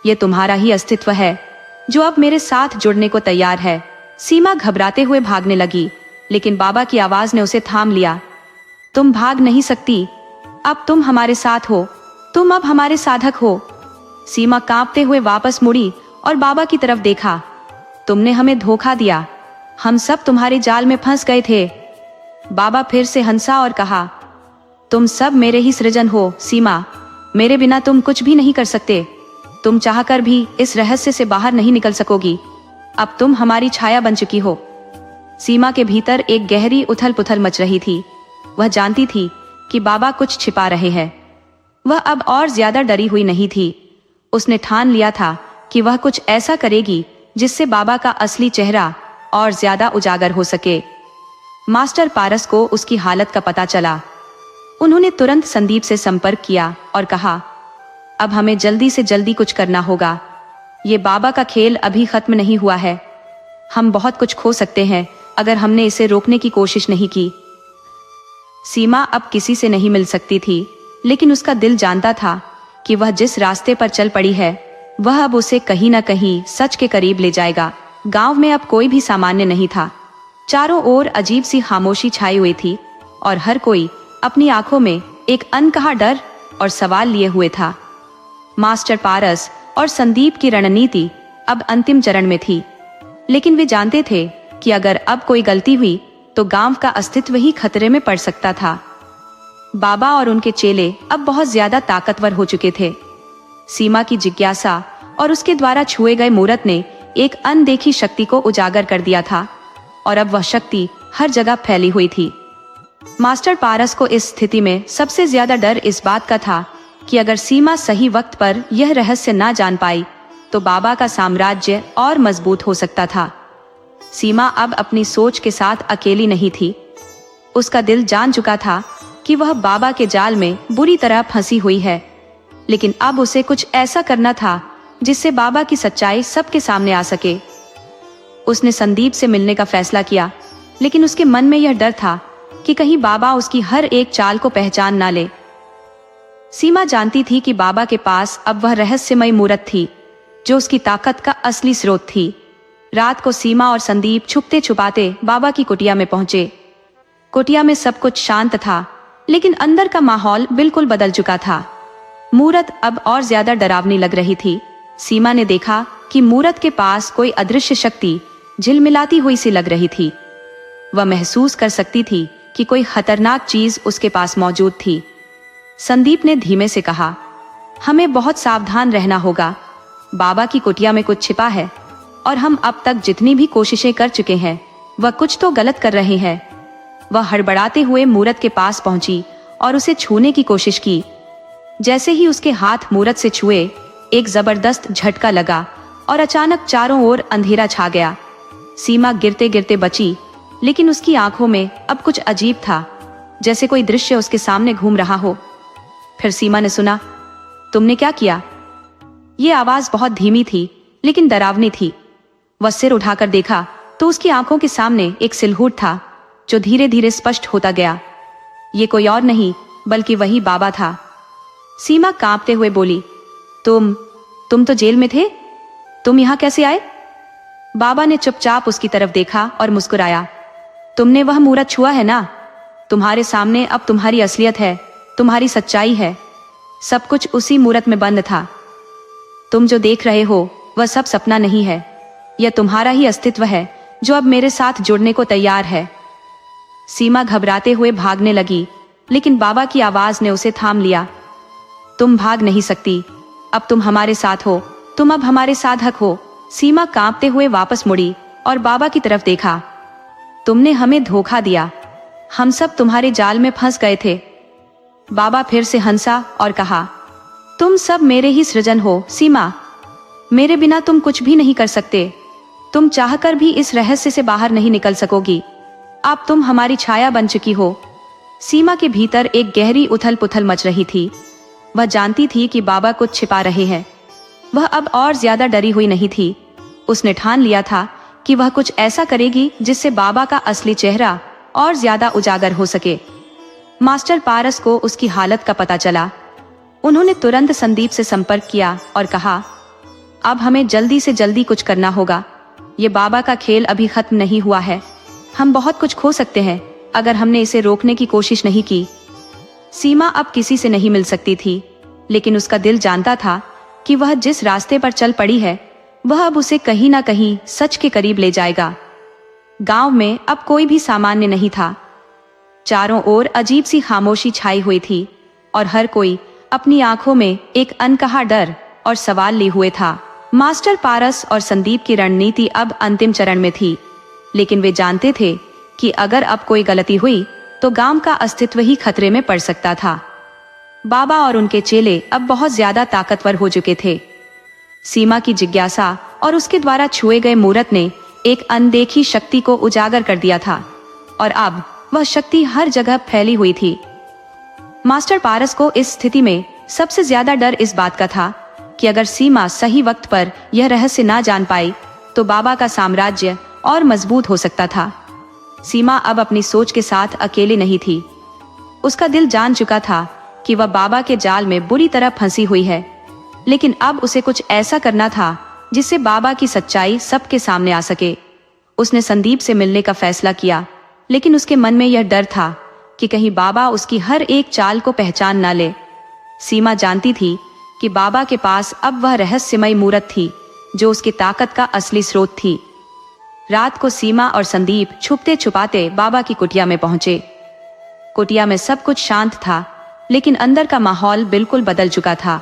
ये तुम्हारा ही अस्तित्व है, जो अब मेरे साथ जुड़ने को तैयार है। सीमा घबराते हुए भागने लगी, लेकिन बाबा की आवाज ने उसे थाम लिया। तुम भाग नहीं सकती, अब तुम हमारे साथ हो, तुम अब हमारे साधक हो। सीमा कांपते हुए वापस मुड़ी और बाबा की तरफ देखा। तुमने हमें धोखा दिया, हम सब तुम्हारे जाल में फंस गए थे। बाबा फिर से हंसा और कहा, तुम सब मेरे ही सृजन हो सीमा, मेरे बिना तुम कुछ भी नहीं कर सकते। तुम चाहकर भी इस रहस्य से बाहर नहीं निकल सकोगी, अब तुम हमारी छाया बन चुकी हो। सीमा के भीतर एक गहरी उथल पुथल मच रही थी। वह जानती थी कि बाबा कुछ छिपा रहे हैं। वह अब और ज्यादा डरी हुई नहीं थी। उसने ठान लिया था कि वह कुछ ऐसा करेगी जिससे बाबा का असली चेहरा और ज्यादा उजागर हो सके। मास्टर पारस को उसकी हालत का पता चला। उन्होंने तुरंत संदीप से संपर्क किया और कहा, अब हमें जल्दी से जल्दी कुछ करना होगा। ये बाबा का खेल अभी खत्म नहीं हुआ है। हम बहुत कुछ खो सकते हैं अगर हमने इसे रोकने की कोशिश नहीं की। सीमा अब किसी से नहीं मिल सकती थी, लेकिन उसका दिल जानता था कि वह जिस रास्ते पर चल पड़ी है वह अब उसे कहीं न कहीं सच के करीब ले जाएगा। गांव में अब कोई भी सामान्य नहीं था। चारों ओर अजीब सी खामोशी छाई हुई थी और हर कोई अपनी आंखों में एक अनकहा डर और सवाल लिए हुए था। मास्टर पारस और संदीप की रणनीति अब अंतिम चरण में थी, लेकिन वे जानते थे कि अगर अब कोई गलती हुई तो गांव का अस्तित्व ही खतरे में पड़ सकता था। बाबा और उनके चेले अब बहुत ज्यादा ताकतवर हो चुके थे। सीमा की जिज्ञासा और उसके द्वारा छुए गए मूरत ने एक अनदेखी शक्ति को उजागर कर दिया था और अब वह शक्ति हर जगह फैली हुई थी। मास्टर पारस को इस स्थिति में सबसे ज्यादा डर इस बात का था कि अगर सीमा सही वक्त पर यह रहस्य ना जान पाई तो बाबा का साम्राज्य और मजबूत हो सकता था। सीमा अब अपनी सोच के साथ अकेली नहीं थी। उसका दिल जान चुका था कि वह बाबा के जाल में बुरी तरह फंसी हुई है, लेकिन अब उसे कुछ ऐसा करना था जिससे बाबा की सच्चाई सबके सामने आ सके। उसने संदीप से मिलने का फैसला किया, लेकिन उसके मन में यह डर था कि कहीं बाबा उसकी हर एक चाल को पहचान ना ले। सीमा जानती थी कि बाबा के पास अब वह रहस्यमयी मूरत थी जो उसकी ताकत का असली स्रोत थी। रात को सीमा और संदीप छुपते छुपाते बाबा की कुटिया में पहुंचे। कुटिया में सब कुछ शांत था, लेकिन अंदर का माहौल बिल्कुल बदल चुका था। मूरत अब और ज्यादा डरावनी लग रही थी। सीमा ने देखा कि मूरत के पास कोई अदृश्य शक्ति झिलमिलाती हुई सी लग रही थी। वह महसूस कर सकती थी कि कोई खतरनाक चीज उसके पास मौजूद थी। संदीप ने धीमे से कहा, हमें बहुत सावधान रहना होगा। बाबा की कुटिया में कुछ छिपा है और हम अब तक जितनी भी कोशिशें कर चुके हैं वह कुछ तो गलत कर रहे हैं। वह हड़बड़ाते हुए मूरत के पास पहुंची और उसे छूने की कोशिश की। जैसे ही उसके हाथ मूरत से छुए, एक जबरदस्त झटका लगा और अचानक चारों ओर अंधेरा छा गया। सीमा गिरते गिरते बची, लेकिन उसकी आंखों में अब कुछ अजीब था, जैसे कोई दृश्य उसके सामने घूम रहा हो। फिर सीमा ने सुना, तुमने क्या किया? ये आवाज बहुत धीमी थी, लेकिन डरावनी थी। वह सिर उठाकर देखा तो उसकी आंखों के सामने एक सिलहूट था जो धीरे धीरे स्पष्ट होता गया। ये कोई और नहीं बल्कि वही बाबा था। सीमा कांपते हुए बोली, तुम तो जेल में थे, तुम यहाँ कैसे आए? बाबा ने चुपचाप उसकी तरफ देखा और मुस्कुराया। तुमने वह मूरत छुआ है ना? तुम्हारे सामने अब तुम्हारी असलियत है, तुम्हारी सच्चाई है। सब कुछ उसी मूरत में बंद था। तुम जो देख रहे हो वह सब सपना नहीं है, यह तुम्हारा ही अस्तित्व है जो अब मेरे साथ जुड़ने को तैयार है। सीमा घबराते हुए भागने लगी, लेकिन बाबा की आवाज ने उसे थाम लिया। तुम भाग नहीं सकती, अब तुम हमारे साथ हो, तुम अब हमारे साधक हो। सीमा कांपते हुए वापस मुड़ी और बाबा की तरफ देखा। तुमने हमें धोखा दिया, हम सब तुम्हारे जाल में फंस गए थे। बाबा फिर से हंसा और कहा, तुम सब मेरे ही सृजन हो सीमा, मेरे बिना तुम कुछ भी नहीं कर सकते। तुम चाहकर भी इस रहस्य से बाहर नहीं निकल सकोगी। अब तुम हमारी छाया बन चुकी हो। सीमा के भीतर एक गहरी उथल पुथल मच रही थी। वह जानती थी कि बाबा कुछ छिपा रहे हैं। वह अब और ज्यादा डरी हुई नहीं थी। उसने ठान लिया था कि वह कुछ ऐसा करेगी जिससे बाबा का असली चेहरा और ज्यादा उजागर हो सके। मास्टर पारस को उसकी हालत का पता चला। उन्होंने तुरंत संदीप से संपर्क किया और कहा, अब हमें जल्दी से जल्दी कुछ करना होगा। ये बाबा का खेल अभी खत्म नहीं हुआ है। हम बहुत कुछ खो सकते हैं अगर हमने इसे रोकने की कोशिश नहीं की। सीमा अब किसी से नहीं मिल सकती थी, लेकिन उसका दिल जानता था कि वह जिस रास्ते पर चल पड़ी है वह अब उसे कहीं ना कहीं सच के करीब ले जाएगा। गांव में अब कोई भी सामान्य नहीं था। चारों ओर अजीब सी खामोशी छाई हुई थी और हर कोई अपनी आंखों में एक अनकहा डर और सवाल लिए हुए था। मास्टर पारस और संदीप की रणनीति अब अंतिम चरण में थी, लेकिन वे जानते थे कि अगर अब कोई गलती हुई तो गांव का अस्तित्व ही खतरे में पड़ सकता था। बाबा और उनके चेले अब बहुत ज्यादा ताकतवर हो चुके थे। सीमा की जिज्ञासा और उसके द्वारा छुए गए मूरत ने एक अनदेखी शक्ति को उजागर कर दिया था और अब वह शक्ति हर जगह फैली हुई थी। मास्टर पारस को इस स्थिति में सबसे ज्यादा डर इस बात का था कि अगर सीमा सही वक्त पर यह रहस्य ना जान पाई तो बाबा का साम्राज्य और मजबूत हो सकता था। सीमा अब अपनी सोच के साथ अकेले नहीं थी। उसका दिल जान चुका था कि वह बाबा के जाल में बुरी तरह फंसी हुई है, लेकिन अब उसे कुछ ऐसा करना था जिससे बाबा की सच्चाई सबके सामने आ सके। उसने संदीप से मिलने का फैसला किया, लेकिन उसके मन में यह डर था कि कहीं बाबा उसकी हर एक चाल को पहचान ना ले। सीमा जानती थी कि बाबा के पास अब वह रहस्यमयी मूरत थी जो उसकी ताकत का असली स्रोत थी। रात को सीमा और संदीप छुपते छुपाते बाबा की कुटिया में पहुंचे। कुटिया में सब कुछ शांत था, लेकिन अंदर का माहौल बिल्कुल बदल चुका था।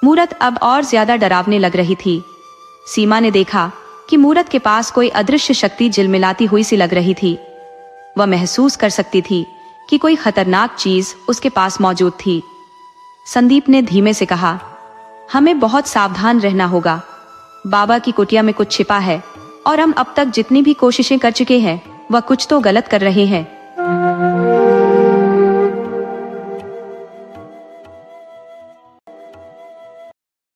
मूरत अब और ज्यादा डरावने लग रही थी। सीमा ने देखा कि मूरत के पास कोई अदृश्य शक्ति झिलमिलाती हुई सी लग रही थी। वह महसूस कर सकती थी कि कोई खतरनाक चीज उसके पास मौजूद थी। संदीप ने धीमे से कहा, हमें बहुत सावधान रहना होगा। बाबा की कुटिया में कुछ छिपा है और हम अब तक जितनी भी कोशिशें कर चुके हैं वह कुछ तो गलत कर रहे हैं।